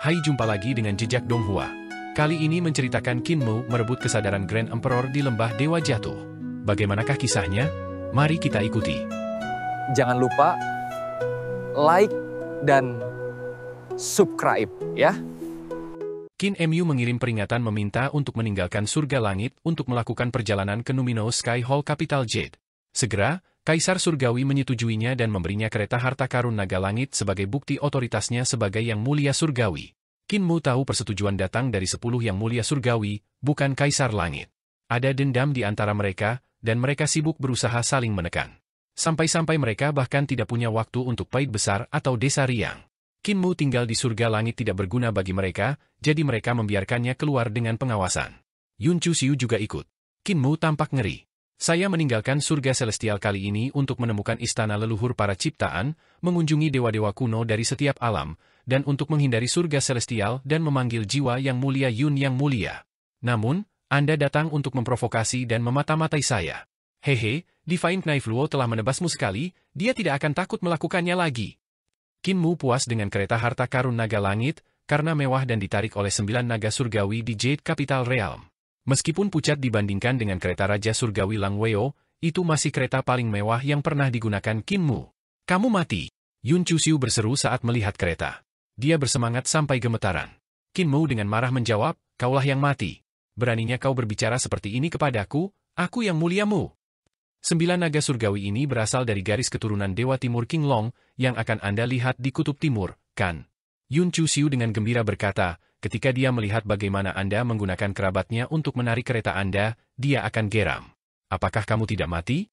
Hai, jumpa lagi dengan Jejak Donghua. Kali ini menceritakan Kinmu merebut kesadaran Grand Emperor di Lembah Dewa Jatuh. Bagaimanakah kisahnya? Mari kita ikuti. Jangan lupa like dan subscribe ya. Qin Mu mengirim peringatan meminta untuk meninggalkan surga langit untuk melakukan perjalanan ke Numinous Sky Hall Capital Jade. Segera, Kaisar Surgawi menyetujuinya dan memberinya kereta harta karun naga langit sebagai bukti otoritasnya sebagai Yang Mulia Surgawi. Kinmu tahu persetujuan datang dari 10 Yang Mulia Surgawi, bukan Kaisar Langit. Ada dendam di antara mereka, dan mereka sibuk berusaha saling menekan. Sampai-sampai mereka bahkan tidak punya waktu untuk pahit besar atau desa riang. Kinmu tinggal di surga langit tidak berguna bagi mereka, jadi mereka membiarkannya keluar dengan pengawasan. Yun Chuxiu juga ikut. Kinmu tampak ngeri. Saya meninggalkan surga celestial kali ini untuk menemukan istana leluhur para ciptaan, mengunjungi dewa-dewa kuno dari setiap alam, dan untuk menghindari surga celestial dan memanggil jiwa yang mulia Yun yang mulia. Namun, Anda datang untuk memprovokasi dan memata-matai saya. Hehe, Divine Knife Luo telah menebasmu sekali, dia tidak akan takut melakukannya lagi. Kinmu puas dengan kereta harta karun naga langit, karena mewah dan ditarik oleh 9 naga surgawi di Jade Capital Realm. Meskipun pucat dibandingkan dengan kereta Raja Surgawi Lang Weo, itu masih kereta paling mewah yang pernah digunakan Kinmu. Kamu mati. Yun Chuxiu berseru saat melihat kereta. Dia bersemangat sampai gemetaran. Kinmu dengan marah menjawab, kaulah yang mati. Beraninya kau berbicara seperti ini kepadaku, aku yang muliamu. 9 naga surgawi ini berasal dari garis keturunan Dewa Timur King Long, yang akan Anda lihat di Kutub Timur, kan? Yun Chuxiu dengan gembira berkata, ketika dia melihat bagaimana Anda menggunakan kerabatnya untuk menarik kereta Anda, dia akan geram. Apakah kamu tidak mati?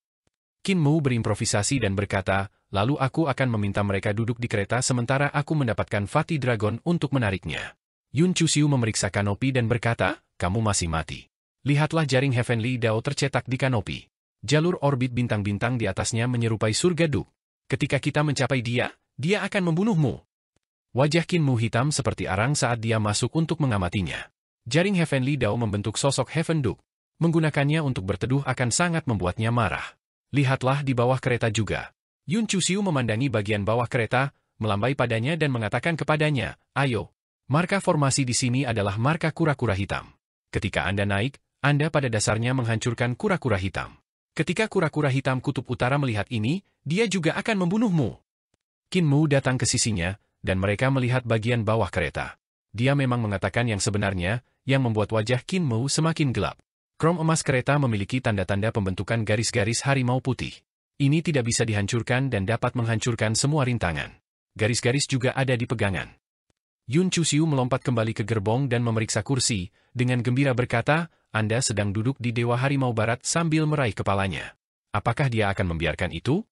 Kinmu berimprovisasi dan berkata, lalu aku akan meminta mereka duduk di kereta sementara aku mendapatkan Fatih Dragon untuk menariknya. Yun Chuxiu memeriksa kanopi dan berkata, kamu masih mati. Lihatlah jaring Heavenly Dao tercetak di kanopi. Jalur orbit bintang-bintang di atasnya menyerupai surga Duk. Ketika kita mencapai dia akan membunuhmu. Wajah Kinmu hitam seperti arang saat dia masuk untuk mengamatinya. Jaring Heavenly Dao membentuk sosok Heaven Duk. Menggunakannya untuk berteduh akan sangat membuatnya marah. Lihatlah di bawah kereta juga. Yun Chuxiu memandangi bagian bawah kereta, melambai padanya dan mengatakan kepadanya, ayo. Marka formasi di sini adalah marka kura-kura hitam. Ketika Anda naik, Anda pada dasarnya menghancurkan kura-kura hitam. Ketika kura-kura hitam kutub utara melihat ini, dia juga akan membunuhmu. Kinmu datang ke sisinya, dan mereka melihat bagian bawah kereta. Dia memang mengatakan yang sebenarnya, yang membuat wajah Kinmu semakin gelap. Krom emas kereta memiliki tanda-tanda pembentukan garis-garis harimau putih. Ini tidak bisa dihancurkan dan dapat menghancurkan semua rintangan. Garis-garis juga ada di pegangan. Yun Chuxiu melompat kembali ke gerbong dan memeriksa kursi, dengan gembira berkata, Anda sedang duduk di Dewa Harimau Barat sambil meraih kepalanya. Apakah dia akan membiarkan itu?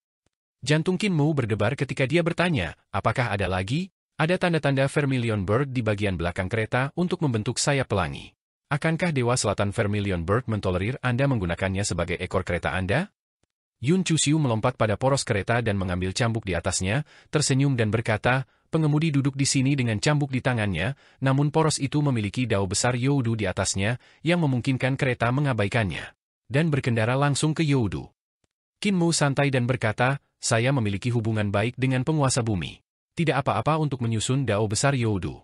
Jantung Kinmu berdebar ketika dia bertanya, apakah ada lagi? Ada tanda-tanda Vermilion Bird di bagian belakang kereta untuk membentuk sayap pelangi. Akankah Dewa Selatan Vermilion Bird mentolerir Anda menggunakannya sebagai ekor kereta Anda? Yun Chuxiu melompat pada poros kereta dan mengambil cambuk di atasnya, tersenyum dan berkata, pengemudi duduk di sini dengan cambuk di tangannya, namun poros itu memiliki dao besar Youdu di atasnya, yang memungkinkan kereta mengabaikannya. Dan berkendara langsung ke Youdu. Kinmu santai dan berkata, saya memiliki hubungan baik dengan penguasa bumi. Tidak apa-apa untuk menyusun dao besar Youdu.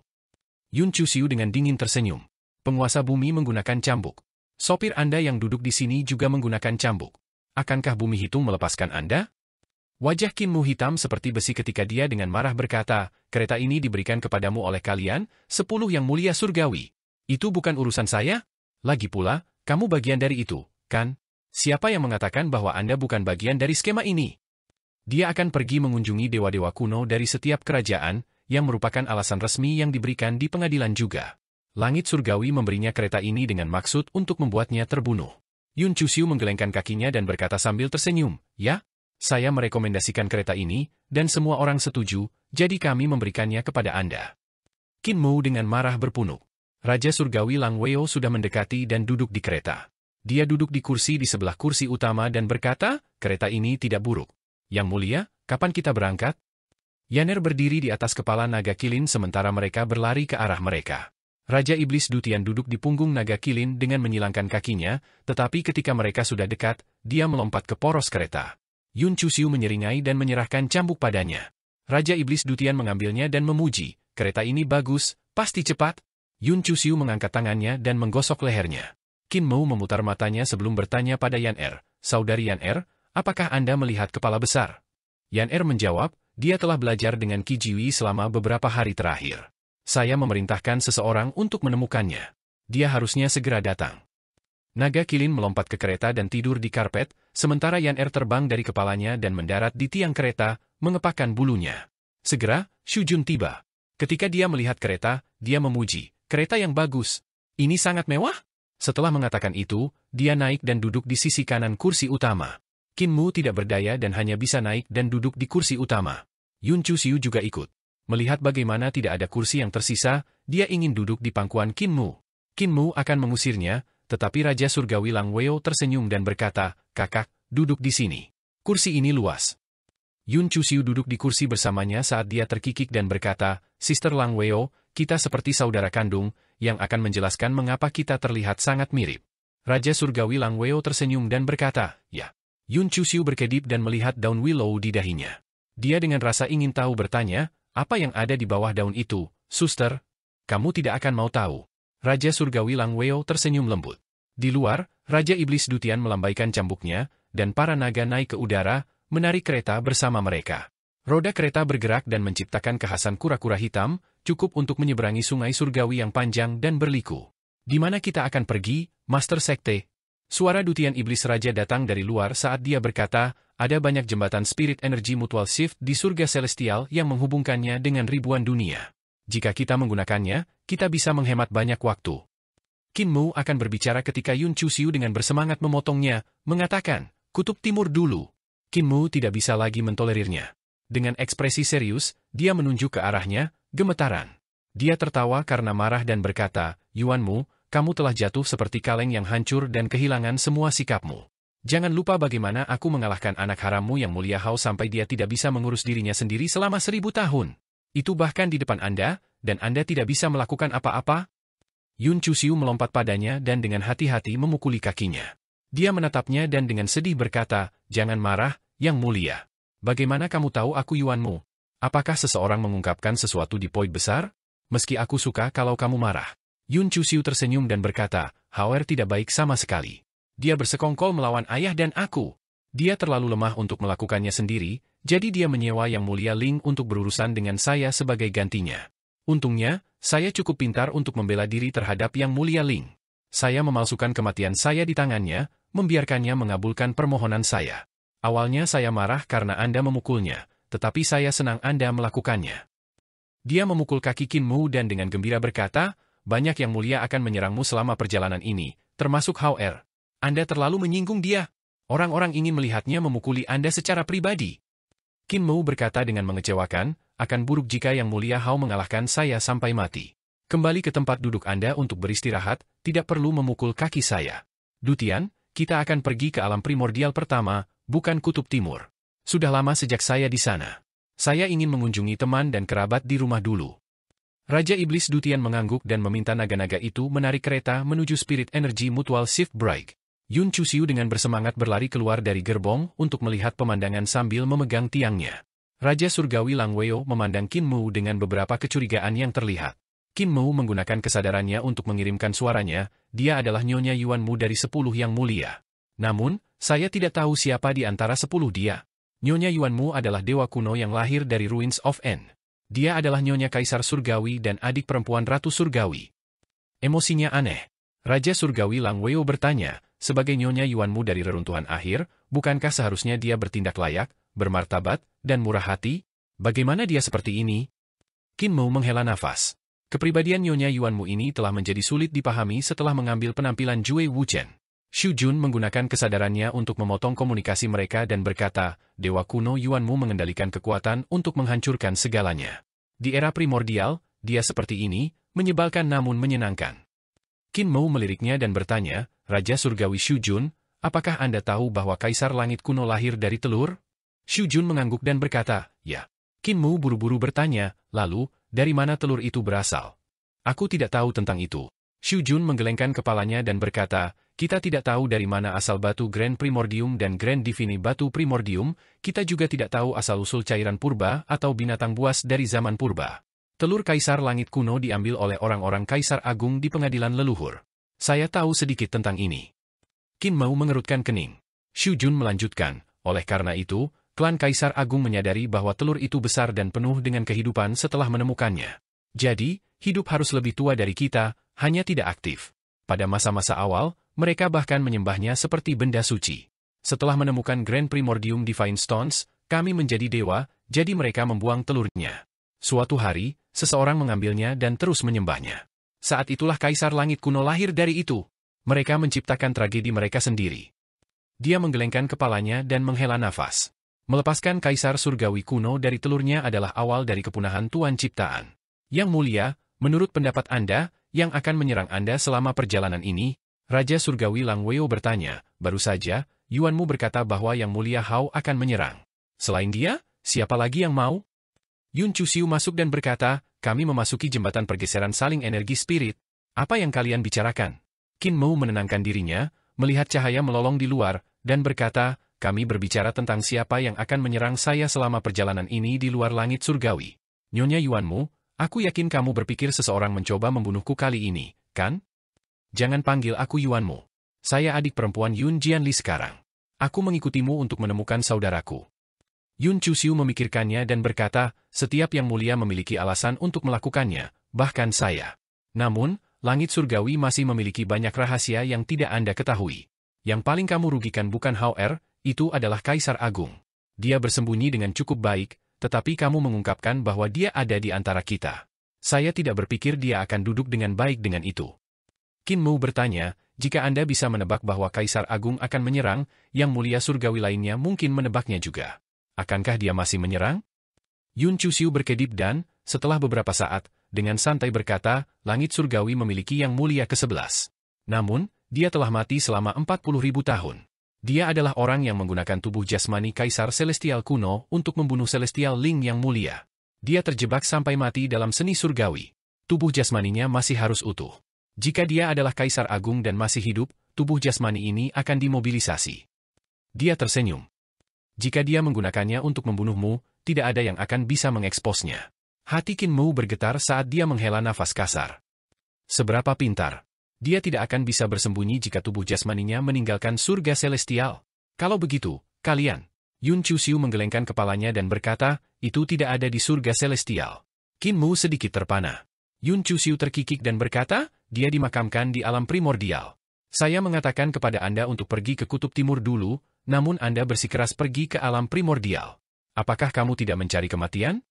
Yun Chuxiu dengan dingin tersenyum. Penguasa bumi menggunakan cambuk. Sopir Anda yang duduk di sini juga menggunakan cambuk. Akankah bumi hitung melepaskan Anda? Wajah Kinmu hitam seperti besi ketika dia dengan marah berkata, kereta ini diberikan kepadamu oleh kalian, 10 yang mulia surgawi. Itu bukan urusan saya? Lagi pula, kamu bagian dari itu, kan? Siapa yang mengatakan bahwa Anda bukan bagian dari skema ini? Dia akan pergi mengunjungi dewa-dewa kuno dari setiap kerajaan, yang merupakan alasan resmi yang diberikan di pengadilan juga. Langit surgawi memberinya kereta ini dengan maksud untuk membuatnya terbunuh. Yun Chuxiu menggelengkan kakinya dan berkata sambil tersenyum, ya? Saya merekomendasikan kereta ini, dan semua orang setuju, jadi kami memberikannya kepada Anda. Kinmu dengan marah berpunuk. Raja Surgawi Lang Weo sudah mendekati dan duduk di kereta. Dia duduk di kursi di sebelah kursi utama dan berkata, kereta ini tidak buruk. Yang mulia, kapan kita berangkat? Yaner berdiri di atas kepala naga kilin sementara mereka berlari ke arah mereka. Raja Iblis Dutian duduk di punggung naga kilin dengan menyilangkan kakinya, tetapi ketika mereka sudah dekat, dia melompat ke poros kereta. Yun Chuxiu menyeringai dan menyerahkan cambuk padanya. Raja Iblis Dutian mengambilnya dan memuji, kereta ini bagus, pasti cepat. Yun Chusiu mengangkat tangannya dan menggosok lehernya. Qin Mou memutar matanya sebelum bertanya pada Yan Er, "Saudari Yan Er, apakah Anda melihat kepala besar?" Yan Er menjawab, dia telah belajar dengan Qi Jiwi selama beberapa hari terakhir. Saya memerintahkan seseorang untuk menemukannya. Dia harusnya segera datang. Naga Kilin melompat ke kereta dan tidur di karpet, sementara Yan Er terbang dari kepalanya dan mendarat di tiang kereta, mengepakkan bulunya. Segera, Xu Jun tiba. Ketika dia melihat kereta, dia memuji, "Kereta yang bagus. Ini sangat mewah?" Setelah mengatakan itu, dia naik dan duduk di sisi kanan kursi utama. Qin Mou tidak berdaya dan hanya bisa naik dan duduk di kursi utama. Yun Chusiu juga ikut. Melihat bagaimana tidak ada kursi yang tersisa, dia ingin duduk di pangkuan Qin Mou. Qin Mou akan mengusirnya, tetapi Raja Surgawi Lang Weo tersenyum dan berkata, "Kakak, duduk di sini. Kursi ini luas." Yun Chusiu duduk di kursi bersamanya saat dia terkikik dan berkata, "Sister Lang Weo, kita seperti saudara kandung, yang akan menjelaskan mengapa kita terlihat sangat mirip." Raja Surgawi Lang Weo tersenyum dan berkata, "Ya." Yun Chusiu berkedip dan melihat daun willow di dahinya. Dia dengan rasa ingin tahu bertanya, "Apa yang ada di bawah daun itu, suster?" "Kamu tidak akan mau tahu." Raja Surgawi Lang Weo tersenyum lembut. Di luar, Raja Iblis Dutian melambaikan cambuknya, dan para naga naik ke udara, menarik kereta bersama mereka. Roda kereta bergerak dan menciptakan kekhasan kura-kura hitam, cukup untuk menyeberangi sungai surgawi yang panjang dan berliku. "Di mana kita akan pergi, Master Sekte?" Suara Dutian Iblis Raja datang dari luar saat dia berkata, "Ada banyak jembatan spirit energy mutual shift di surga celestial yang menghubungkannya dengan ribuan dunia. Jika kita menggunakannya, kita bisa menghemat banyak waktu." Qin Mou akan berbicara ketika Yun Chusiu dengan bersemangat memotongnya, mengatakan, "Kutub Timur dulu." Qin Mou tidak bisa lagi mentolerirnya. Dengan ekspresi serius, dia menunjuk ke arahnya, gemetaran. Dia tertawa karena marah dan berkata, "Yuanmu, kamu telah jatuh seperti kaleng yang hancur dan kehilangan semua sikapmu. Jangan lupa bagaimana aku mengalahkan anak harammu yang mulia Hao sampai dia tidak bisa mengurus dirinya sendiri selama 1000 tahun. Itu bahkan di depan Anda, dan Anda tidak bisa melakukan apa-apa?" Yun Chusiu melompat padanya dan dengan hati-hati memukuli kakinya. Dia menatapnya dan dengan sedih berkata, "Jangan marah, Yang Mulia. Bagaimana kamu tahu aku Yuanmu? Apakah seseorang mengungkapkan sesuatu di poin besar? Meski aku suka kalau kamu marah." Yun Chusiu tersenyum dan berkata, "Hao tidak baik sama sekali. Dia bersekongkol melawan ayah dan aku. Dia terlalu lemah untuk melakukannya sendiri, jadi dia menyewa Yang Mulia Ling untuk berurusan dengan saya sebagai gantinya. Untungnya, saya cukup pintar untuk membela diri terhadap Yang Mulia Ling. Saya memalsukan kematian saya di tangannya, membiarkannya mengabulkan permohonan saya. Awalnya saya marah karena Anda memukulnya, tetapi saya senang Anda melakukannya." Dia memukul kaki Qin Mou dan dengan gembira berkata, "Banyak Yang Mulia akan menyerangmu selama perjalanan ini, termasuk Hao. Anda terlalu menyinggung dia. Orang-orang ingin melihatnya memukuli Anda secara pribadi." Qin Mou berkata dengan mengecewakan, "Akan buruk jika Yang Mulia Hao mengalahkan saya sampai mati. Kembali ke tempat duduk Anda untuk beristirahat, tidak perlu memukul kaki saya. Dutian, kita akan pergi ke alam primordial pertama, bukan Kutub Timur. Sudah lama sejak saya di sana. Saya ingin mengunjungi teman dan kerabat di rumah dulu." Raja Iblis Dutian mengangguk dan meminta naga-naga itu menarik kereta menuju Spirit Energy Mutual Shift Break. Yun Chusiu dengan bersemangat berlari keluar dari gerbong untuk melihat pemandangan sambil memegang tiangnya. Raja Surgawi Lang Weo memandang Qin Mou dengan beberapa kecurigaan yang terlihat. Qin Mou menggunakan kesadarannya untuk mengirimkan suaranya, "Dia adalah Nyonya Yuanmu dari 10 Yang Mulia. Namun, saya tidak tahu siapa di antara 10 dia. Nyonya Yuanmu adalah dewa kuno yang lahir dari Ruins of N. Dia adalah Nyonya Kaisar Surgawi dan adik perempuan Ratu Surgawi." Emosinya aneh. Raja Surgawi Lang Weo bertanya, "Sebagai Nyonya Yuanmu dari reruntuhan akhir, bukankah seharusnya dia bertindak layak, bermartabat, dan murah hati? Bagaimana dia seperti ini?" Qin Mou menghela nafas. Kepribadian Nyonya Yuanmu ini telah menjadi sulit dipahami setelah mengambil penampilan Jue Wuchen. Xu Jun menggunakan kesadarannya untuk memotong komunikasi mereka dan berkata, "Dewa kuno Yuanmu mengendalikan kekuatan untuk menghancurkan segalanya. Di era primordial, dia seperti ini, menyebalkan namun menyenangkan." Qin Mou meliriknya dan bertanya, "Raja Surgawi Xu Jun, apakah Anda tahu bahwa Kaisar Langit kuno lahir dari telur?" Xu Jun mengangguk dan berkata, "Ya." Qin Mou buru-buru bertanya, "Lalu, dari mana telur itu berasal?" "Aku tidak tahu tentang itu." Xu Jun menggelengkan kepalanya dan berkata, "Kita tidak tahu dari mana asal batu Grand Primordium dan Grand Divine Batu Primordium, kita juga tidak tahu asal-usul cairan purba atau binatang buas dari zaman purba. Telur Kaisar Langit kuno diambil oleh orang-orang Kaisar Agung di pengadilan leluhur. Saya tahu sedikit tentang ini. Qin Mau mengerutkan kening. Xu Jun melanjutkan, oleh karena itu, klan Kaisar Agung menyadari bahwa telur itu besar dan penuh dengan kehidupan setelah menemukannya. Jadi, hidup harus lebih tua dari kita, hanya tidak aktif. Pada masa-masa awal, mereka bahkan menyembahnya seperti benda suci. Setelah menemukan Grand Primordium Divine Stones, kami menjadi dewa, jadi mereka membuang telurnya. Suatu hari, seseorang mengambilnya dan terus menyembahnya. Saat itulah Kaisar Langit kuno lahir dari itu. Mereka menciptakan tragedi mereka sendiri. Dia menggelengkan kepalanya dan menghela nafas. Melepaskan Kaisar Surgawi kuno dari telurnya adalah awal dari kepunahan Tuan Ciptaan. Yang mulia, menurut pendapat Anda, yang akan menyerang Anda selama perjalanan ini? Raja Surgawi Lang Weo bertanya, baru saja, Yuanmu berkata bahwa Yang Mulia Hao akan menyerang. Selain dia, siapa lagi yang mau? Yun Chuxiu masuk dan berkata, kami memasuki jembatan pergeseran saling energi spirit. Apa yang kalian bicarakan? Qin Mau menenangkan dirinya, melihat cahaya melolong di luar, dan berkata, kami berbicara tentang siapa yang akan menyerang saya selama perjalanan ini di luar langit surgawi. Nyonya Yuanmu, aku yakin kamu berpikir seseorang mencoba membunuhku kali ini, kan? Jangan panggil aku Yuanmu. Saya adik perempuan Yun Jianli sekarang. Aku mengikutimu untuk menemukan saudaraku. Yun Chuxiu memikirkannya dan berkata, setiap yang mulia memiliki alasan untuk melakukannya, bahkan saya. Namun, langit surgawi masih memiliki banyak rahasia yang tidak Anda ketahui. Yang paling kamu rugikan bukan Hao Er, itu adalah Kaisar Agung. Dia bersembunyi dengan cukup baik, tetapi kamu mengungkapkan bahwa dia ada di antara kita. Saya tidak berpikir dia akan duduk dengan baik dengan itu. Qin Mau bertanya, jika Anda bisa menebak bahwa Kaisar Agung akan menyerang, yang mulia surgawi lainnya mungkin menebaknya juga. Akankah dia masih menyerang? Yun Chuxiu berkedip dan, setelah beberapa saat, dengan santai berkata, langit surgawi memiliki yang mulia ke-11. Namun, dia telah mati selama 40.000 tahun. Dia adalah orang yang menggunakan tubuh jasmani Kaisar Celestial kuno untuk membunuh Celestial Ling yang mulia. Dia terjebak sampai mati dalam seni surgawi. Tubuh jasmaninya masih harus utuh. Jika dia adalah Kaisar Agung dan masih hidup, tubuh jasmani ini akan dimobilisasi. Dia tersenyum. Jika dia menggunakannya untuk membunuhmu, tidak ada yang akan bisa mengeksposnya. Hati Qin Mau bergetar saat dia menghela nafas kasar. Seberapa pintar. Dia tidak akan bisa bersembunyi jika tubuh jasmaninya meninggalkan surga celestial. Kalau begitu, kalian. Yun Chuxiu menggelengkan kepalanya dan berkata, itu tidak ada di surga celestial. Qin Mau sedikit terpana. Yun Chuxiu terkikik dan berkata, dia dimakamkan di alam primordial. Saya mengatakan kepada Anda untuk pergi ke kutub timur dulu, namun Anda bersikeras pergi ke alam primordial. Apakah kamu tidak mencari kematian?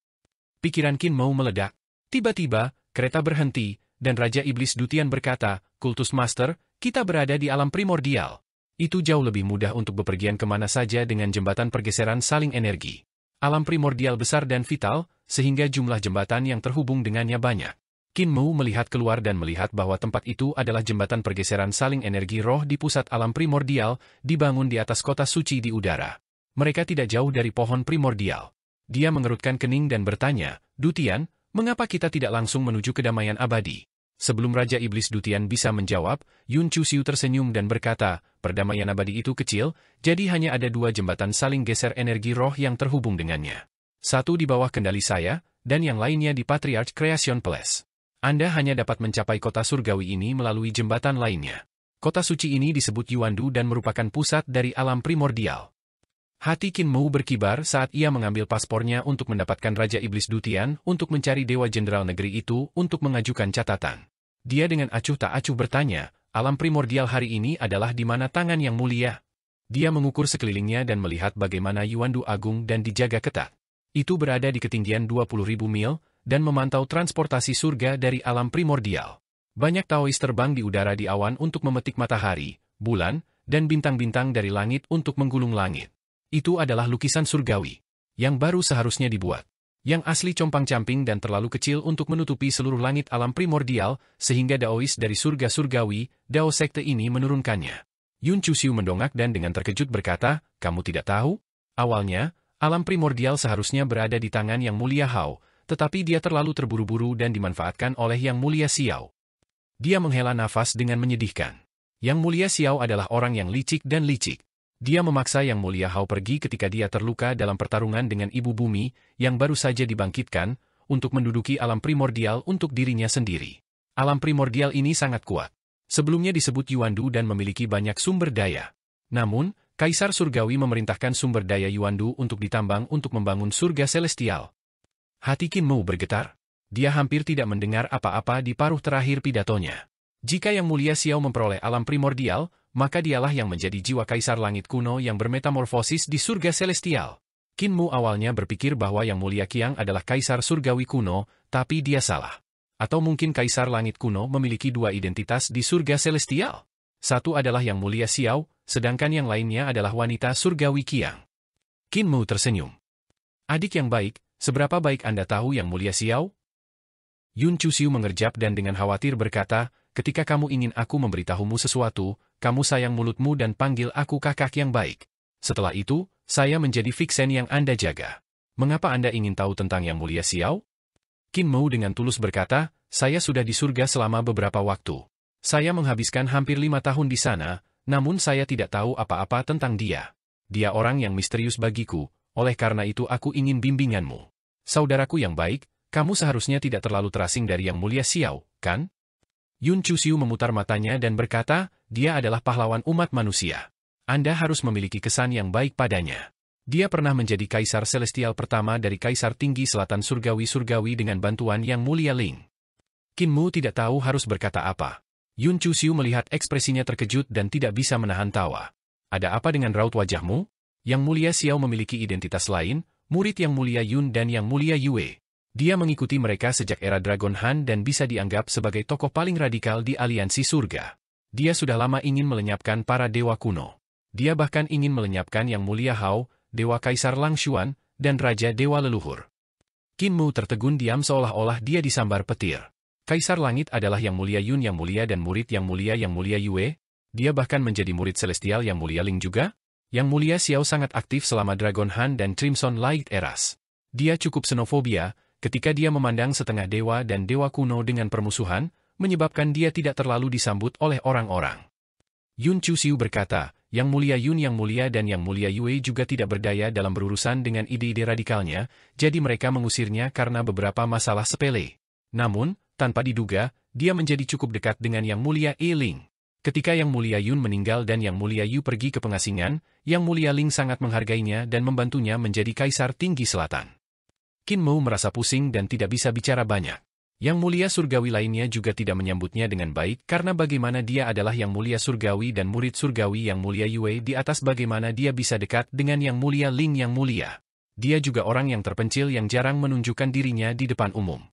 Pikiran Qin Mau meledak. Tiba-tiba, kereta berhenti, dan Raja Iblis Dutian berkata, Kultus Master, kita berada di alam primordial. Itu jauh lebih mudah untuk bepergian kemana saja dengan jembatan pergeseran saling energi. Alam primordial besar dan vital, sehingga jumlah jembatan yang terhubung dengannya banyak. Qin Mau melihat keluar dan melihat bahwa tempat itu adalah jembatan pergeseran saling energi roh di pusat alam primordial, dibangun di atas kota suci di udara. Mereka tidak jauh dari pohon primordial. Dia mengerutkan kening dan bertanya, Dutian, mengapa kita tidak langsung menuju kedamaian abadi? Sebelum Raja Iblis Dutian bisa menjawab, Yun Chuxiu tersenyum dan berkata, perdamaian abadi itu kecil, jadi hanya ada 2 jembatan saling geser energi roh yang terhubung dengannya. Satu di bawah kendali saya, dan yang lainnya di Patriarch Creation Place. Anda hanya dapat mencapai kota surgawi ini melalui jembatan lainnya. Kota suci ini disebut Yuandu dan merupakan pusat dari alam primordial. Hati Qin Mau berkibar saat ia mengambil paspornya untuk mendapatkan Raja Iblis Dutian untuk mencari Dewa Jenderal negeri itu untuk mengajukan catatan. Dia dengan acuh tak acuh bertanya, alam primordial hari ini adalah di mana tangan yang mulia? Dia mengukur sekelilingnya dan melihat bagaimana Yuandu agung dan dijaga ketat. Itu berada di ketinggian 20.000 mil, dan memantau transportasi surga dari alam primordial. Banyak Taois terbang di udara di awan untuk memetik matahari, bulan, dan bintang-bintang dari langit untuk menggulung langit. Itu adalah lukisan surgawi. Yang baru seharusnya dibuat. Yang asli compang-camping dan terlalu kecil untuk menutupi seluruh langit alam primordial, sehingga Daois dari surga surgawi, Dao sekte ini menurunkannya. Yun Chuxiu mendongak dan dengan terkejut berkata, kamu tidak tahu? Awalnya, alam primordial seharusnya berada di tangan Yang Mulia Hao, tetapi dia terlalu terburu-buru dan dimanfaatkan oleh Yang Mulia Xiao. Dia menghela nafas dengan menyedihkan. Yang Mulia Xiao adalah orang yang licik dan licik. Dia memaksa Yang Mulia Hao pergi ketika dia terluka dalam pertarungan dengan Ibu Bumi, yang baru saja dibangkitkan, untuk menduduki alam primordial untuk dirinya sendiri. Alam primordial ini sangat kuat. Sebelumnya disebut Yuandu dan memiliki banyak sumber daya. Namun, Kaisar Surgawi memerintahkan sumber daya Yuandu untuk ditambang untuk membangun surga celestial. Hati Qin Mu bergetar. Dia hampir tidak mendengar apa-apa di paruh terakhir pidatonya. Jika Yang Mulia Xiao memperoleh alam primordial, maka dialah yang menjadi jiwa Kaisar Langit kuno yang bermetamorfosis di surga celestial. Qin Mu awalnya berpikir bahwa Yang Mulia Qiang adalah Kaisar Surgawi kuno, tapi dia salah. Atau mungkin Kaisar Langit kuno memiliki dua identitas di surga celestial. Satu adalah Yang Mulia Xiao, sedangkan yang lainnya adalah wanita Surgawi Qiang. Qin Mu tersenyum. Adik yang baik, seberapa baik Anda tahu Yang Mulia Xiao? Yun Chuxiu mengerjap dan dengan khawatir berkata, ketika kamu ingin aku memberitahumu sesuatu, kamu sayang mulutmu dan panggil aku kakak yang baik. Setelah itu, saya menjadi fixen yang Anda jaga. Mengapa Anda ingin tahu tentang Yang Mulia Xiao? Qin Mu dengan tulus berkata, saya sudah di surga selama beberapa waktu. Saya menghabiskan hampir 5 tahun di sana, namun saya tidak tahu apa-apa tentang dia. Dia orang yang misterius bagiku, oleh karena itu aku ingin bimbinganmu. Saudaraku yang baik, kamu seharusnya tidak terlalu terasing dari Yang Mulia Xiao, kan? Yun Chuxiu memutar matanya dan berkata, dia adalah pahlawan umat manusia. Anda harus memiliki kesan yang baik padanya. Dia pernah menjadi Kaisar Celestial pertama dari Kaisar Tinggi Selatan Surgawi-Surgawi dengan bantuan Yang Mulia Ling. Qin Mu tidak tahu harus berkata apa. Yun Chuxiu melihat ekspresinya terkejut dan tidak bisa menahan tawa. Ada apa dengan raut wajahmu? Yang Mulia Xiao memiliki identitas lain, murid Yang Mulia Yun dan Yang Mulia Yue. Dia mengikuti mereka sejak era Dragon Han dan bisa dianggap sebagai tokoh paling radikal di aliansi surga. Dia sudah lama ingin melenyapkan para dewa kuno. Dia bahkan ingin melenyapkan Yang Mulia Hao, Dewa Kaisar Lang Xuan, dan Raja Dewa Leluhur. Qin Mu tertegun diam seolah-olah dia disambar petir. Kaisar Langit adalah Yang Mulia Yun Yang Mulia dan murid Yang Mulia Yue. Dia bahkan menjadi murid celestial Yang Mulia Ling juga. Yang Mulia Xiao sangat aktif selama Dragon Han dan Crimson Light Eras. Dia cukup xenofobia ketika dia memandang setengah dewa dan dewa kuno dengan permusuhan, menyebabkan dia tidak terlalu disambut oleh orang-orang. Yun Chuxiu berkata, Yang Mulia Yun Yang Mulia dan Yang Mulia Yue juga tidak berdaya dalam berurusan dengan ide-ide radikalnya, jadi mereka mengusirnya karena beberapa masalah sepele. Namun, tanpa diduga, dia menjadi cukup dekat dengan Yang Mulia Ling. Ketika Yang Mulia Yun meninggal dan Yang Mulia Yu pergi ke pengasingan, Yang Mulia Ling sangat menghargainya dan membantunya menjadi Kaisar Tinggi Selatan. Qin Mu merasa pusing dan tidak bisa bicara banyak. Yang Mulia Surgawi lainnya juga tidak menyambutnya dengan baik karena bagaimana dia adalah Yang Mulia Surgawi dan murid Surgawi Yang Mulia Yue di atas bagaimana dia bisa dekat dengan Yang Mulia Ling Yang Mulia. Dia juga orang yang terpencil yang jarang menunjukkan dirinya di depan umum.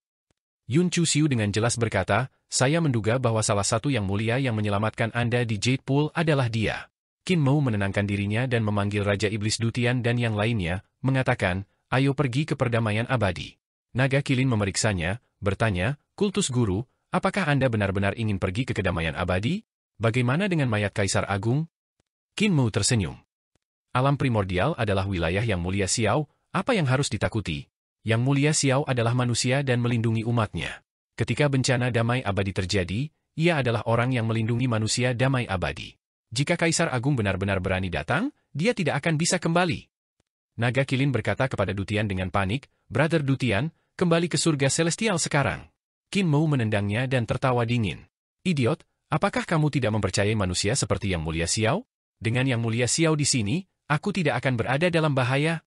Yun Chuxiu dengan jelas berkata, saya menduga bahwa salah satu Yang Mulia yang menyelamatkan Anda di Jade Pool adalah dia. Qin Mu menenangkan dirinya dan memanggil Raja Iblis Dutian dan yang lainnya, mengatakan, ayo pergi ke perdamaian abadi. Naga Kilin memeriksanya, bertanya, Kultus Guru, apakah Anda benar-benar ingin pergi ke kedamaian abadi? Bagaimana dengan mayat Kaisar Agung? Qin Mu tersenyum. Alam primordial adalah wilayah Yang Mulia Xiao, apa yang harus ditakuti? Yang Mulia Xiao adalah manusia dan melindungi umatnya. Ketika bencana damai abadi terjadi, ia adalah orang yang melindungi manusia damai abadi. Jika Kaisar Agung benar-benar berani datang, dia tidak akan bisa kembali. Naga Kilin berkata kepada Dutian dengan panik, Brother Dutian, kembali ke surga celestial sekarang. Qin Mu menendangnya dan tertawa dingin. Idiot, apakah kamu tidak mempercayai manusia seperti Yang Mulia Xiao? Dengan Yang Mulia Xiao di sini, aku tidak akan berada dalam bahaya.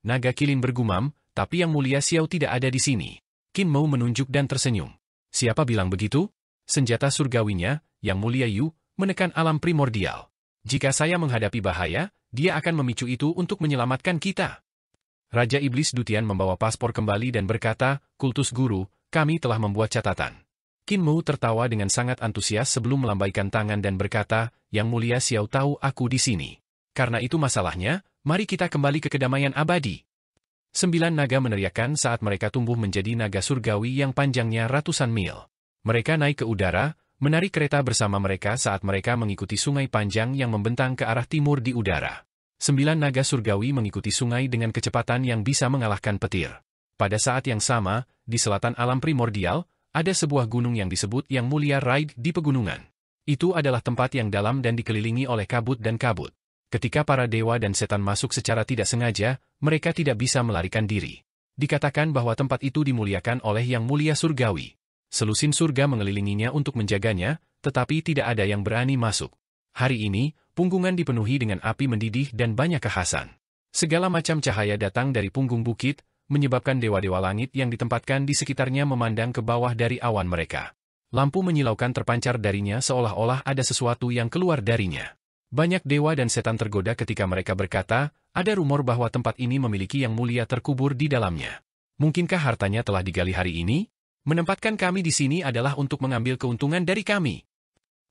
Naga Kilin bergumam, tapi Yang Mulia Xiao tidak ada di sini. Qin Mu menunjuk dan tersenyum. Siapa bilang begitu? Senjata surgawinya, Yang Mulia Yu, menekan alam primordial. Jika saya menghadapi bahaya, dia akan memicu itu untuk menyelamatkan kita. Raja Iblis Dutian membawa paspor kembali dan berkata, Kultus Guru, kami telah membuat catatan. Qin Mu tertawa dengan sangat antusias sebelum melambaikan tangan dan berkata, Yang Mulia Xiao tahu aku di sini. Karena itu masalahnya, mari kita kembali ke kedamaian abadi. 9 naga meneriakkan saat mereka tumbuh menjadi naga surgawi yang panjangnya ratusan mil. Mereka naik ke udara, menarik kereta bersama mereka saat mereka mengikuti sungai panjang yang membentang ke arah timur di udara. 9 naga surgawi mengikuti sungai dengan kecepatan yang bisa mengalahkan petir. Pada saat yang sama, di selatan alam primordial, ada sebuah gunung yang disebut Yang Mulia Raid di pegunungan. Itu adalah tempat yang dalam dan dikelilingi oleh kabut dan kabut. Ketika para dewa dan setan masuk secara tidak sengaja, mereka tidak bisa melarikan diri. Dikatakan bahwa tempat itu dimuliakan oleh Yang Mulia Surgawi. Selusin surga mengelilinginya untuk menjaganya, tetapi tidak ada yang berani masuk. Hari ini, punggungan dipenuhi dengan api mendidih dan banyak kekhasan. Segala macam cahaya datang dari punggung bukit, menyebabkan dewa-dewa langit yang ditempatkan di sekitarnya memandang ke bawah dari awan mereka. Lampu menyilaukan terpancar darinya seolah-olah ada sesuatu yang keluar darinya. Banyak dewa dan setan tergoda ketika mereka berkata, ada rumor bahwa tempat ini memiliki yang mulia terkubur di dalamnya. Mungkinkah hartanya telah digali hari ini? Menempatkan kami di sini adalah untuk mengambil keuntungan dari kami.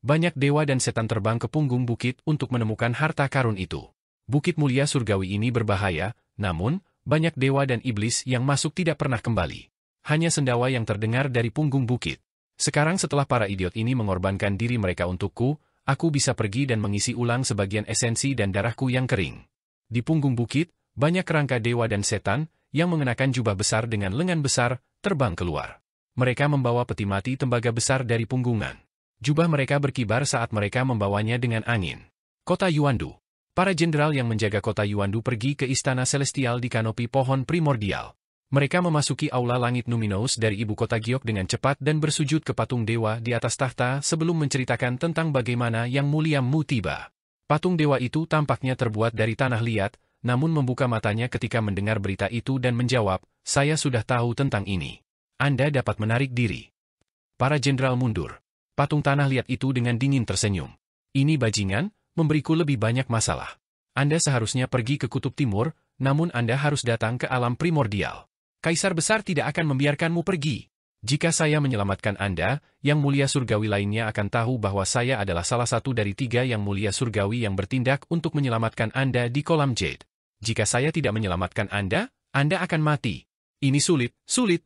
Banyak dewa dan setan terbang ke punggung bukit untuk menemukan harta karun itu. Bukit mulia surgawi ini berbahaya, namun, banyak dewa dan iblis yang masuk tidak pernah kembali. Hanya sendawa yang terdengar dari punggung bukit. Sekarang setelah para idiot ini mengorbankan diri mereka untukku, aku bisa pergi dan mengisi ulang sebagian esensi dan darahku yang kering. Di punggung bukit, banyak kerangka dewa dan setan, yang mengenakan jubah besar dengan lengan besar, terbang keluar. Mereka membawa peti mati tembaga besar dari punggungan. Jubah mereka berkibar saat mereka membawanya dengan angin. Kota Yuandu. Para jenderal yang menjaga kota Yuandu pergi ke istana celestial di kanopi pohon primordial. Mereka memasuki aula langit Numinous dari ibu kota Giok dengan cepat dan bersujud ke patung dewa di atas tahta sebelum menceritakan tentang bagaimana Yang Mulia Mu tiba. Patung dewa itu tampaknya terbuat dari tanah liat, namun membuka matanya ketika mendengar berita itu dan menjawab, saya sudah tahu tentang ini. Anda dapat menarik diri. Para jenderal mundur. Patung tanah liat itu dengan dingin tersenyum. Ini bajingan, memberiku lebih banyak masalah. Anda seharusnya pergi ke kutub timur, namun Anda harus datang ke alam primordial. Kaisar besar tidak akan membiarkanmu pergi. Jika saya menyelamatkan Anda, Yang Mulia Surgawi lainnya akan tahu bahwa saya adalah salah satu dari 3 Yang Mulia Surgawi yang bertindak untuk menyelamatkan Anda di kolam Jade. Jika saya tidak menyelamatkan Anda akan mati. Ini sulit.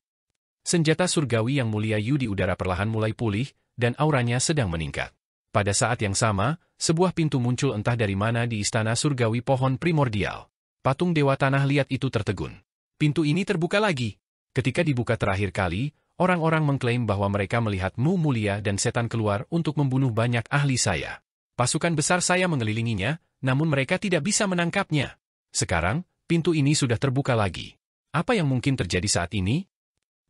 Senjata surgawi Yang Mulia Yu di udara perlahan mulai pulih, dan auranya sedang meningkat. Pada saat yang sama, sebuah pintu muncul entah dari mana di istana surgawi pohon primordial. Patung dewa tanah liat itu tertegun. Pintu ini terbuka lagi. Ketika dibuka terakhir kali, orang-orang mengklaim bahwa mereka melihat Mu Mulia dan setan keluar untuk membunuh banyak ahli saya. Pasukan besar saya mengelilinginya, namun mereka tidak bisa menangkapnya. Sekarang, pintu ini sudah terbuka lagi. Apa yang mungkin terjadi saat ini?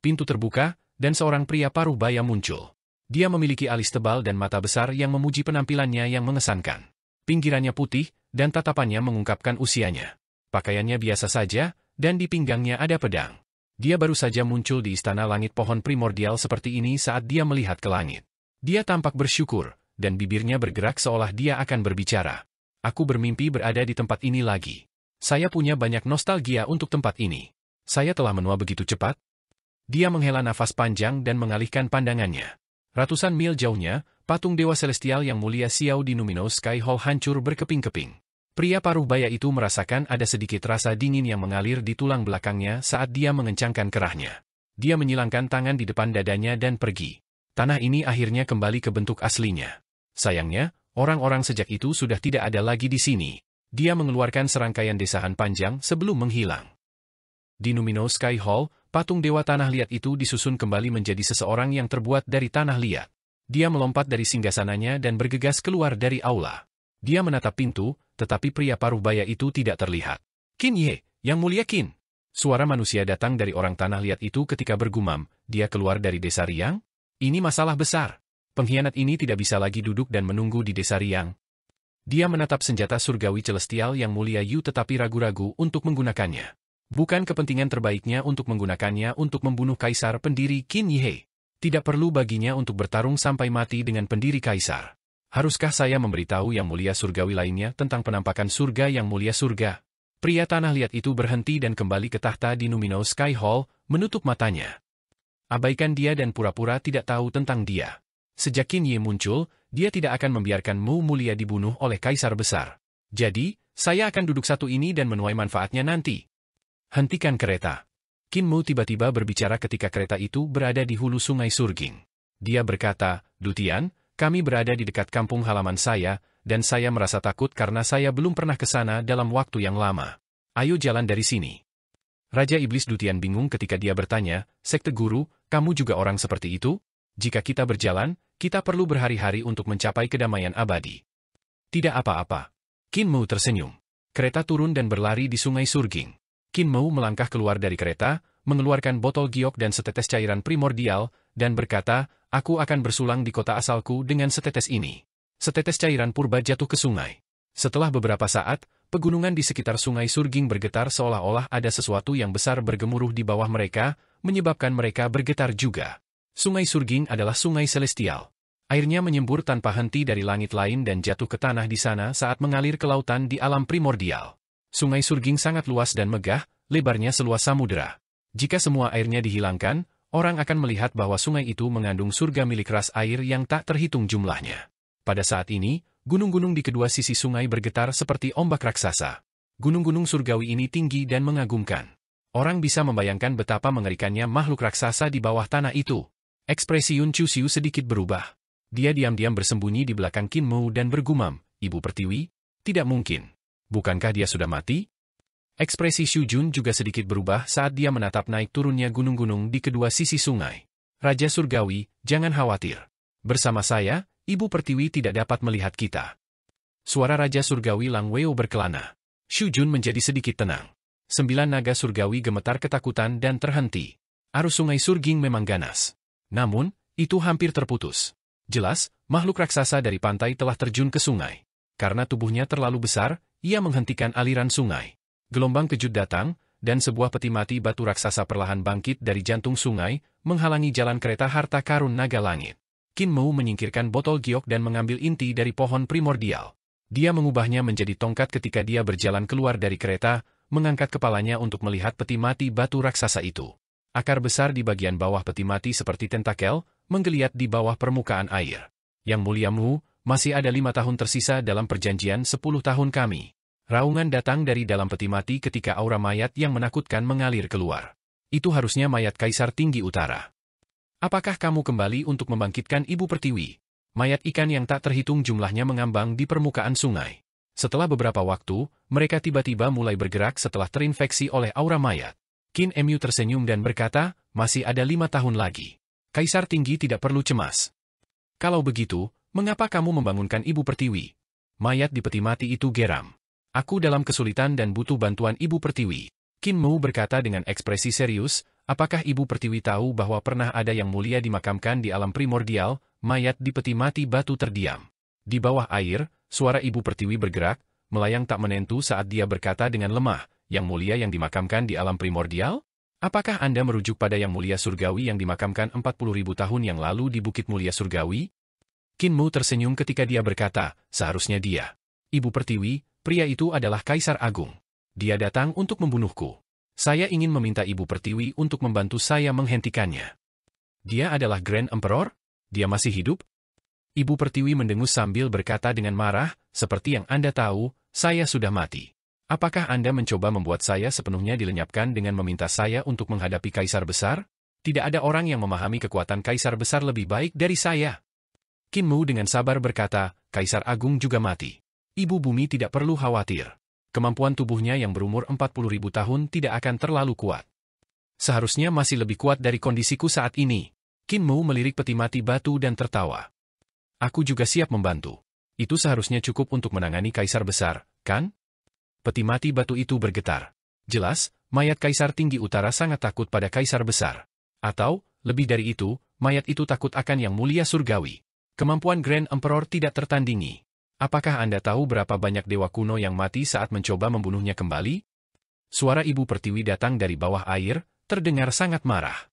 Pintu terbuka, dan seorang pria paruh baya muncul. Dia memiliki alis tebal dan mata besar yang memuji penampilannya yang mengesankan. Pinggirannya putih, dan tatapannya mengungkapkan usianya. Pakaiannya biasa saja, dan di pinggangnya ada pedang. Dia baru saja muncul di istana langit pohon primordial seperti ini saat dia melihat ke langit. Dia tampak bersyukur, dan bibirnya bergerak seolah dia akan berbicara. Aku bermimpi berada di tempat ini lagi. Saya punya banyak nostalgia untuk tempat ini. Saya telah menua begitu cepat. Dia menghela nafas panjang dan mengalihkan pandangannya. Ratusan mil jauhnya, patung dewa celestial Yang Mulia Xiao di Numinous Sky Hall hancur berkeping-keping. Pria paruh baya itu merasakan ada sedikit rasa dingin yang mengalir di tulang belakangnya saat dia mengencangkan kerahnya. Dia menyilangkan tangan di depan dadanya dan pergi. Tanah ini akhirnya kembali ke bentuk aslinya. Sayangnya, orang-orang sejak itu sudah tidak ada lagi di sini. Dia mengeluarkan serangkaian desahan panjang sebelum menghilang. Di Numinous Sky Hall, patung dewa tanah liat itu disusun kembali menjadi seseorang yang terbuat dari tanah liat. Dia melompat dari singgasananya dan bergegas keluar dari aula. Dia menatap pintu, tetapi pria paruh baya itu tidak terlihat. Qin Ye, Yang Mulia Qin. Suara manusia datang dari orang tanah liat itu ketika bergumam, dia keluar dari desa Riang? Ini masalah besar. Pengkhianat ini tidak bisa lagi duduk dan menunggu di desa Riang. Dia menatap senjata surgawi celestial Yang Mulia Yu tetapi ragu-ragu untuk menggunakannya. Bukan kepentingan terbaiknya untuk menggunakannya untuk membunuh kaisar pendiri Qin Ye. Tidak perlu baginya untuk bertarung sampai mati dengan pendiri kaisar. Haruskah saya memberitahu Yang Mulia Surgawi lainnya tentang penampakan surga Yang Mulia Surga? Pria tanah liat itu berhenti dan kembali ke tahta di Numinous Sky Hall, menutup matanya. Abaikan dia dan pura-pura tidak tahu tentang dia. Sejak Qin Ye muncul, dia tidak akan membiarkan Mu Mulia dibunuh oleh kaisar besar. Jadi, saya akan duduk satu ini dan menuai manfaatnya nanti. Hentikan kereta. Qin Mu tiba-tiba berbicara ketika kereta itu berada di hulu sungai Surging. Dia berkata, Dutian, kami berada di dekat kampung halaman saya, dan saya merasa takut karena saya belum pernah ke sana dalam waktu yang lama. Ayo jalan dari sini. Raja Iblis Dutian bingung ketika dia bertanya, Sekte Guru, kamu juga orang seperti itu? Jika kita berjalan, kita perlu berhari-hari untuk mencapai kedamaian abadi. Tidak apa-apa. Qin Mu tersenyum. Kereta turun dan berlari di sungai Surging. Qin Mu melangkah keluar dari kereta, mengeluarkan botol giok dan setetes cairan primordial, dan berkata, aku akan bersulang di kota asalku dengan setetes ini. Setetes cairan purba jatuh ke sungai. Setelah beberapa saat, pegunungan di sekitar sungai Surging bergetar seolah-olah ada sesuatu yang besar bergemuruh di bawah mereka, menyebabkan mereka bergetar juga. Sungai Surging adalah sungai celestial. Airnya menyembur tanpa henti dari langit lain dan jatuh ke tanah di sana saat mengalir ke lautan di alam primordial. Sungai Surging sangat luas dan megah, lebarnya seluas samudera. Jika semua airnya dihilangkan, orang akan melihat bahwa sungai itu mengandung surga milik ras air yang tak terhitung jumlahnya. Pada saat ini, gunung-gunung di kedua sisi sungai bergetar seperti ombak raksasa. Gunung-gunung surgawi ini tinggi dan mengagumkan. Orang bisa membayangkan betapa mengerikannya makhluk raksasa di bawah tanah itu. Ekspresi Yun Chuxiu sedikit berubah. Dia diam-diam bersembunyi di belakang Qin Mu dan bergumam, Ibu Pertiwi? Tidak mungkin. Bukankah dia sudah mati? Ekspresi Xu Jun juga sedikit berubah saat dia menatap naik turunnya gunung-gunung di kedua sisi sungai. Raja Surgawi, jangan khawatir. Bersama saya, Ibu Pertiwi tidak dapat melihat kita. Suara Raja Surgawi Lang Weo berkelana. Xu Jun menjadi sedikit tenang. 9 naga surgawi gemetar ketakutan dan terhenti. Arus sungai Surging memang ganas. Namun, itu hampir terputus. Jelas, makhluk raksasa dari pantai telah terjun ke sungai. Karena tubuhnya terlalu besar, ia menghentikan aliran sungai. Gelombang kejut datang, dan sebuah peti mati batu raksasa perlahan bangkit dari jantung sungai, menghalangi jalan kereta harta karun naga langit. Qin Mu menyingkirkan botol giok dan mengambil inti dari pohon primordial. Dia mengubahnya menjadi tongkat ketika dia berjalan keluar dari kereta, mengangkat kepalanya untuk melihat peti mati batu raksasa itu. Akar besar di bagian bawah peti mati seperti tentakel, menggeliat di bawah permukaan air. Yang Mulia Mu, masih ada 5 tahun tersisa dalam perjanjian 10 tahun kami. Raungan datang dari dalam peti mati ketika aura mayat yang menakutkan mengalir keluar. Itu harusnya mayat Kaisar Tinggi Utara. Apakah kamu kembali untuk membangkitkan Ibu Pertiwi? Mayat ikan yang tak terhitung jumlahnya mengambang di permukaan sungai. Setelah beberapa waktu, mereka tiba-tiba mulai bergerak setelah terinfeksi oleh aura mayat. Qin Mu tersenyum dan berkata, masih ada 5 tahun lagi. Kaisar Tinggi tidak perlu cemas. Kalau begitu, mengapa kamu membangunkan Ibu Pertiwi? Mayat di peti mati itu geram. Aku dalam kesulitan dan butuh bantuan Ibu Pertiwi. Qin Mu berkata dengan ekspresi serius, apakah Ibu Pertiwi tahu bahwa pernah ada yang mulia dimakamkan di alam primordial? Mayat di peti mati batu terdiam. Di bawah air, suara Ibu Pertiwi bergerak, melayang tak menentu saat dia berkata dengan lemah, yang mulia yang dimakamkan di alam primordial? Apakah Anda merujuk pada yang mulia surgawi yang dimakamkan 40.000 tahun yang lalu di Bukit Mulia Surgawi? Qin Mu tersenyum ketika dia berkata, seharusnya dia. Ibu Pertiwi, pria itu adalah Kaisar Agung. Dia datang untuk membunuhku. Saya ingin meminta Ibu Pertiwi untuk membantu saya menghentikannya. Dia adalah Grand Emperor? Dia masih hidup? Ibu Pertiwi mendengus sambil berkata dengan marah, seperti yang Anda tahu, saya sudah mati. Apakah Anda mencoba membuat saya sepenuhnya dilenyapkan dengan meminta saya untuk menghadapi Kaisar Besar? Tidak ada orang yang memahami kekuatan Kaisar Besar lebih baik dari saya. Qin Mu dengan sabar berkata, Kaisar Agung juga mati. Ibu Bumi tidak perlu khawatir. Kemampuan tubuhnya yang berumur 40.000 tahun tidak akan terlalu kuat. Seharusnya masih lebih kuat dari kondisiku saat ini. Qin Mu melirik peti mati batu dan tertawa. Aku juga siap membantu. Itu seharusnya cukup untuk menangani Kaisar Besar, kan? Peti mati batu itu bergetar. Jelas, mayat Kaisar Tinggi Utara sangat takut pada Kaisar Besar. Atau, lebih dari itu, mayat itu takut akan Yang Mulia Surgawi. Kemampuan Grand Emperor tidak tertandingi. Apakah Anda tahu berapa banyak dewa kuno yang mati saat mencoba membunuhnya kembali? Suara Ibu Pertiwi datang dari bawah air, terdengar sangat marah.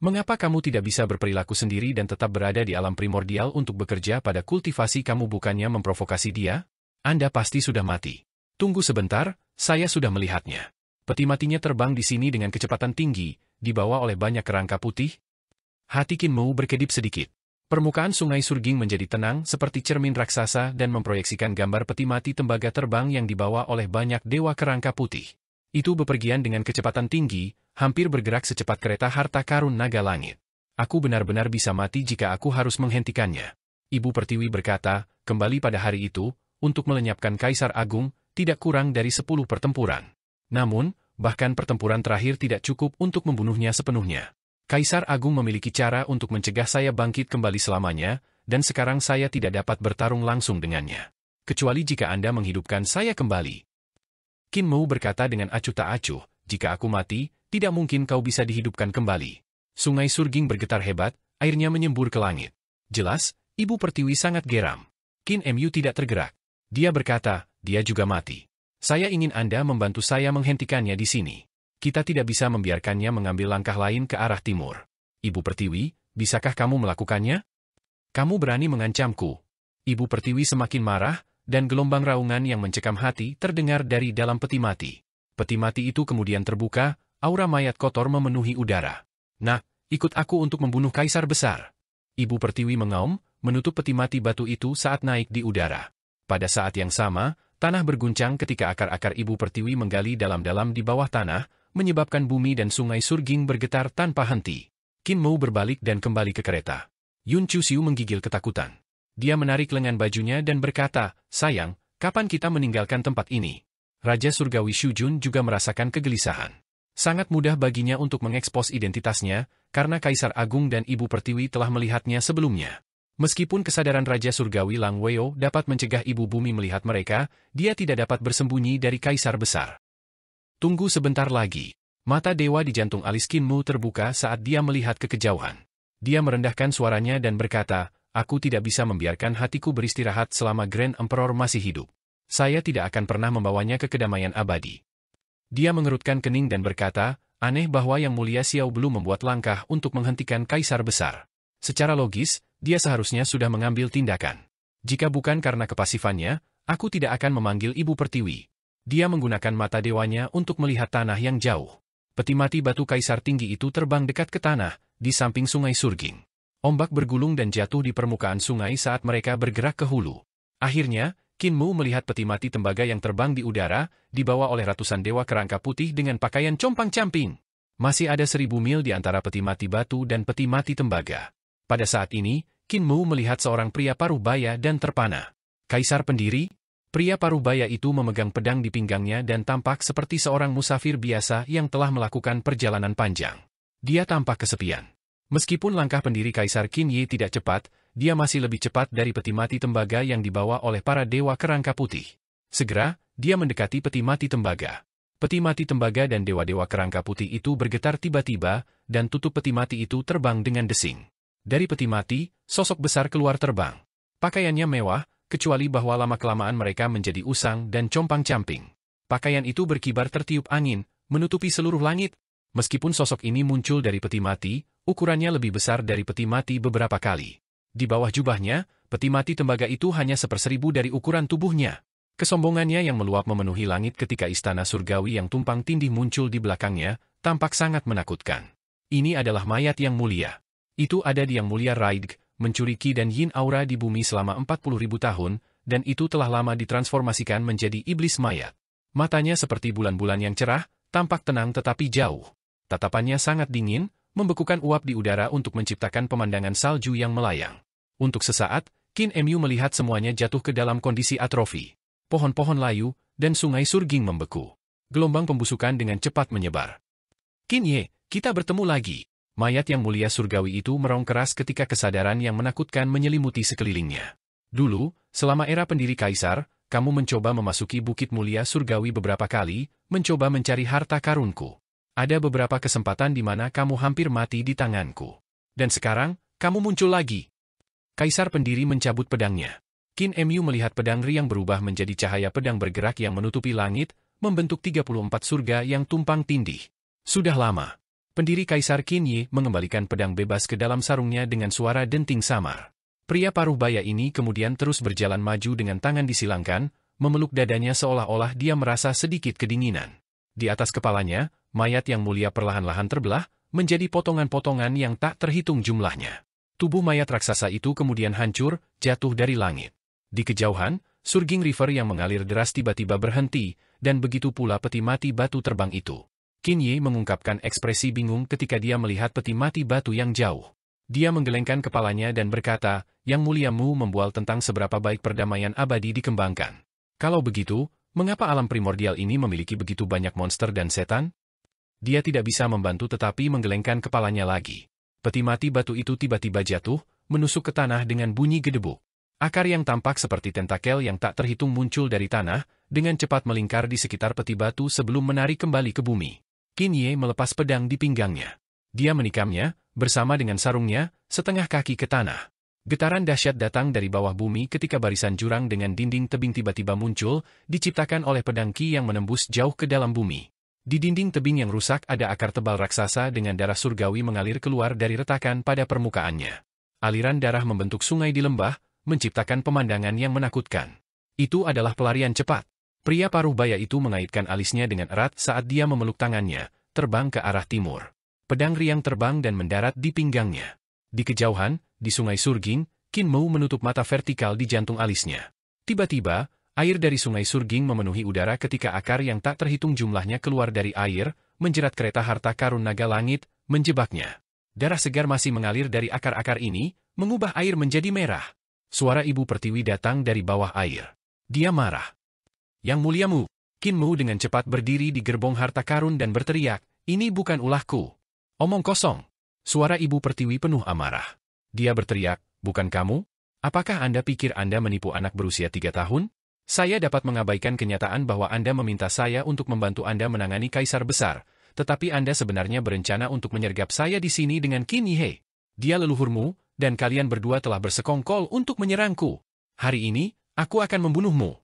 Mengapa kamu tidak bisa berperilaku sendiri dan tetap berada di alam primordial untuk bekerja pada kultivasi kamu bukannya memprovokasi dia? Anda pasti sudah mati. Tunggu sebentar, saya sudah melihatnya. Peti matinya terbang di sini dengan kecepatan tinggi, dibawa oleh banyak kerangka putih. Hati Qin Mu berkedip sedikit. Permukaan sungai Surging menjadi tenang seperti cermin raksasa dan memproyeksikan gambar peti mati tembaga terbang yang dibawa oleh banyak dewa kerangka putih. Itu bepergian dengan kecepatan tinggi, hampir bergerak secepat kereta harta karun naga langit. Aku benar-benar bisa mati jika aku harus menghentikannya. Ibu Pertiwi berkata, kembali pada hari itu, untuk melenyapkan Kaisar Agung, tidak kurang dari 10 pertempuran. Namun, bahkan pertempuran terakhir tidak cukup untuk membunuhnya sepenuhnya. Kaisar Agung memiliki cara untuk mencegah saya bangkit kembali selamanya, dan sekarang saya tidak dapat bertarung langsung dengannya. Kecuali jika Anda menghidupkan saya kembali. Qin Mu berkata dengan acuh tak acuh, jika aku mati, tidak mungkin kau bisa dihidupkan kembali. Sungai Surging bergetar hebat, airnya menyembur ke langit. Jelas, Ibu Pertiwi sangat geram. Qin Mu tidak tergerak. Dia berkata, dia juga mati. Saya ingin Anda membantu saya menghentikannya di sini. Kita tidak bisa membiarkannya mengambil langkah lain ke arah timur. Ibu Pertiwi, bisakah kamu melakukannya? Kamu berani mengancamku. Ibu Pertiwi semakin marah, dan gelombang raungan yang mencekam hati terdengar dari dalam peti mati. Peti mati itu kemudian terbuka, aura mayat kotor memenuhi udara. Nah, ikut aku untuk membunuh Kaisar Besar. Ibu Pertiwi mengaum, menutup peti mati batu itu saat naik di udara. Pada saat yang sama, tanah berguncang ketika akar-akar Ibu Pertiwi menggali dalam-dalam di bawah tanah, menyebabkan bumi dan sungai Surging bergetar tanpa henti. Qin Mu berbalik dan kembali ke kereta. Yun Chuxiu menggigil ketakutan. Dia menarik lengan bajunya dan berkata, sayang, kapan kita meninggalkan tempat ini? Raja Surgawi Shujun juga merasakan kegelisahan. Sangat mudah baginya untuk mengekspos identitasnya, karena Kaisar Agung dan Ibu Pertiwi telah melihatnya sebelumnya. Meskipun kesadaran Raja Surgawi Lang Weo dapat mencegah Ibu Bumi melihat mereka, dia tidak dapat bersembunyi dari Kaisar Besar. Tunggu sebentar lagi. Mata dewa di jantung alis Qin Mu terbuka saat dia melihat ke kejauhan. Dia merendahkan suaranya dan berkata, aku tidak bisa membiarkan hatiku beristirahat selama Grand Emperor masih hidup. Saya tidak akan pernah membawanya ke kedamaian abadi. Dia mengerutkan kening dan berkata, aneh bahwa Yang Mulia Xiao belum membuat langkah untuk menghentikan Kaisar Besar. Secara logis, dia seharusnya sudah mengambil tindakan. Jika bukan karena kepasifannya, aku tidak akan memanggil Ibu Pertiwi. Dia menggunakan mata dewanya untuk melihat tanah yang jauh. Peti mati batu kaisar tinggi itu terbang dekat ke tanah, di samping sungai Surging. Ombak bergulung dan jatuh di permukaan sungai saat mereka bergerak ke hulu. Akhirnya, Qin Mu melihat peti mati tembaga yang terbang di udara, dibawa oleh ratusan dewa kerangka putih dengan pakaian compang-camping. Masih ada 1000 mil di antara peti mati batu dan peti mati tembaga. Pada saat ini, Qin Mu melihat seorang pria paruh baya dan terpana. Kaisar pendiri? Pria paruh baya itu memegang pedang di pinggangnya dan tampak seperti seorang musafir biasa yang telah melakukan perjalanan panjang. Dia tampak kesepian. Meskipun langkah pendiri Kaisar Qin Yi tidak cepat, dia masih lebih cepat dari peti mati tembaga yang dibawa oleh para dewa kerangka putih. Segera, dia mendekati peti mati tembaga. Peti mati tembaga dan dewa-dewa kerangka putih itu bergetar tiba-tiba, dan tutup peti mati itu terbang dengan desing. Dari peti mati, sosok besar keluar terbang. Pakaiannya mewah, kecuali bahwa lama-kelamaan mereka menjadi usang dan compang-camping. Pakaian itu berkibar tertiup angin, menutupi seluruh langit. Meskipun sosok ini muncul dari peti mati, ukurannya lebih besar dari peti mati beberapa kali. Di bawah jubahnya, peti mati tembaga itu hanya 1/1000 dari ukuran tubuhnya. Kesombongannya yang meluap memenuhi langit ketika istana surgawi yang tumpang tindih muncul di belakangnya, tampak sangat menakutkan. Ini adalah mayat yang mulia. Itu ada di Yang Mulia Raidg, mencuri Qi dan Yin aura di bumi selama 40.000 tahun, dan itu telah lama ditransformasikan menjadi iblis mayat. Matanya seperti bulan-bulan yang cerah, tampak tenang tetapi jauh. Tatapannya sangat dingin, membekukan uap di udara untuk menciptakan pemandangan salju yang melayang. Untuk sesaat, Qin Mu melihat semuanya jatuh ke dalam kondisi atrofi. Pohon-pohon layu, dan sungai Surging membeku. Gelombang pembusukan dengan cepat menyebar. Qin Ye, kita bertemu lagi. Mayat yang mulia surgawi itu merong keras ketika kesadaran yang menakutkan menyelimuti sekelilingnya. Dulu, selama era pendiri kaisar, kamu mencoba memasuki bukit mulia surgawi beberapa kali, mencoba mencari harta karunku. Ada beberapa kesempatan di mana kamu hampir mati di tanganku. Dan sekarang, kamu muncul lagi. Kaisar pendiri mencabut pedangnya. Qin Mu melihat pedang riang berubah menjadi cahaya pedang bergerak yang menutupi langit, membentuk 34 surga yang tumpang tindih. Sudah lama. Pendiri Kaisar Qin Yi mengembalikan pedang bebas ke dalam sarungnya dengan suara denting samar. Pria paruh baya ini kemudian terus berjalan maju dengan tangan disilangkan, memeluk dadanya seolah-olah dia merasa sedikit kedinginan. Di atas kepalanya, mayat yang mulia perlahan-lahan terbelah, menjadi potongan-potongan yang tak terhitung jumlahnya. Tubuh mayat raksasa itu kemudian hancur, jatuh dari langit. Di kejauhan, Surging River yang mengalir deras tiba-tiba berhenti, dan begitu pula peti mati batu terbang itu. Qin Yi mengungkapkan ekspresi bingung ketika dia melihat peti mati batu yang jauh. Dia menggelengkan kepalanya dan berkata, Yang Mulia Mu membual tentang seberapa baik perdamaian abadi dikembangkan. Kalau begitu, mengapa alam primordial ini memiliki begitu banyak monster dan setan? Dia tidak bisa membantu tetapi menggelengkan kepalanya lagi. Peti mati batu itu tiba-tiba jatuh, menusuk ke tanah dengan bunyi gedebuk. Akar yang tampak seperti tentakel yang tak terhitung muncul dari tanah, dengan cepat melingkar di sekitar peti batu sebelum menarik kembali ke bumi. Qin Ye melepas pedang di pinggangnya. Dia menikamnya, bersama dengan sarungnya, setengah kaki ke tanah. Getaran dahsyat datang dari bawah bumi ketika barisan jurang dengan dinding tebing tiba-tiba muncul, diciptakan oleh pedang Qi yang menembus jauh ke dalam bumi. Di dinding tebing yang rusak ada akar tebal raksasa dengan darah surgawi mengalir keluar dari retakan pada permukaannya. Aliran darah membentuk sungai di lembah, menciptakan pemandangan yang menakutkan. Itu adalah pelarian cepat. Pria paruh baya itu mengaitkan alisnya dengan erat saat dia memeluk tangannya, terbang ke arah timur. Pedang riang terbang dan mendarat di pinggangnya. Di kejauhan, di sungai Surging, Qin Mu menutup mata vertikal di jantung alisnya. Tiba-tiba, air dari sungai Surging memenuhi udara ketika akar yang tak terhitung jumlahnya keluar dari air, menjerat kereta harta karun naga langit, menjebaknya. Darah segar masih mengalir dari akar-akar ini, mengubah air menjadi merah. Suara Ibu Pertiwi datang dari bawah air. Dia marah. Yang muliamu, Qin Mu dengan cepat berdiri di gerbong harta karun dan berteriak, ini bukan ulahku. Omong kosong. Suara Ibu Pertiwi penuh amarah. Dia berteriak, bukan kamu? Apakah Anda pikir Anda menipu anak berusia 3 tahun? Saya dapat mengabaikan kenyataan bahwa Anda meminta saya untuk membantu Anda menangani kaisar besar, tetapi Anda sebenarnya berencana untuk menyergap saya di sini dengan Qin Ye. Dia leluhurmu, dan kalian berdua telah bersekongkol untuk menyerangku. Hari ini, aku akan membunuhmu.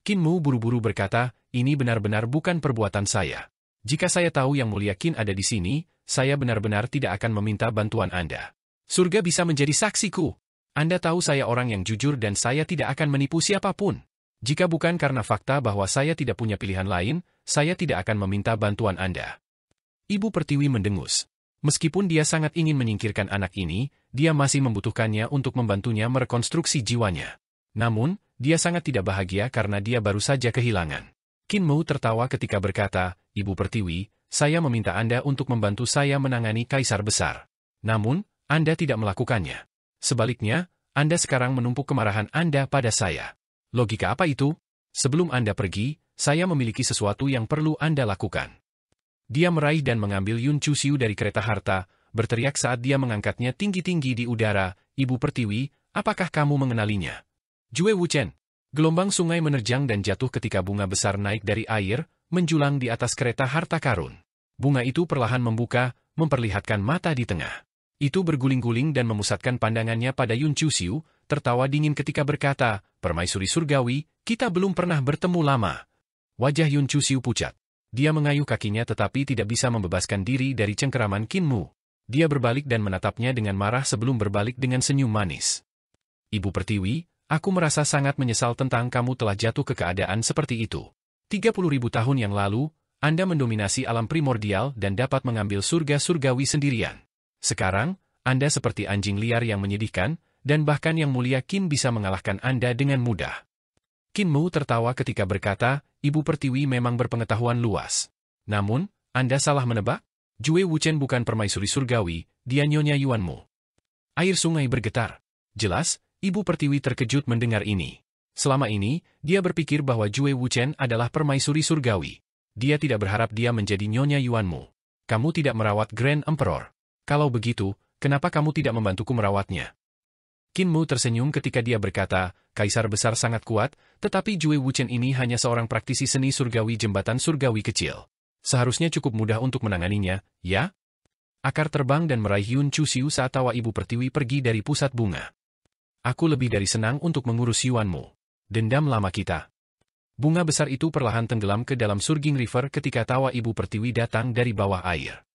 Qin Mu buru-buru berkata, ini benar-benar bukan perbuatan saya. Jika saya tahu Yang Mulia Qin ada di sini, saya benar-benar tidak akan meminta bantuan Anda. Surga bisa menjadi saksiku. Anda tahu saya orang yang jujur dan saya tidak akan menipu siapapun. Jika bukan karena fakta bahwa saya tidak punya pilihan lain, saya tidak akan meminta bantuan Anda. Ibu Pertiwi mendengus. Meskipun dia sangat ingin menyingkirkan anak ini, dia masih membutuhkannya untuk membantunya merekonstruksi jiwanya. Namun, dia sangat tidak bahagia karena dia baru saja kehilangan. Qin Mu tertawa ketika berkata, Ibu Pertiwi, saya meminta Anda untuk membantu saya menangani kaisar besar. Namun, Anda tidak melakukannya. Sebaliknya, Anda sekarang menumpuk kemarahan Anda pada saya. Logika apa itu? Sebelum Anda pergi, saya memiliki sesuatu yang perlu Anda lakukan. Dia meraih dan mengambil Yun Chuxiu dari kereta harta, berteriak saat dia mengangkatnya tinggi-tinggi di udara, Ibu Pertiwi, apakah kamu mengenalinya? Jue Wuchen. Gelombang sungai menerjang dan jatuh ketika bunga besar naik dari air, menjulang di atas kereta harta karun. Bunga itu perlahan membuka, memperlihatkan mata di tengah. Itu berguling-guling dan memusatkan pandangannya pada Yun Chuxiu, tertawa dingin ketika berkata, Permaisuri Surgawi, kita belum pernah bertemu lama. Wajah Yun Chuxiu pucat. Dia mengayuh kakinya tetapi tidak bisa membebaskan diri dari cengkeraman Qin Mu. Dia berbalik dan menatapnya dengan marah sebelum berbalik dengan senyum manis. Ibu Pertiwi, aku merasa sangat menyesal tentang kamu telah jatuh ke keadaan seperti itu. 30.000 tahun yang lalu, Anda mendominasi alam primordial dan dapat mengambil surga surgawi sendirian. Sekarang, Anda seperti anjing liar yang menyedihkan, dan bahkan Yang Mulia Qin bisa mengalahkan Anda dengan mudah. Qin Mu tertawa ketika berkata, Ibu Pertiwi memang berpengetahuan luas. Namun, Anda salah menebak? Jue Wuchen bukan permaisuri surgawi, dia Nyonya Yuanmu. Air sungai bergetar. Jelas, Ibu Pertiwi terkejut mendengar ini. Selama ini, dia berpikir bahwa Jue Wuchen adalah permaisuri surgawi. Dia tidak berharap dia menjadi Nyonya Yuanmu. Kamu tidak merawat Grand Emperor. Kalau begitu, kenapa kamu tidak membantuku merawatnya? Qin Mu tersenyum ketika dia berkata, Kaisar besar sangat kuat, tetapi Jue Wuchen ini hanya seorang praktisi seni surgawi jembatan surgawi kecil. Seharusnya cukup mudah untuk menanganinya, ya? Akar terbang dan meraih Yun Chuxiu saat tawa Ibu Pertiwi pergi dari pusat bunga. Aku lebih dari senang untuk mengurus Yuanmu. Dendam lama kita. Bunga besar itu perlahan tenggelam ke dalam Surging River ketika tawa Ibu Pertiwi datang dari bawah air.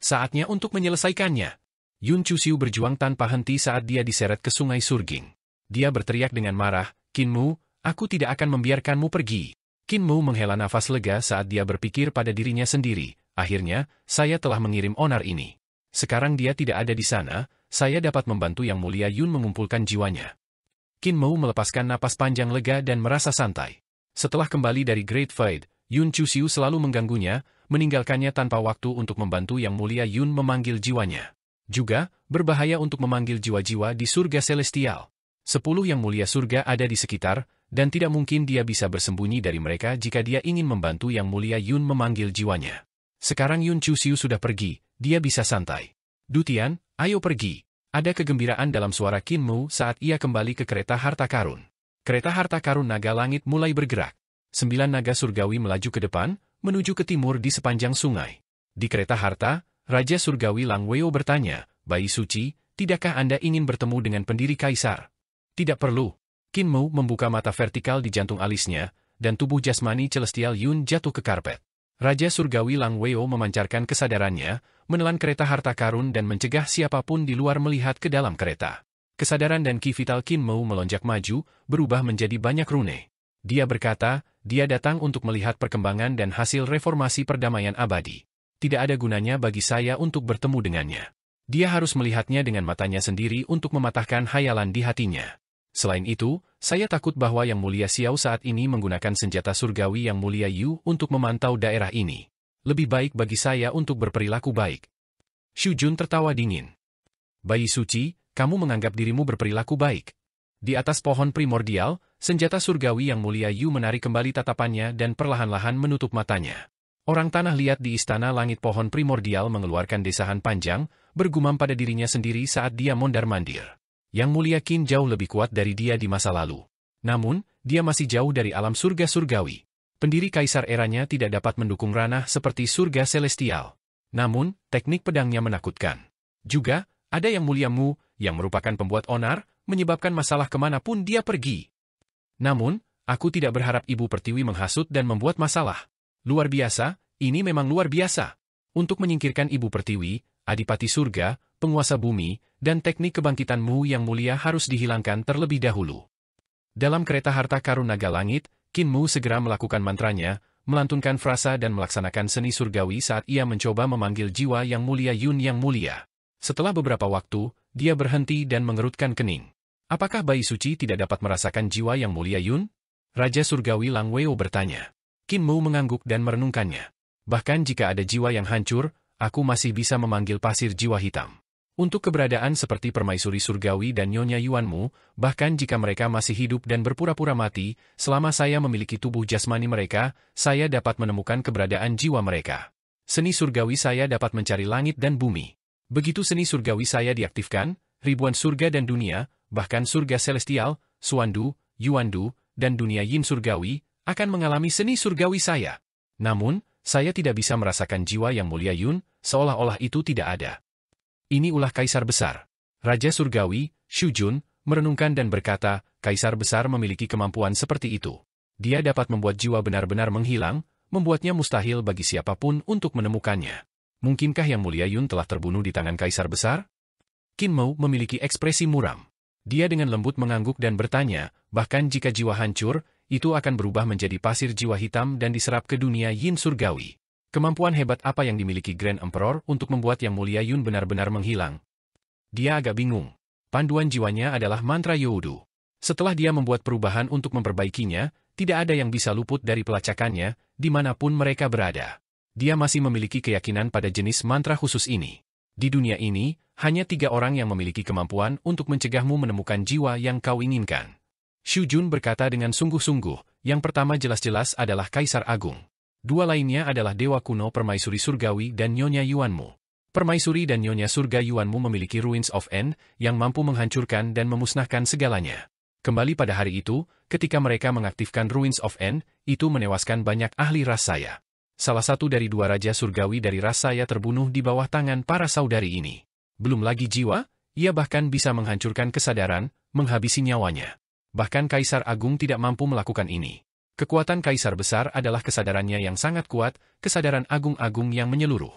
Saatnya untuk menyelesaikannya. Yun Chuxiu berjuang tanpa henti saat dia diseret ke sungai Surging. Dia berteriak dengan marah, Qin Mu, aku tidak akan membiarkanmu pergi. Qin Mu menghela nafas lega saat dia berpikir pada dirinya sendiri, akhirnya, saya telah mengirim onar ini. Sekarang dia tidak ada di sana, saya dapat membantu Yang Mulia Yun mengumpulkan jiwanya. Qin Mu melepaskan napas panjang lega dan merasa santai. Setelah kembali dari Great Fight, Yun Chuxiu selalu mengganggunya, meninggalkannya tanpa waktu untuk membantu Yang Mulia Yun memanggil jiwanya. Juga, berbahaya untuk memanggil jiwa-jiwa di surga celestial. 10 Yang Mulia Surga ada di sekitar, dan tidak mungkin dia bisa bersembunyi dari mereka jika dia ingin membantu Yang Mulia Yun memanggil jiwanya. Sekarang Yun Chuxiu sudah pergi, dia bisa santai. Dutian, ayo pergi. Ada kegembiraan dalam suara Qin Mu saat ia kembali ke kereta harta karun. Kereta harta karun naga langit mulai bergerak. 9 naga surgawi melaju ke depan, menuju ke timur di sepanjang sungai. Di kereta harta, Raja Surgawi Lang Weo bertanya, "Bayi suci, tidakkah Anda ingin bertemu dengan pendiri kaisar?" "Tidak perlu." Qin Mu membuka mata vertikal di jantung alisnya, dan tubuh jasmani Celestial Yun jatuh ke karpet. Raja Surgawi Lang Weo memancarkan kesadarannya, menelan kereta harta karun dan mencegah siapapun di luar melihat ke dalam kereta. Kesadaran dan ki vital Qin Mu melonjak maju, berubah menjadi banyak rune. Dia berkata, dia datang untuk melihat perkembangan dan hasil reformasi perdamaian abadi. Tidak ada gunanya bagi saya untuk bertemu dengannya. Dia harus melihatnya dengan matanya sendiri untuk mematahkan hayalan di hatinya. Selain itu, saya takut bahwa Yang Mulia Xiao saat ini menggunakan senjata surgawi Yang Mulia Yu untuk memantau daerah ini. Lebih baik bagi saya untuk berperilaku baik. Xu Jun tertawa dingin. "Bayi suci, kamu menganggap dirimu berperilaku baik." Di atas pohon primordial, senjata surgawi Yang Mulia Yu menarik kembali tatapannya dan perlahan-lahan menutup matanya. Orang tanah liat di istana langit pohon primordial mengeluarkan desahan panjang, bergumam pada dirinya sendiri saat dia mondar-mandir. Yang Mulia Qin jauh lebih kuat dari dia di masa lalu. Namun, dia masih jauh dari alam surga surgawi. Pendiri kaisar eranya tidak dapat mendukung ranah seperti surga celestial. Namun, teknik pedangnya menakutkan. Juga, ada Yang Mulia Mu, yang merupakan pembuat onar, menyebabkan masalah kemanapun dia pergi. Namun, aku tidak berharap Ibu Pertiwi menghasut dan membuat masalah. Luar biasa, ini memang luar biasa. Untuk menyingkirkan Ibu Pertiwi, Adipati Surga, penguasa bumi, dan teknik kebangkitanmu yang mulia harus dihilangkan terlebih dahulu. Dalam kereta harta karun naga langit, Qin Mu segera melakukan mantranya, melantunkan frasa dan melaksanakan seni surgawi saat ia mencoba memanggil jiwa Yang Mulia Yun yang mulia. Setelah beberapa waktu, dia berhenti dan mengerutkan kening. Apakah bayi suci tidak dapat merasakan jiwa Yang Mulia Yun? Raja Surgawi Lang Weo bertanya. Qin Mu mengangguk dan merenungkannya. Bahkan jika ada jiwa yang hancur, aku masih bisa memanggil pasir jiwa hitam. Untuk keberadaan seperti permaisuri surgawi dan Nyonya Yuanmu, bahkan jika mereka masih hidup dan berpura-pura mati, selama saya memiliki tubuh jasmani mereka, saya dapat menemukan keberadaan jiwa mereka. Seni surgawi saya dapat mencari langit dan bumi. Begitu seni surgawi saya diaktifkan, ribuan surga dan dunia, bahkan surga celestial, Suandu, Yuandu, dan dunia Yin surgawi, akan mengalami seni surgawi saya. Namun, saya tidak bisa merasakan jiwa Yang Mulia Yun, seolah-olah itu tidak ada. Ini ulah Kaisar Besar. Raja Surgawi, Xu Jun, merenungkan dan berkata, Kaisar Besar memiliki kemampuan seperti itu. Dia dapat membuat jiwa benar-benar menghilang, membuatnya mustahil bagi siapapun untuk menemukannya. Mungkinkah Yang Mulia Yun telah terbunuh di tangan Kaisar Besar? Qin Mu memiliki ekspresi muram. Dia dengan lembut mengangguk dan bertanya, bahkan jika jiwa hancur, itu akan berubah menjadi pasir jiwa hitam dan diserap ke dunia Yin surgawi. Kemampuan hebat apa yang dimiliki Grand Emperor untuk membuat Yang Mulia Yun benar-benar menghilang? Dia agak bingung. Panduan jiwanya adalah mantra Youdu. Setelah dia membuat perubahan untuk memperbaikinya, tidak ada yang bisa luput dari pelacakannya, dimanapun mereka berada. Dia masih memiliki keyakinan pada jenis mantra khusus ini. Di dunia ini, hanya 3 orang yang memiliki kemampuan untuk mencegahmu menemukan jiwa yang kau inginkan. Xu Jun berkata dengan sungguh-sungguh, yang pertama jelas-jelas adalah Kaisar Agung. 2 lainnya adalah Dewa Kuno Permaisuri Surgawi dan Nyonya Yuanmu. Permaisuri dan Nyonya Surga Yuanmu memiliki Ruins of End, yang mampu menghancurkan dan memusnahkan segalanya. Kembali pada hari itu, ketika mereka mengaktifkan Ruins of End, itu menewaskan banyak ahli ras saya. Salah satu dari 2 Raja Surgawi dari ras saya terbunuh di bawah tangan para saudari ini. Belum lagi jiwa, ia bahkan bisa menghancurkan kesadaran, menghabisi nyawanya. Bahkan Kaisar Agung tidak mampu melakukan ini. Kekuatan Kaisar Besar adalah kesadarannya yang sangat kuat, kesadaran agung-agung yang menyeluruh.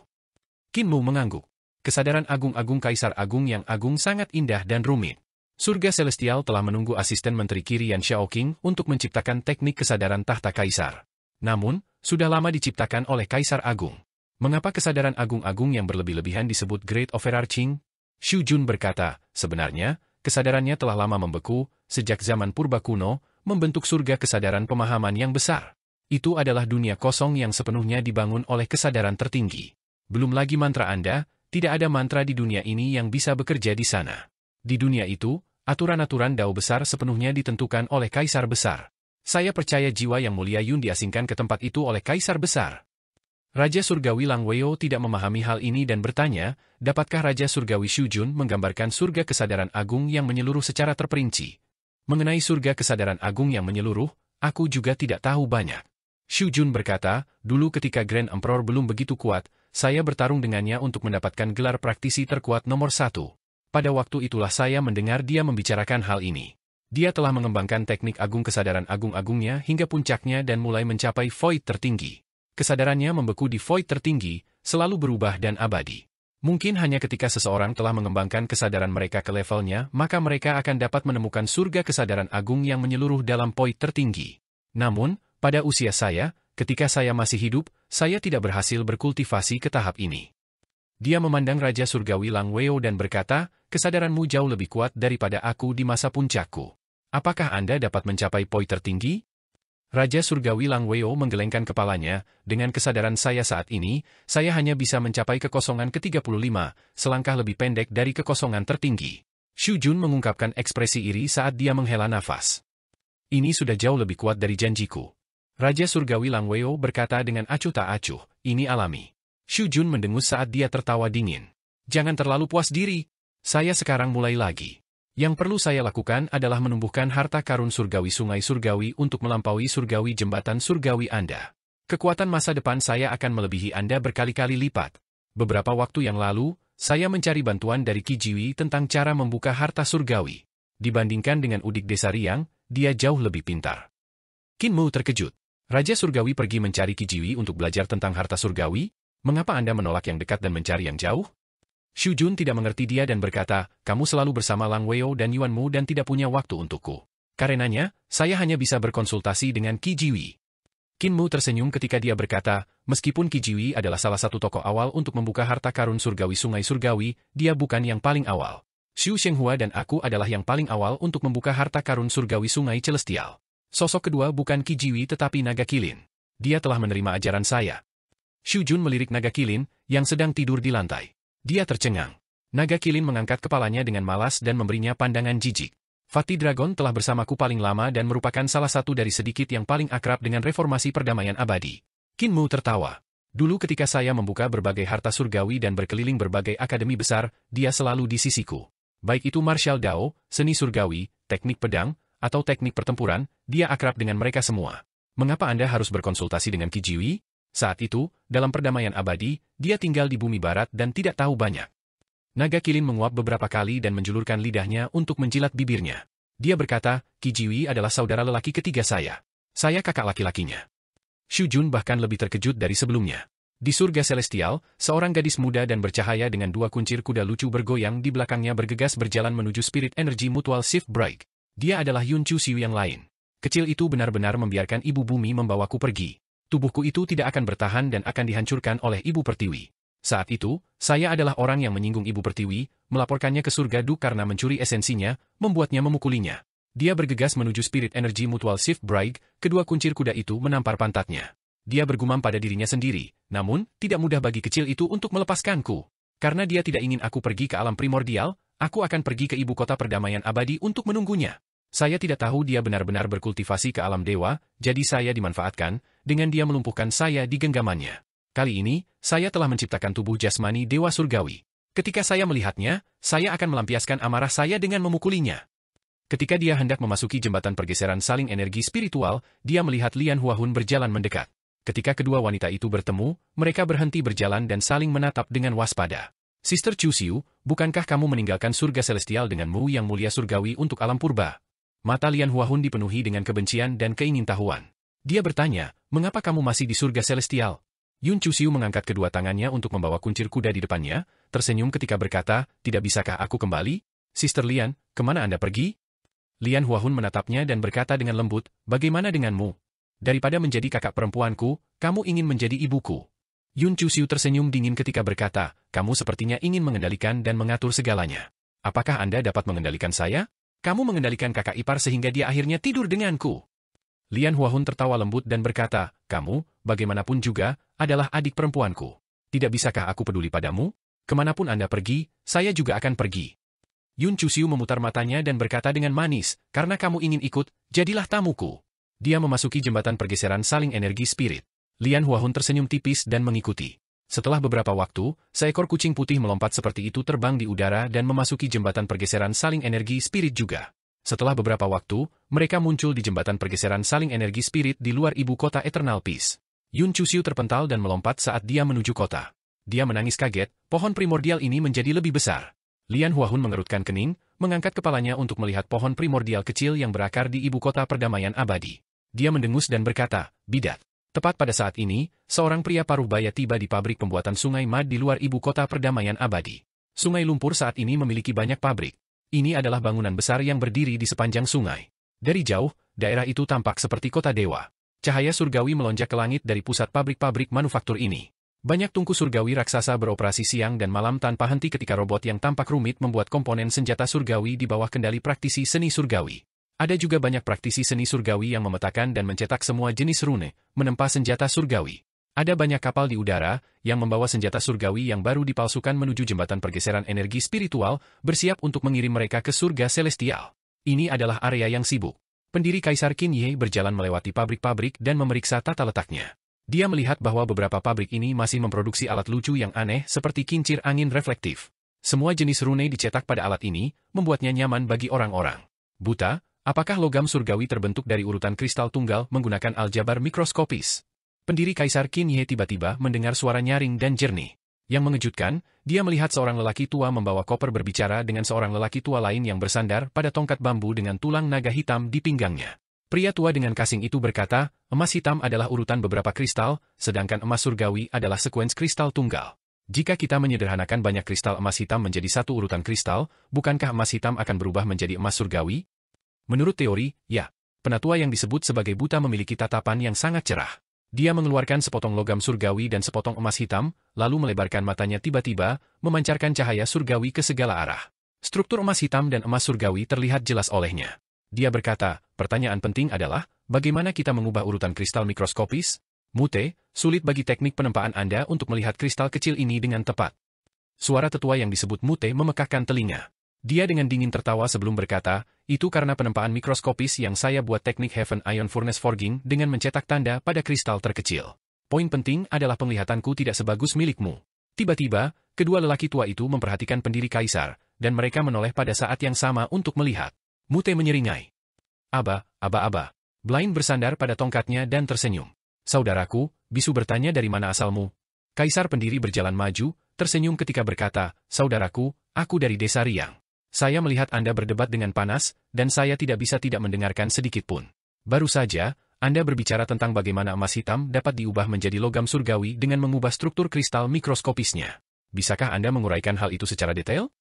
Qin Mu mengangguk. Kesadaran agung-agung Kaisar Agung yang agung sangat indah dan rumit. Surga Celestial telah menunggu asisten Menteri Qirian Xiaoqing untuk menciptakan teknik kesadaran tahta Kaisar. Namun, sudah lama diciptakan oleh Kaisar Agung. Mengapa kesadaran agung-agung yang berlebih-lebihan disebut Great Overarching? Xu Jun berkata, sebenarnya, kesadarannya telah lama membeku, sejak zaman purba kuno, membentuk surga kesadaran pemahaman yang besar. Itu adalah dunia kosong yang sepenuhnya dibangun oleh kesadaran tertinggi. Belum lagi mantra Anda, tidak ada mantra di dunia ini yang bisa bekerja di sana. Di dunia itu, aturan-aturan Dao besar sepenuhnya ditentukan oleh Kaisar Besar. Saya percaya jiwa Yang Mulia Yun diasingkan ke tempat itu oleh Kaisar Besar. Raja Surgawi Lang Weo tidak memahami hal ini dan bertanya, dapatkah Raja Surgawi Xu Jun menggambarkan surga kesadaran agung yang menyeluruh secara terperinci? Mengenai surga kesadaran agung yang menyeluruh, aku juga tidak tahu banyak. Xu Jun berkata, dulu ketika Grand Emperor belum begitu kuat, saya bertarung dengannya untuk mendapatkan gelar praktisi terkuat nomor 1. Pada waktu itulah saya mendengar dia membicarakan hal ini. Dia telah mengembangkan teknik agung kesadaran agung-agungnya hingga puncaknya dan mulai mencapai void tertinggi. Kesadarannya membeku di void tertinggi, selalu berubah dan abadi. Mungkin hanya ketika seseorang telah mengembangkan kesadaran mereka ke levelnya, maka mereka akan dapat menemukan surga kesadaran agung yang menyeluruh dalam void tertinggi. Namun, pada usia saya, ketika saya masih hidup, saya tidak berhasil berkultivasi ke tahap ini. Dia memandang Raja Surgawi Lang Weo dan berkata, kesadaranmu jauh lebih kuat daripada aku di masa puncakku. Apakah Anda dapat mencapai poin tertinggi? Raja Surgawi Lang Weo menggelengkan kepalanya, dengan kesadaran saya saat ini, saya hanya bisa mencapai kekosongan ke-35, selangkah lebih pendek dari kekosongan tertinggi. Xu Jun mengungkapkan ekspresi iri saat dia menghela nafas. Ini sudah jauh lebih kuat dari janjiku. Raja Surgawi Lang Weo berkata dengan acuh tak acuh, ini alami. Xu Jun mendengus saat dia tertawa dingin. Jangan terlalu puas diri. Saya sekarang mulai lagi. Yang perlu saya lakukan adalah menumbuhkan harta karun surgawi sungai surgawi untuk melampaui surgawi jembatan surgawi Anda. Kekuatan masa depan saya akan melebihi Anda berkali-kali lipat. Beberapa waktu yang lalu, saya mencari bantuan dari Qi Jiwi tentang cara membuka harta surgawi. Dibandingkan dengan Udik Desa Riang, dia jauh lebih pintar. Qin Mu terkejut. Raja Surgawi pergi mencari Qi Jiwi untuk belajar tentang harta surgawi? Mengapa Anda menolak yang dekat dan mencari yang jauh? Xu Jun tidak mengerti dia dan berkata, kamu selalu bersama Lang Weo dan Yuan Mu dan tidak punya waktu untukku. Karenanya, saya hanya bisa berkonsultasi dengan Qi Jiwi. Qin Mu tersenyum ketika dia berkata, meskipun Qi Jiwi adalah salah satu tokoh awal untuk membuka harta karun surgawi sungai surgawi, dia bukan yang paling awal. Xu Shenghua dan aku adalah yang paling awal untuk membuka harta karun surgawi sungai celestial. Sosok kedua bukan Qi Jiwi tetapi Naga Kilin. Dia telah menerima ajaran saya. Xu Jun melirik Naga Kilin, yang sedang tidur di lantai. Dia tercengang. Naga Kilin mengangkat kepalanya dengan malas dan memberinya pandangan jijik. Fatih Dragon telah bersamaku paling lama dan merupakan salah satu dari sedikit yang paling akrab dengan reformasi perdamaian abadi. Qin Mu tertawa. Dulu ketika saya membuka berbagai harta surgawi dan berkeliling berbagai akademi besar, dia selalu di sisiku. Baik itu martial Dao, seni surgawi, teknik pedang, atau teknik pertempuran, dia akrab dengan mereka semua. Mengapa Anda harus berkonsultasi dengan Qi Jiwi? Saat itu, dalam perdamaian abadi, dia tinggal di bumi barat dan tidak tahu banyak. Naga Kilin menguap beberapa kali dan menjulurkan lidahnya untuk menjilat bibirnya. Dia berkata, Qi Jiwi adalah saudara lelaki ketiga saya. Saya kakak laki-lakinya. Xu Jun bahkan lebih terkejut dari sebelumnya. Di surga celestial, seorang gadis muda dan bercahaya dengan dua kuncir kuda lucu bergoyang di belakangnya bergegas berjalan menuju spirit energy mutual shift break. Dia adalah Yun Chu Xiu yang lain. Kecil itu benar-benar membiarkan ibu bumi membawaku pergi. Tubuhku itu tidak akan bertahan dan akan dihancurkan oleh Ibu Pertiwi. Saat itu, saya adalah orang yang menyinggung Ibu Pertiwi, melaporkannya ke surga Du karena mencuri esensinya, membuatnya memukulinya. Dia bergegas menuju Spirit Energy Mutual Shift Break, kedua kuncir kuda itu menampar pantatnya. Dia bergumam pada dirinya sendiri, namun, tidak mudah bagi kecil itu untuk melepaskanku. Karena dia tidak ingin aku pergi ke alam primordial, aku akan pergi ke ibu kota perdamaian abadi untuk menunggunya. Saya tidak tahu dia benar-benar berkultivasi ke alam dewa, jadi saya dimanfaatkan, dengan dia melumpuhkan saya di genggamannya. Kali ini, saya telah menciptakan tubuh jasmani dewa surgawi. Ketika saya melihatnya, saya akan melampiaskan amarah saya dengan memukulinya. Ketika dia hendak memasuki jembatan pergeseran saling energi spiritual, dia melihat Lian Huahun berjalan mendekat. Ketika kedua wanita itu bertemu, mereka berhenti berjalan dan saling menatap dengan waspada. Sister Chu Xiu, bukankah kamu meninggalkan surga celestial dengan Mu yang mulia surgawi untuk alam purba? Mata Lian Huahun dipenuhi dengan kebencian dan keingintahuan. Dia bertanya, mengapa kamu masih di surga celestial? Yun Chu Xiu mengangkat kedua tangannya untuk membawa kuncir kuda di depannya, tersenyum ketika berkata, tidak bisakah aku kembali? Sister Lian, kemana Anda pergi? Lian Huahun menatapnya dan berkata dengan lembut, bagaimana denganmu? Daripada menjadi kakak perempuanku, kamu ingin menjadi ibuku. Yun Chu Xiu tersenyum dingin ketika berkata, kamu sepertinya ingin mengendalikan dan mengatur segalanya. Apakah Anda dapat mengendalikan saya? Kamu mengendalikan kakak ipar sehingga dia akhirnya tidur denganku. Lian Huahun tertawa lembut dan berkata, kamu, bagaimanapun juga, adalah adik perempuanku. Tidak bisakah aku peduli padamu? Kemanapun Anda pergi, saya juga akan pergi. Yun Chu Xiu memutar matanya dan berkata dengan manis, karena kamu ingin ikut, jadilah tamuku. Dia memasuki jembatan pergeseran saling energi spirit. Lian Huahun tersenyum tipis dan mengikuti. Setelah beberapa waktu, seekor kucing putih melompat seperti itu terbang di udara dan memasuki jembatan pergeseran saling energi spirit juga. Setelah beberapa waktu, mereka muncul di jembatan pergeseran saling energi spirit di luar ibu kota Eternal Peace. Yun Chu Xiu terpental dan melompat saat dia menuju kota. Dia menangis kaget, pohon primordial ini menjadi lebih besar. Lian Huahun mengerutkan kening, mengangkat kepalanya untuk melihat pohon primordial kecil yang berakar di ibu kota perdamaian abadi. Dia mendengus dan berkata, bidat. Tepat pada saat ini, seorang pria paruh baya tiba di pabrik pembuatan sungai mad di luar ibu kota perdamaian abadi. Sungai lumpur saat ini memiliki banyak pabrik. Ini adalah bangunan besar yang berdiri di sepanjang sungai. Dari jauh, daerah itu tampak seperti kota dewa. Cahaya surgawi melonjak ke langit dari pusat pabrik-pabrik manufaktur ini. Banyak tungku surgawi raksasa beroperasi siang dan malam tanpa henti ketika robot yang tampak rumit membuat komponen senjata surgawi di bawah kendali praktisi seni surgawi. Ada juga banyak praktisi seni surgawi yang memetakan dan mencetak semua jenis rune, menempa senjata surgawi. Ada banyak kapal di udara yang membawa senjata surgawi yang baru dipalsukan menuju jembatan pergeseran energi spiritual, bersiap untuk mengirim mereka ke surga celestial. Ini adalah area yang sibuk. Pendiri Kaisar Qin Ye berjalan melewati pabrik-pabrik dan memeriksa tata letaknya. Dia melihat bahwa beberapa pabrik ini masih memproduksi alat lucu yang aneh seperti kincir angin reflektif. Semua jenis rune dicetak pada alat ini, membuatnya nyaman bagi orang-orang. Buta, apakah logam surgawi terbentuk dari urutan kristal tunggal menggunakan aljabar mikroskopis? Pendiri Kaisar Qin Ye tiba-tiba mendengar suara nyaring dan jernih. Yang mengejutkan, dia melihat seorang lelaki tua membawa koper berbicara dengan seorang lelaki tua lain yang bersandar pada tongkat bambu dengan tulang naga hitam di pinggangnya. Pria tua dengan kasing itu berkata, emas hitam adalah urutan beberapa kristal, sedangkan emas surgawi adalah sekuens kristal tunggal. Jika kita menyederhanakan banyak kristal emas hitam menjadi satu urutan kristal, bukankah emas hitam akan berubah menjadi emas surgawi? Menurut teori, ya. Penatua yang disebut sebagai buta memiliki tatapan yang sangat cerah. Dia mengeluarkan sepotong logam surgawi dan sepotong emas hitam, lalu melebarkan matanya tiba-tiba, memancarkan cahaya surgawi ke segala arah. Struktur emas hitam dan emas surgawi terlihat jelas olehnya. Dia berkata, pertanyaan penting adalah, bagaimana kita mengubah urutan kristal mikroskopis? Mute, sulit bagi teknik penempaan Anda untuk melihat kristal kecil ini dengan tepat. Suara tetua yang disebut Mute memekakkan telinga. Dia dengan dingin tertawa sebelum berkata, itu karena penempaan mikroskopis yang saya buat teknik Heaven Ion Furnace Forging dengan mencetak tanda pada kristal terkecil. Poin penting adalah penglihatanku tidak sebagus milikmu. Tiba-tiba, kedua lelaki tua itu memperhatikan pendiri kaisar, dan mereka menoleh pada saat yang sama untuk melihat. Mute menyeringai. Aba. Blind bersandar pada tongkatnya dan tersenyum. Saudaraku, bisu bertanya dari mana asalmu? Kaisar pendiri berjalan maju, tersenyum ketika berkata, saudaraku, aku dari desa Riang. Saya melihat Anda berdebat dengan panas, dan saya tidak bisa tidak mendengarkan sedikit pun. Baru saja, Anda berbicara tentang bagaimana emas hitam dapat diubah menjadi logam surgawi dengan mengubah struktur kristal mikroskopisnya. Bisakah Anda menguraikan hal itu secara detail?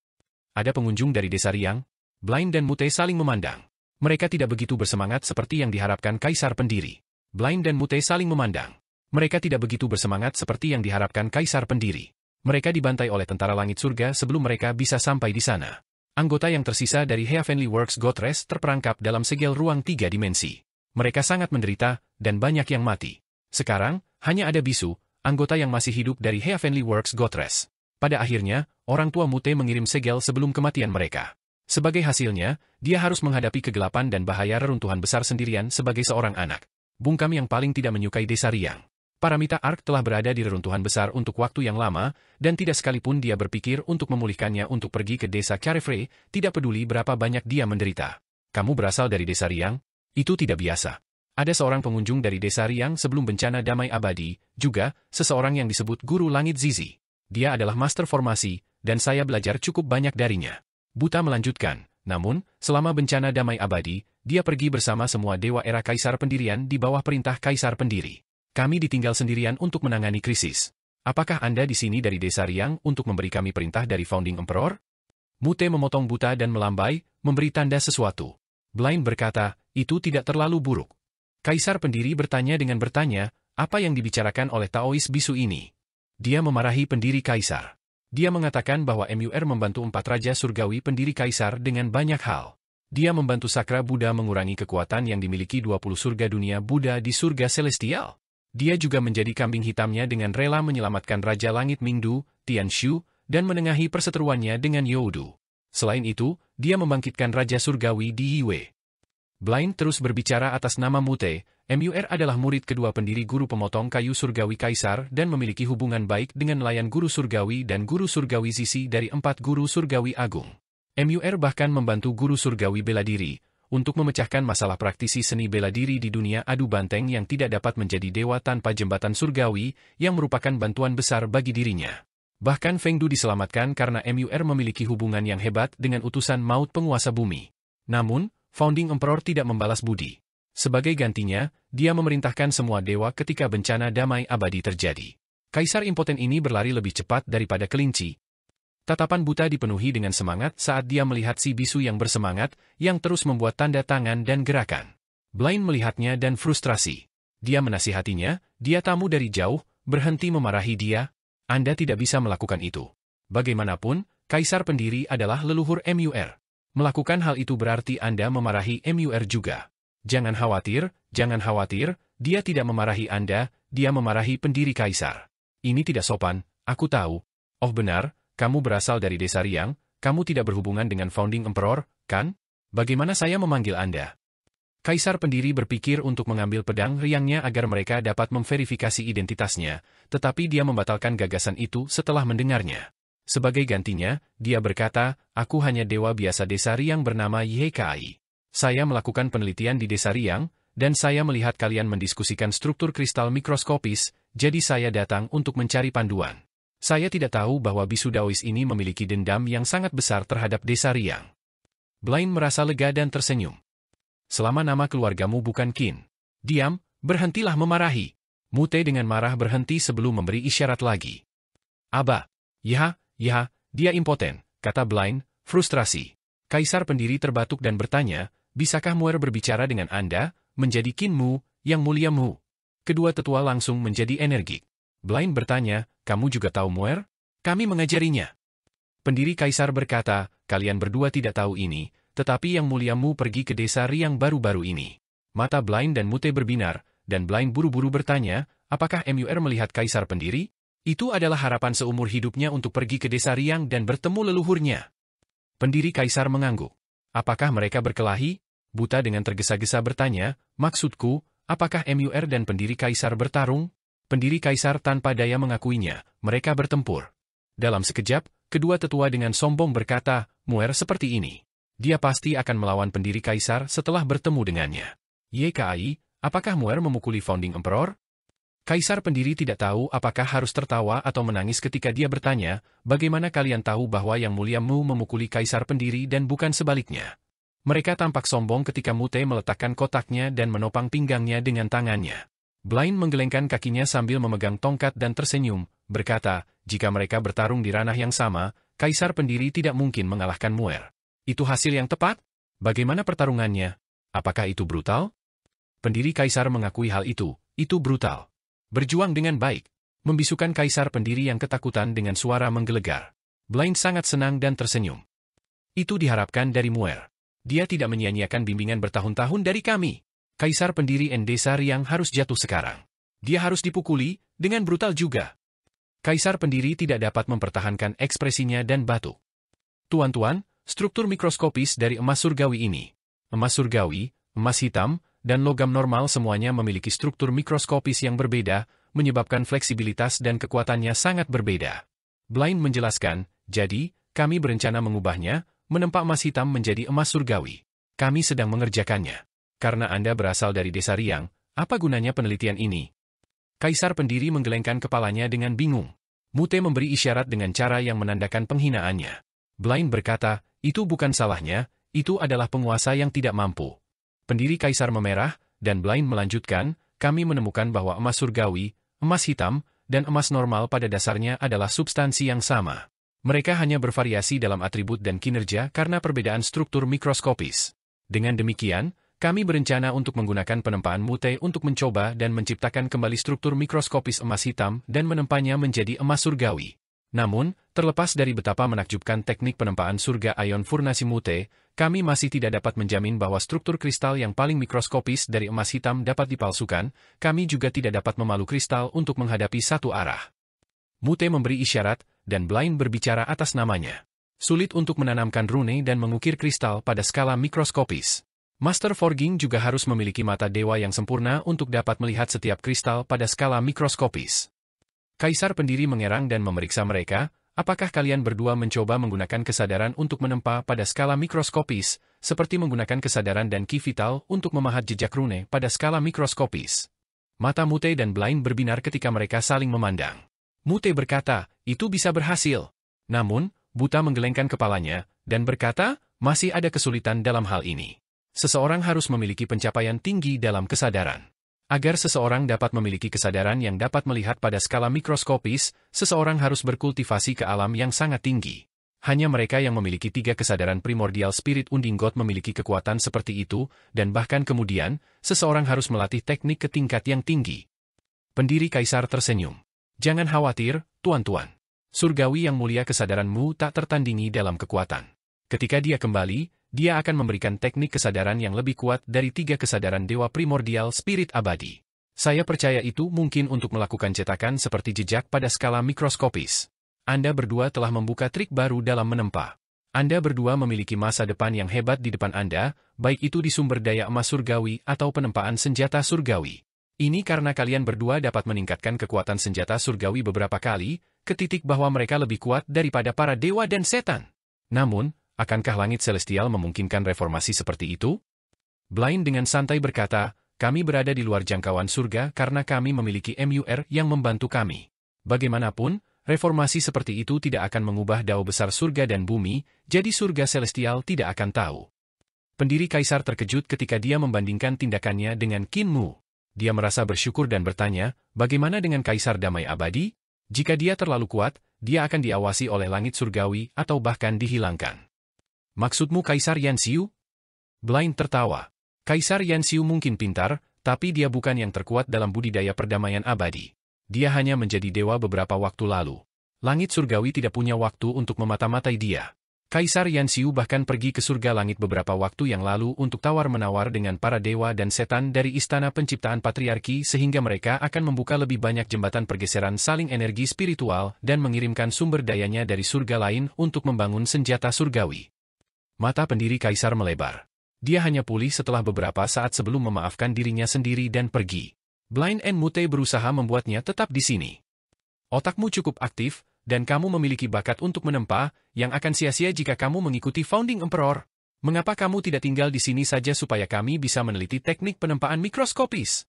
Ada pengunjung dari desa Riang. Blind dan Mute saling memandang. Mereka tidak begitu bersemangat seperti yang diharapkan Kaisar pendiri. Blind dan Mute saling memandang. Mereka tidak begitu bersemangat seperti yang diharapkan Kaisar pendiri. Mereka dibantai oleh tentara langit surga sebelum mereka bisa sampai di sana. Anggota yang tersisa dari Heavenly Works Gotress terperangkap dalam segel ruang 3 dimensi. Mereka sangat menderita, dan banyak yang mati. Sekarang, hanya ada bisu, anggota yang masih hidup dari Heavenly Works Gotress. Pada akhirnya, orang tua Mute mengirim segel sebelum kematian mereka. Sebagai hasilnya, dia harus menghadapi kegelapan dan bahaya reruntuhan besar sendirian sebagai seorang anak. Bungkam yang paling tidak menyukai desa Riang. Paramita Ark telah berada di reruntuhan besar untuk waktu yang lama, dan tidak sekalipun dia berpikir untuk memulihkannya untuk pergi ke desa Carefrey, tidak peduli berapa banyak dia menderita. Kamu berasal dari desa Riang? Itu tidak biasa. Ada seorang pengunjung dari desa Riang sebelum bencana damai abadi, juga, seseorang yang disebut Guru Langit Zizi. Dia adalah master formasi, dan saya belajar cukup banyak darinya. Buta melanjutkan, namun, selama bencana damai abadi, dia pergi bersama semua dewa era Kaisar pendirian di bawah perintah Kaisar pendiri. Kami ditinggal sendirian untuk menangani krisis. Apakah Anda di sini dari desa Riang untuk memberi kami perintah dari Founding Emperor? Mute memotong Buta dan melambai, memberi tanda sesuatu. Blind berkata, itu tidak terlalu buruk. Kaisar pendiri bertanya dengan bertanya, apa yang dibicarakan oleh Taois bisu ini? Dia memarahi pendiri Kaisar. Dia mengatakan bahwa MUR membantu 4 raja surgawi pendiri Kaisar dengan banyak hal. Dia membantu Sakra Buddha mengurangi kekuatan yang dimiliki 20 surga dunia Buddha di surga celestial. Dia juga menjadi kambing hitamnya dengan rela menyelamatkan Raja Langit Mingdu, Tian Shu, dan menengahi perseteruannya dengan Youdu. Selain itu, dia membangkitkan Raja Surgawi di Yue. Blind terus berbicara atas nama Mute. MUR adalah murid kedua pendiri guru pemotong kayu surgawi Kaisar dan memiliki hubungan baik dengan nelayan guru surgawi dan guru surgawi Zizi dari 4 guru surgawi agung. MUR bahkan membantu guru surgawi bela diri untuk memecahkan masalah praktisi seni bela diri di dunia adu banteng yang tidak dapat menjadi dewa tanpa jembatan surgawi yang merupakan bantuan besar bagi dirinya. Bahkan Feng Du diselamatkan karena MUR memiliki hubungan yang hebat dengan utusan maut penguasa bumi. Namun, Founding Emperor tidak membalas budi. Sebagai gantinya, dia memerintahkan semua dewa ketika bencana damai abadi terjadi. Kaisar impoten ini berlari lebih cepat daripada kelinci. Tatapan buta dipenuhi dengan semangat saat dia melihat si bisu yang bersemangat, yang terus membuat tanda tangan dan gerakan. Blaine melihatnya dan frustrasi. Dia menasihatinya, dia tamu dari jauh, berhenti memarahi dia. Anda tidak bisa melakukan itu. Bagaimanapun, Kaisar pendiri adalah leluhur MUR. Melakukan hal itu berarti Anda memarahi MUR juga. Jangan khawatir, dia tidak memarahi Anda, dia memarahi pendiri Kaisar. Ini tidak sopan, aku tahu. Oh benar, kamu berasal dari desa Riang, kamu tidak berhubungan dengan Founding Emperor, kan? Bagaimana saya memanggil Anda? Kaisar pendiri berpikir untuk mengambil pedang riangnya agar mereka dapat memverifikasi identitasnya, tetapi dia membatalkan gagasan itu setelah mendengarnya. Sebagai gantinya, dia berkata, aku hanya dewa biasa desa Riang bernama YKI. Saya melakukan penelitian di desa Riang, dan saya melihat kalian mendiskusikan struktur kristal mikroskopis, jadi saya datang untuk mencari panduan. Saya tidak tahu bahwa bisu Daois ini memiliki dendam yang sangat besar terhadap desa Riang. Blaine merasa lega dan tersenyum. Selama nama keluargamu bukan Qin. Diam, berhentilah memarahi. Mute dengan marah berhenti sebelum memberi isyarat lagi. Aba. Ya, dia impoten, kata Blaine, frustrasi. Kaisar pendiri terbatuk dan bertanya, bisakah Muer berbicara dengan Anda, menjadi Qinmu, yang mulia Mu? Kedua tetua langsung menjadi energik. Blaine bertanya, kamu juga tahu Muer? Kami mengajarinya. Pendiri Kaisar berkata, kalian berdua tidak tahu ini, tetapi yang mulia Mu pergi ke desa Riang baru-baru ini. Mata Blaine dan Mute berbinar, dan Blaine buru-buru bertanya, apakah MUR melihat Kaisar pendiri? Itu adalah harapan seumur hidupnya untuk pergi ke desa Riang dan bertemu leluhurnya. Pendiri Kaisar mengangguk. Apakah mereka berkelahi? Buta dengan tergesa-gesa bertanya, maksudku, apakah MUR dan pendiri Kaisar bertarung? Pendiri Kaisar tanpa daya mengakuinya, mereka bertempur. Dalam sekejap, kedua tetua dengan sombong berkata, Muer seperti ini. Dia pasti akan melawan pendiri Kaisar setelah bertemu dengannya. YKI, apakah Muer memukuli Founding Emperor? Kaisar pendiri tidak tahu apakah harus tertawa atau menangis ketika dia bertanya, bagaimana kalian tahu bahwa yang mulia Mu memukuli Kaisar pendiri dan bukan sebaliknya? Mereka tampak sombong ketika Mute meletakkan kotaknya dan menopang pinggangnya dengan tangannya. Blaine menggelengkan kakinya sambil memegang tongkat dan tersenyum, berkata, jika mereka bertarung di ranah yang sama, Kaisar pendiri tidak mungkin mengalahkan Muer. Itu hasil yang tepat? Bagaimana pertarungannya? Apakah itu brutal? Pendiri Kaisar mengakui hal itu brutal. Berjuang dengan baik. Membisukan Kaisar pendiri yang ketakutan dengan suara menggelegar. Blaine sangat senang dan tersenyum. Itu diharapkan dari Muer. Dia tidak menyia-nyiakan bimbingan bertahun-tahun dari kami. Kaisar pendiri Desa Riang harus jatuh sekarang. Dia harus dipukuli, dengan brutal juga. Kaisar pendiri tidak dapat mempertahankan ekspresinya dan batuk. Tuan-tuan, struktur mikroskopis dari emas surgawi ini. Emas surgawi, emas hitam, dan logam normal semuanya memiliki struktur mikroskopis yang berbeda, menyebabkan fleksibilitas dan kekuatannya sangat berbeda. Blaine menjelaskan, jadi, kami berencana mengubahnya, menempa emas hitam menjadi emas surgawi. Kami sedang mengerjakannya. Karena Anda berasal dari desa Riang, apa gunanya penelitian ini? Kaisar pendiri menggelengkan kepalanya dengan bingung. Mute memberi isyarat dengan cara yang menandakan penghinaannya. Blaine berkata, itu bukan salahnya, itu adalah penguasa yang tidak mampu. Pendiri Kaisar memerah, dan Blaine melanjutkan, kami menemukan bahwa emas surgawi, emas hitam, dan emas normal pada dasarnya adalah substansi yang sama. Mereka hanya bervariasi dalam atribut dan kinerja karena perbedaan struktur mikroskopis. Dengan demikian, kami berencana untuk menggunakan penempaan Mute untuk mencoba dan menciptakan kembali struktur mikroskopis emas hitam dan menempanya menjadi emas surgawi. Namun, terlepas dari betapa menakjubkan teknik penempaan surga ion furnasi Mute, kami masih tidak dapat menjamin bahwa struktur kristal yang paling mikroskopis dari emas hitam dapat dipalsukan, kami juga tidak dapat memalu kristal untuk menghadapi satu arah. Mute memberi isyarat, dan Blaine berbicara atas namanya. Sulit untuk menanamkan rune dan mengukir kristal pada skala mikroskopis. Master Forging juga harus memiliki mata dewa yang sempurna untuk dapat melihat setiap kristal pada skala mikroskopis. Kaisar pendiri mengerang dan memeriksa mereka, apakah kalian berdua mencoba menggunakan kesadaran untuk menempa pada skala mikroskopis, seperti menggunakan kesadaran dan ki vital untuk memahat jejak rune pada skala mikroskopis? Mata Mute dan Blaine berbinar ketika mereka saling memandang. Mute berkata, itu bisa berhasil. Namun, Buta menggelengkan kepalanya, dan berkata, masih ada kesulitan dalam hal ini. Seseorang harus memiliki pencapaian tinggi dalam kesadaran. Agar seseorang dapat memiliki kesadaran yang dapat melihat pada skala mikroskopis, seseorang harus berkultivasi ke alam yang sangat tinggi. Hanya mereka yang memiliki 3 kesadaran primordial spirit undingot memiliki kekuatan seperti itu, dan bahkan kemudian, seseorang harus melatih teknik ke tingkat yang tinggi. Pendiri Kaisar tersenyum. Jangan khawatir, tuan-tuan. Surgawi yang mulia, kesadaranmu tak tertandingi dalam kekuatan. Ketika dia kembali, dia akan memberikan teknik kesadaran yang lebih kuat dari 3 kesadaran dewa primordial spirit abadi. Saya percaya itu mungkin untuk melakukan cetakan seperti jejak pada skala mikroskopis. Anda berdua telah membuka trik baru dalam menempa. Anda berdua memiliki masa depan yang hebat di depan Anda, baik itu di sumber daya emas surgawi atau penempaan senjata surgawi. Ini karena kalian berdua dapat meningkatkan kekuatan senjata surgawi beberapa kali, ke titik bahwa mereka lebih kuat daripada para dewa dan setan. Namun, akankah langit celestial memungkinkan reformasi seperti itu? Blind dengan santai berkata, kami berada di luar jangkauan surga karena kami memiliki MUR yang membantu kami. Bagaimanapun, reformasi seperti itu tidak akan mengubah dao besar surga dan bumi, jadi surga celestial tidak akan tahu. Pendiri Kaisar terkejut ketika dia membandingkan tindakannya dengan Qin Mu. Dia merasa bersyukur dan bertanya, bagaimana dengan Kaisar Damai Abadi? Jika dia terlalu kuat, dia akan diawasi oleh langit surgawi atau bahkan dihilangkan. Maksudmu Kaisar Yanxiu? Blind tertawa. Kaisar Yanxiu mungkin pintar, tapi dia bukan yang terkuat dalam budidaya perdamaian abadi. Dia hanya menjadi dewa beberapa waktu lalu. Langit surgawi tidak punya waktu untuk memata-matai dia. Kaisar Yanxiu bahkan pergi ke surga langit beberapa waktu yang lalu untuk tawar-menawar dengan para dewa dan setan dari istana penciptaan patriarki sehingga mereka akan membuka lebih banyak jembatan pergeseran saling energi spiritual dan mengirimkan sumber dayanya dari surga lain untuk membangun senjata surgawi. Mata pendiri Kaisar melebar. Dia hanya pulih setelah beberapa saat sebelum memaafkan dirinya sendiri dan pergi. Blind and Mute berusaha membuatnya tetap di sini. Otakmu cukup aktif, dan kamu memiliki bakat untuk menempa, yang akan sia-sia jika kamu mengikuti Founding Emperor. Mengapa kamu tidak tinggal di sini saja supaya kami bisa meneliti teknik penempaan mikroskopis?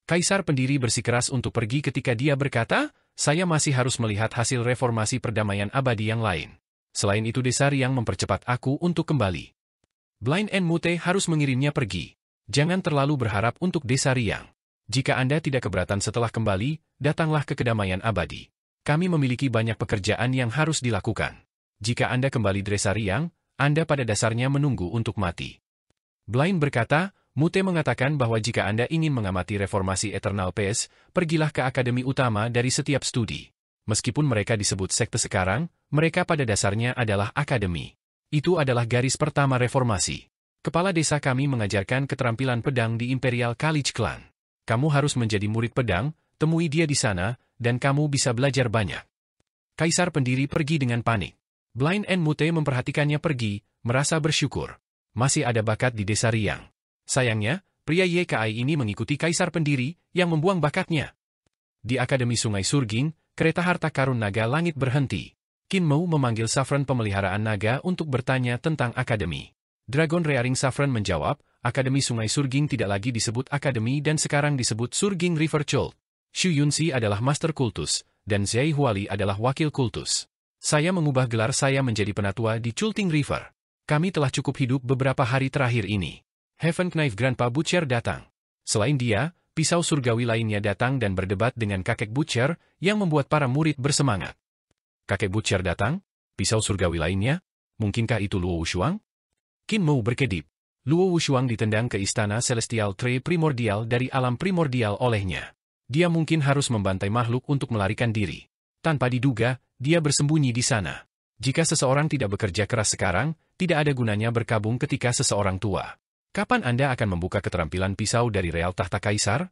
Kaisar pendiri bersikeras untuk pergi ketika dia berkata, saya masih harus melihat hasil reformasi perdamaian abadi yang lain. Selain itu Desa Riang mempercepat aku untuk kembali. Blind and Mute harus mengirimnya pergi. Jangan terlalu berharap untuk Desa Riang. Jika Anda tidak keberatan setelah kembali, datanglah ke kedamaian abadi. Kami memiliki banyak pekerjaan yang harus dilakukan. Jika Anda kembali Desa Riang, Anda pada dasarnya menunggu untuk mati. Blind berkata, Mute mengatakan bahwa jika Anda ingin mengamati reformasi Eternal Pace, pergilah ke akademi utama dari setiap studi. Meskipun mereka disebut sekte sekarang, mereka pada dasarnya adalah akademi. Itu adalah garis pertama reformasi. Kepala desa kami mengajarkan keterampilan pedang di Imperial College Clan. Kamu harus menjadi murid pedang, temui dia di sana, dan kamu bisa belajar banyak. Kaisar pendiri pergi dengan panik. Blind and Mute memperhatikannya pergi, merasa bersyukur. Masih ada bakat di Desa Riang. Sayangnya, pria YKI ini mengikuti Kaisar pendiri, yang membuang bakatnya. Di Akademi Sungai Surging, kereta harta karun naga langit berhenti. Qin Mu memanggil Saffron pemeliharaan naga untuk bertanya tentang akademi. Dragon Rearing Saffron menjawab, Akademi Sungai Surging tidak lagi disebut akademi dan sekarang disebut Surging River Cult. Xu Yunxi adalah Master Kultus, dan Zhai Huali adalah Wakil Kultus. Saya mengubah gelar saya menjadi penatua di Chulting River. Kami telah cukup hidup beberapa hari terakhir ini. Heaven Knife Grandpa Butcher datang. Selain dia, pisau surgawi lainnya datang dan berdebat dengan kakek Butcher, yang membuat para murid bersemangat. Kakek Butcher datang? Pisau surgawi lainnya? Mungkinkah itu Luo Wushuang? Qin Mu berkedip. Luo Wushuang ditendang ke istana Celestial Tree Primordial dari alam primordial olehnya. Dia mungkin harus membantai makhluk untuk melarikan diri. Tanpa diduga, dia bersembunyi di sana. Jika seseorang tidak bekerja keras sekarang, tidak ada gunanya berkabung ketika seseorang tua. Kapan Anda akan membuka keterampilan pisau dari real tahta kaisar?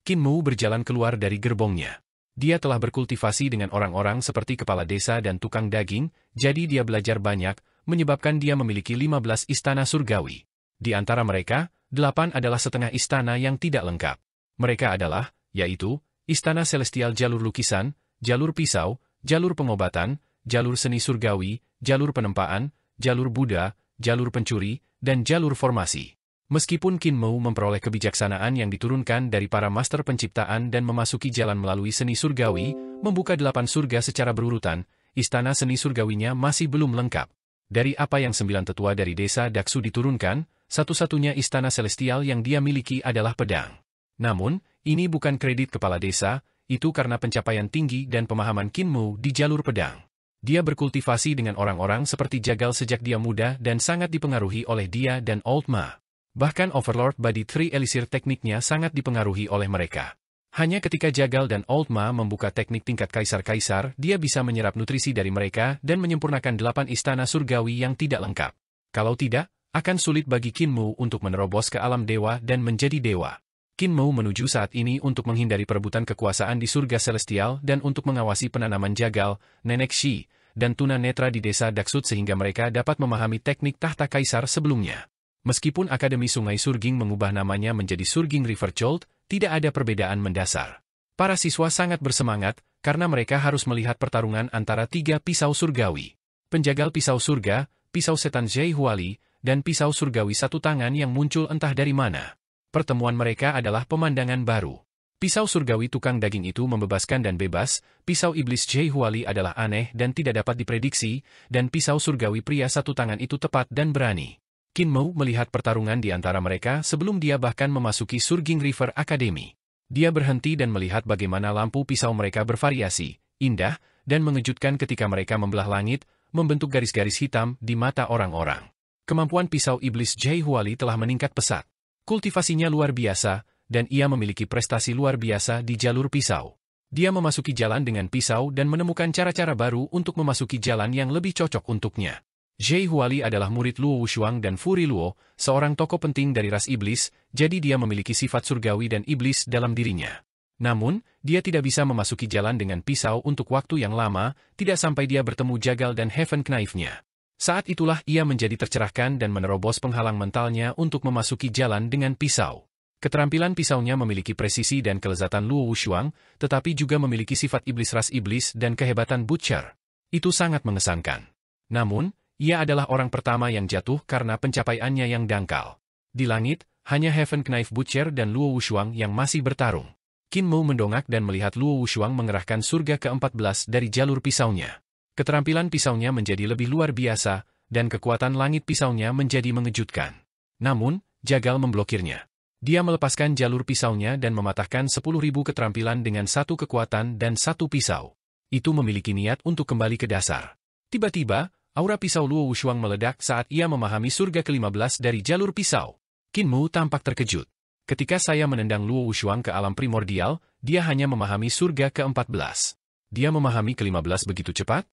Qin Mu berjalan keluar dari gerbongnya. Dia telah berkultivasi dengan orang-orang seperti kepala desa dan tukang daging, jadi dia belajar banyak, menyebabkan dia memiliki 15 istana surgawi. Di antara mereka, 8 adalah setengah istana yang tidak lengkap. Mereka adalah, yaitu, Istana Celestial Jalur Lukisan, Jalur Pisau, Jalur Pengobatan, Jalur Seni Surgawi, Jalur Penempaan, Jalur Buddha, Jalur Pencuri, dan Jalur Formasi. Meskipun Qin Mu memperoleh kebijaksanaan yang diturunkan dari para master penciptaan dan memasuki jalan melalui seni surgawi, membuka 8 surga secara berurutan, istana seni surgawinya masih belum lengkap. Dari apa yang 9 tetua dari desa Daksu diturunkan, satu-satunya istana celestial yang dia miliki adalah pedang. Namun, ini bukan kredit kepala desa, itu karena pencapaian tinggi dan pemahaman Kinmu di jalur pedang. Dia berkultivasi dengan orang-orang seperti Jagal sejak dia muda dan sangat dipengaruhi oleh dia dan Old Ma. Bahkan Overlord Body Tree Elixir tekniknya sangat dipengaruhi oleh mereka. Hanya ketika Jagal dan Old Ma membuka teknik tingkat kaisar-kaisar, dia bisa menyerap nutrisi dari mereka dan menyempurnakan 8 istana surgawi yang tidak lengkap. Kalau tidak, akan sulit bagi Kinmu untuk menerobos ke alam dewa dan menjadi dewa. Kinmu menuju saat ini untuk menghindari perebutan kekuasaan di surga celestial dan untuk mengawasi penanaman Jagal, Nenek Shi, dan Tuna Netra di desa Daksut sehingga mereka dapat memahami teknik tahta kaisar sebelumnya. Meskipun Akademi Sungai Surging mengubah namanya menjadi Surging River Cholt, tidak ada perbedaan mendasar. Para siswa sangat bersemangat karena mereka harus melihat pertarungan antara 3 pisau surgawi. Penjagal pisau surga, pisau setan Zhai Huali, dan pisau surgawi satu tangan yang muncul entah dari mana. Pertemuan mereka adalah pemandangan baru. Pisau surgawi tukang daging itu membebaskan dan bebas, pisau iblis Zhai Huali adalah aneh dan tidak dapat diprediksi, dan pisau surgawi pria satu tangan itu tepat dan berani. Kinmu melihat pertarungan di antara mereka sebelum dia bahkan memasuki Surging River Academy. Dia berhenti dan melihat bagaimana lampu pisau mereka bervariasi, indah, dan mengejutkan ketika mereka membelah langit, membentuk garis-garis hitam di mata orang-orang. Kemampuan pisau iblis Zhai Huali telah meningkat pesat. Kultivasinya luar biasa, dan ia memiliki prestasi luar biasa di jalur pisau. Dia memasuki jalan dengan pisau dan menemukan cara-cara baru untuk memasuki jalan yang lebih cocok untuknya. Zhai Huali adalah murid Luo Wushuang dan Furi Luo, seorang tokoh penting dari ras iblis, jadi dia memiliki sifat surgawi dan iblis dalam dirinya. Namun, dia tidak bisa memasuki jalan dengan pisau untuk waktu yang lama, tidak sampai dia bertemu Jagal dan Heaven Knife-nya. Saat itulah ia menjadi tercerahkan dan menerobos penghalang mentalnya untuk memasuki jalan dengan pisau. Keterampilan pisaunya memiliki presisi dan kelezatan Luo Wushuang, tetapi juga memiliki sifat iblis ras iblis dan kehebatan Butcher. Itu sangat mengesankan. Namun, ia adalah orang pertama yang jatuh karena pencapaiannya yang dangkal. Di langit, hanya Heaven Knife Butcher dan Luo Wushuang yang masih bertarung. Kinmu mendongak dan melihat Luo Wushuang mengerahkan surga ke-14 dari jalur pisaunya. Keterampilan pisaunya menjadi lebih luar biasa, dan kekuatan langit pisaunya menjadi mengejutkan. Namun, Jagal memblokirnya. Dia melepaskan jalur pisaunya dan mematahkan 10.000 keterampilan dengan 1 kekuatan dan 1 pisau. Itu memiliki niat untuk kembali ke dasar. Tiba-tiba, aura pisau Luo Wushuang meledak saat ia memahami surga ke-15 dari jalur pisau. Kinmu tampak terkejut. Ketika saya menendang Luo Wushuang ke alam primordial, dia hanya memahami surga ke-14. Dia memahami ke-15 begitu cepat?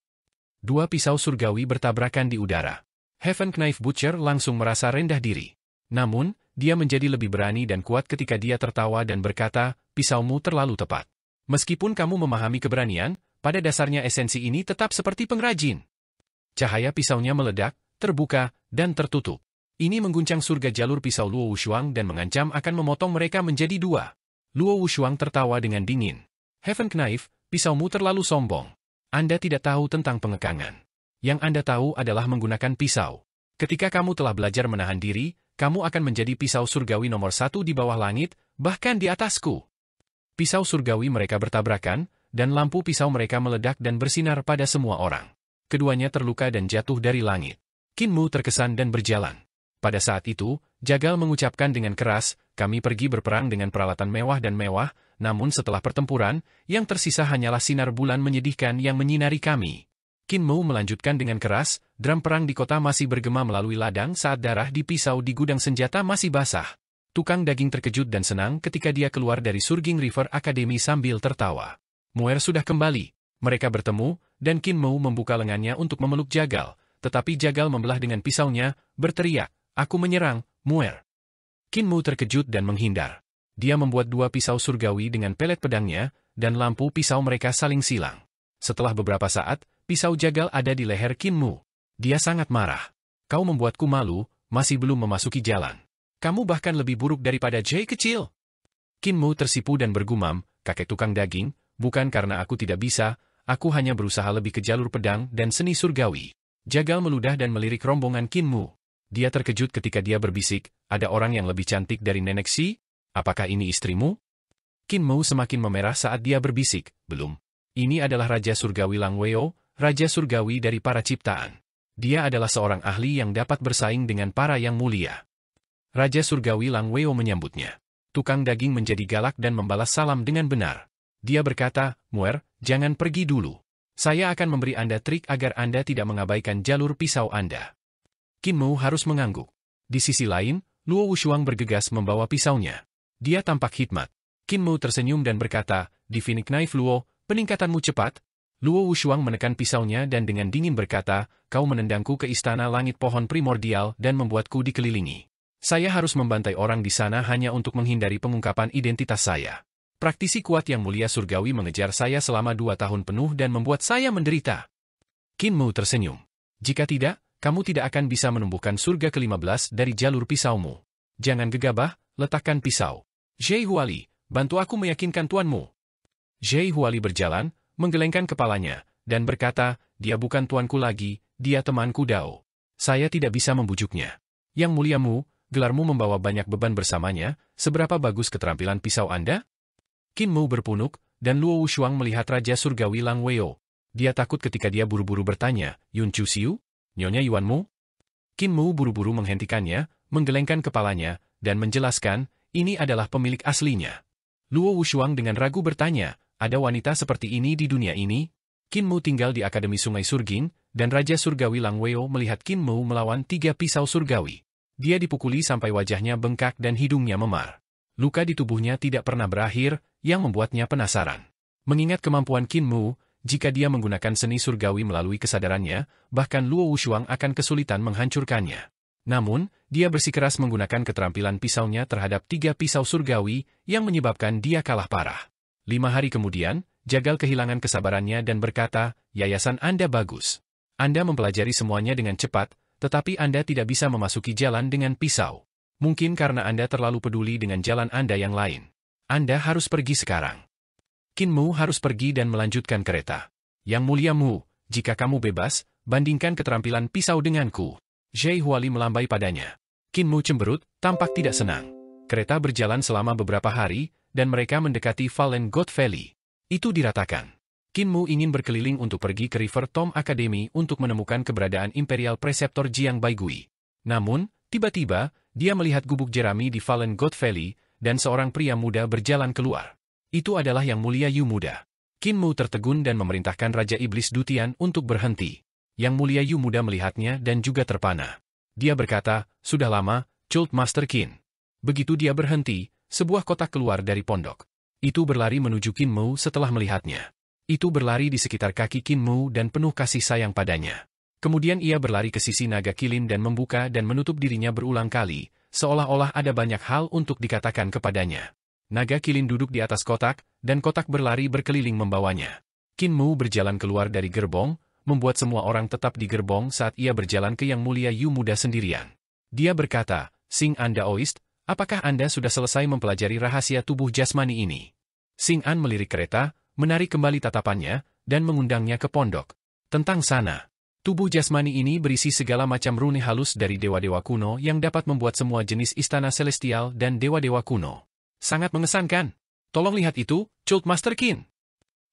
2 pisau surgawi bertabrakan di udara. Heaven Knife Butcher langsung merasa rendah diri. Namun, dia menjadi lebih berani dan kuat ketika dia tertawa dan berkata, pisaumu terlalu tepat. Meskipun kamu memahami keberanian, pada dasarnya esensi ini tetap seperti pengrajin. Cahaya pisaunya meledak, terbuka, dan tertutup. Ini mengguncang surga jalur pisau Luo Wushuang dan mengancam akan memotong mereka menjadi 2. Luo Wushuang tertawa dengan dingin. Heaven Knife, pisaumu terlalu sombong. Anda tidak tahu tentang pengekangan. Yang Anda tahu adalah menggunakan pisau. Ketika kamu telah belajar menahan diri, kamu akan menjadi pisau surgawi nomor 1 di bawah langit, bahkan di atasku. Pisau surgawi mereka bertabrakan, dan lampu pisau mereka meledak dan bersinar pada semua orang. Keduanya terluka dan jatuh dari langit. Kinmu terkesan dan berjalan. Pada saat itu, Jagal mengucapkan dengan keras, kami pergi berperang dengan peralatan mewah dan mewah, namun setelah pertempuran, yang tersisa hanyalah sinar bulan menyedihkan yang menyinari kami. Kinmu melanjutkan dengan keras, drum perang di kota masih bergema melalui ladang saat darah di pisau di gudang senjata masih basah. Tukang daging terkejut dan senang ketika dia keluar dari Surging River Academy sambil tertawa. Muer sudah kembali. Mereka bertemu, dan Kinmu membuka lengannya untuk memeluk Jagal, tetapi Jagal membelah dengan pisaunya, berteriak, aku menyerang, Muer. Kinmu terkejut dan menghindar. Dia membuat 2 pisau surgawi dengan pelet pedangnya, dan lampu pisau mereka saling silang. Setelah beberapa saat, pisau Jagal ada di leher Kinmu. Dia sangat marah. Kau membuatku malu, masih belum memasuki jalan. Kamu bahkan lebih buruk daripada Jay kecil. Kinmu tersipu dan bergumam, kakek tukang daging, bukan karena aku tidak bisa, aku hanya berusaha lebih ke jalur pedang dan seni surgawi. Jagal meludah dan melirik rombongan Kinmu. Dia terkejut ketika dia berbisik, ada orang yang lebih cantik dari Nenek Shi? Apakah ini istrimu? Kinmu semakin memerah saat dia berbisik, belum. Ini adalah Raja Surgawi Lang Weo, Raja Surgawi dari para ciptaan. Dia adalah seorang ahli yang dapat bersaing dengan para yang mulia. Raja Surgawi Lang Weo menyambutnya. Tukang daging menjadi galak dan membalas salam dengan benar. Dia berkata, Muer, jangan pergi dulu. Saya akan memberi Anda trik agar Anda tidak mengabaikan jalur pisau Anda. Qin Mu harus mengangguk. Di sisi lain, Luo Wushuang bergegas membawa pisaunya. Dia tampak hikmat. Qin Mu tersenyum dan berkata, Divine Knife Luo, peningkatanmu cepat. Luo Wushuang menekan pisaunya dan dengan dingin berkata, kau menendangku ke istana langit pohon primordial dan membuatku dikelilingi. Saya harus membantai orang di sana hanya untuk menghindari pengungkapan identitas saya. Praktisi kuat yang mulia surgawi mengejar saya selama 2 tahun penuh dan membuat saya menderita. Qin Mu tersenyum. Jika tidak, kamu tidak akan bisa menumbuhkan surga ke-15 dari jalur pisaumu. Jangan gegabah, letakkan pisau. Zhai Huali, bantu aku meyakinkan tuanmu. Zhai Huali berjalan, menggelengkan kepalanya, dan berkata, dia bukan tuanku lagi, dia temanku Dao. Saya tidak bisa membujuknya. Yang muliamu, gelarmu membawa banyak beban bersamanya, seberapa bagus keterampilan pisau Anda? Qin Mu berpunuk, dan Luo Wushuang melihat Raja Surgawi Lang Weo. Dia takut ketika dia buru-buru bertanya, Yun Chu Xiu? Nyonya Yuanmu? Qin Mu buru-buru menghentikannya, menggelengkan kepalanya, dan menjelaskan, ini adalah pemilik aslinya. Luo Wushuang dengan ragu bertanya, ada wanita seperti ini di dunia ini? Qin Mu tinggal di Akademi Sungai Surgin, dan Raja Surgawi Lang Weo melihat Qin Mu melawan 3 pisau surgawi. Dia dipukuli sampai wajahnya bengkak dan hidungnya memar. Luka di tubuhnya tidak pernah berakhir, yang membuatnya penasaran. Mengingat kemampuan Qin Mu, jika dia menggunakan seni surgawi melalui kesadarannya, bahkan Luo Wushuang akan kesulitan menghancurkannya. Namun, dia bersikeras menggunakan keterampilan pisaunya terhadap 3 pisau surgawi, yang menyebabkan dia kalah parah. 5 hari kemudian, Jagal kehilangan kesabarannya dan berkata, yayasan Anda bagus. Anda mempelajari semuanya dengan cepat, tetapi Anda tidak bisa memasuki jalan dengan pisau. Mungkin karena Anda terlalu peduli dengan jalan Anda yang lain. Anda harus pergi sekarang. Qin Mu harus pergi dan melanjutkan kereta. Yang mulia Mu, jika kamu bebas, bandingkan keterampilan pisau denganku. Zhai Huali melambai padanya. Qin Mu cemberut, tampak tidak senang. Kereta berjalan selama beberapa hari, dan mereka mendekati Fallen God Valley. Itu diratakan. Qin Mu ingin berkeliling untuk pergi ke River Tom Academy untuk menemukan keberadaan Imperial Preceptor Jiang Baigui. Namun, tiba-tiba, dia melihat gubuk jerami di Fallen God Valley, dan seorang pria muda berjalan keluar. Itu adalah Yang Mulia Yu Muda. Qin Mu tertegun dan memerintahkan Raja Iblis Dutian untuk berhenti. Yang Mulia Yu Muda melihatnya dan juga terpana. Dia berkata, sudah lama, Cult Master Qin. Begitu dia berhenti, sebuah kotak keluar dari pondok. Itu berlari menuju Qin Mu setelah melihatnya. Itu berlari di sekitar kaki Qin Mu dan penuh kasih sayang padanya. Kemudian ia berlari ke sisi naga kilin dan membuka dan menutup dirinya berulang kali, seolah-olah ada banyak hal untuk dikatakan kepadanya. Naga kilin duduk di atas kotak, dan kotak berlari berkeliling membawanya. Qin Mu berjalan keluar dari gerbong, membuat semua orang tetap di gerbong saat ia berjalan ke Yang Mulia Yu Muda sendirian. Dia berkata, Sing An Daoist, apakah Anda sudah selesai mempelajari rahasia tubuh jasmani ini? Sing An melirik kereta, menarik kembali tatapannya, dan mengundangnya ke pondok. Tentang sana. Tubuh jasmani ini berisi segala macam rune halus dari dewa-dewa kuno yang dapat membuat semua jenis istana celestial dan dewa-dewa kuno. Sangat mengesankan. Tolong lihat itu, Cult Master Qin.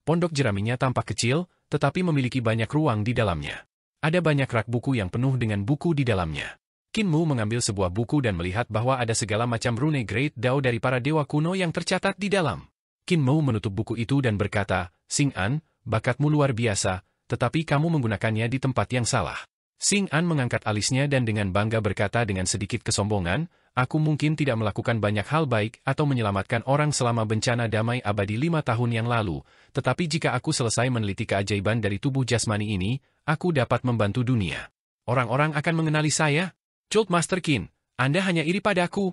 Pondok jeraminya tampak kecil, tetapi memiliki banyak ruang di dalamnya. Ada banyak rak buku yang penuh dengan buku di dalamnya. Qin Mu mengambil sebuah buku dan melihat bahwa ada segala macam rune Great Dao dari para dewa kuno yang tercatat di dalam. Qin Mu menutup buku itu dan berkata, Sing An, bakatmu luar biasa, tetapi kamu menggunakannya di tempat yang salah. Sing An mengangkat alisnya dan dengan bangga berkata dengan sedikit kesombongan, aku mungkin tidak melakukan banyak hal baik atau menyelamatkan orang selama bencana damai abadi 5 tahun yang lalu, tetapi jika aku selesai meneliti keajaiban dari tubuh jasmani ini, aku dapat membantu dunia. Orang-orang akan mengenali saya. Cult Master Qin, Anda hanya iri padaku.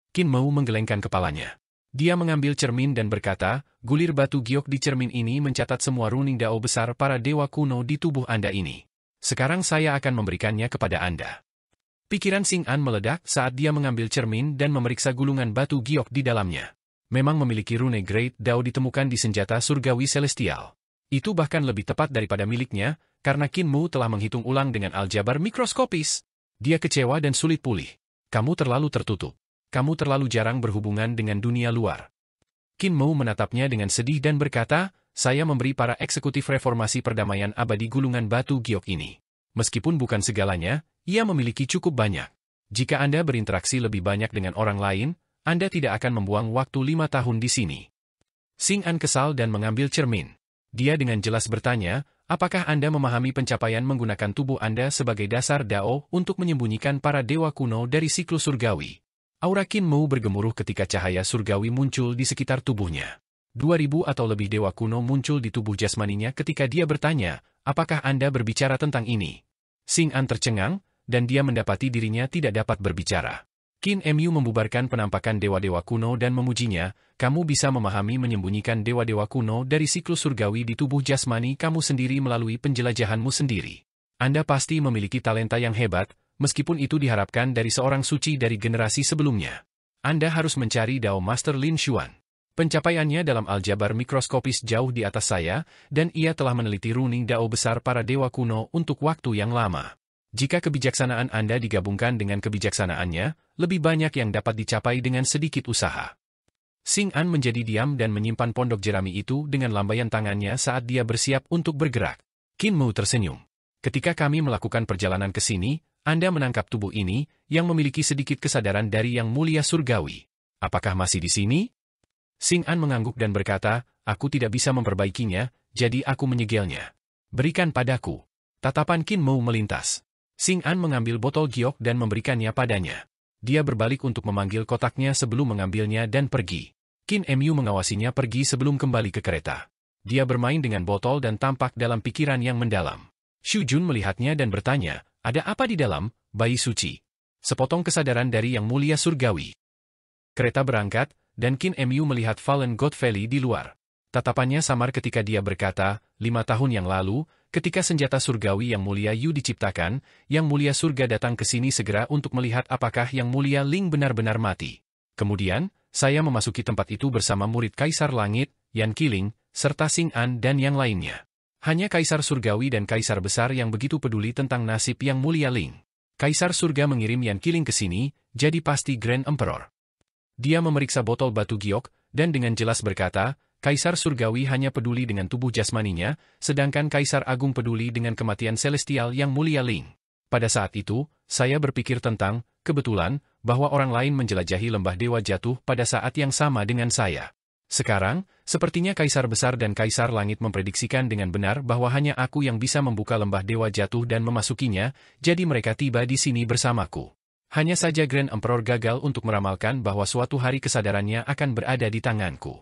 Qin Mu menggelengkan kepalanya. Dia mengambil cermin dan berkata, gulir batu giok di cermin ini mencatat semua runing dao besar para dewa kuno di tubuh Anda ini. Sekarang saya akan memberikannya kepada Anda. Pikiran Sing An meledak saat dia mengambil cermin dan memeriksa gulungan batu giok di dalamnya. Memang memiliki rune Great Dao ditemukan di senjata surgawi celestial. Itu bahkan lebih tepat daripada miliknya, karena Qin Mu telah menghitung ulang dengan aljabar mikroskopis. Dia kecewa dan sulit pulih. Kamu terlalu tertutup. Kamu terlalu jarang berhubungan dengan dunia luar. Qin Mu menatapnya dengan sedih dan berkata, saya memberi para eksekutif reformasi perdamaian abadi gulungan batu giok ini. Meskipun bukan segalanya, ia memiliki cukup banyak. Jika Anda berinteraksi lebih banyak dengan orang lain, Anda tidak akan membuang waktu 5 tahun di sini. Xing An kesal dan mengambil cermin. Dia dengan jelas bertanya, apakah Anda memahami pencapaian menggunakan tubuh Anda sebagai dasar Dao untuk menyembunyikan para dewa kuno dari siklus surgawi? Aura Qin Mu bergemuruh ketika cahaya surgawi muncul di sekitar tubuhnya. 2000 atau lebih dewa kuno muncul di tubuh jasmaninya ketika dia bertanya, apakah Anda berbicara tentang ini? Xing An tercengang, dan dia mendapati dirinya tidak dapat berbicara. Qin Mu membubarkan penampakan dewa-dewa kuno dan memujinya, kamu bisa memahami menyembunyikan dewa-dewa kuno dari siklus surgawi di tubuh jasmani kamu sendiri melalui penjelajahanmu sendiri. Anda pasti memiliki talenta yang hebat, meskipun itu diharapkan dari seorang suci dari generasi sebelumnya. Anda harus mencari Dao Master Lin Xuan. Pencapaiannya dalam aljabar mikroskopis jauh di atas saya, dan ia telah meneliti runing Dao besar para dewa kuno untuk waktu yang lama. Jika kebijaksanaan Anda digabungkan dengan kebijaksanaannya, lebih banyak yang dapat dicapai dengan sedikit usaha. Xing An menjadi diam dan menyimpan pondok jerami itu dengan lambaian tangannya saat dia bersiap untuk bergerak. Qin Mu tersenyum. Ketika kami melakukan perjalanan ke sini, Anda menangkap tubuh ini, yang memiliki sedikit kesadaran dari Yang Mulia Surgawi. Apakah masih di sini? Xing An mengangguk dan berkata, aku tidak bisa memperbaikinya, jadi aku menyegelnya. Berikan padaku. Tatapan Qin Mu melintas. Xing An mengambil botol giok dan memberikannya padanya. Dia berbalik untuk memanggil kotaknya sebelum mengambilnya dan pergi. Qin Mu mengawasinya pergi sebelum kembali ke kereta. Dia bermain dengan botol dan tampak dalam pikiran yang mendalam. Xu Jun melihatnya dan bertanya, ada apa di dalam, bayi suci? Sepotong kesadaran dari Yang Mulia Surgawi. Kereta berangkat, dan Qin Mu melihat Fallen God Valley di luar. Tatapannya samar ketika dia berkata, 5 tahun yang lalu, ketika senjata surgawi Yang Mulia Yu diciptakan, Yang Mulia Surga datang ke sini segera untuk melihat apakah Yang Mulia Ling benar-benar mati. Kemudian, saya memasuki tempat itu bersama murid Kaisar Langit, Yan Qiling, serta Xing An dan yang lainnya. Hanya Kaisar Surgawi dan Kaisar Besar yang begitu peduli tentang nasib Yang Mulia Ling. Kaisar Surga mengirim Yan Qiling ke sini, jadi pasti Grand Emperor. Dia memeriksa botol batu giok, dan dengan jelas berkata, Kaisar Surgawi hanya peduli dengan tubuh jasmaninya, sedangkan Kaisar Agung peduli dengan kematian celestial Yang Mulia Ling. Pada saat itu, saya berpikir tentang, kebetulan, bahwa orang lain menjelajahi lembah Dewa Jatuh pada saat yang sama dengan saya. Sekarang, sepertinya Kaisar Besar dan Kaisar Langit memprediksikan dengan benar bahwa hanya aku yang bisa membuka lembah Dewa Jatuh dan memasukinya, jadi mereka tiba di sini bersamaku. Hanya saja Grand Emperor gagal untuk meramalkan bahwa suatu hari kesadarannya akan berada di tanganku.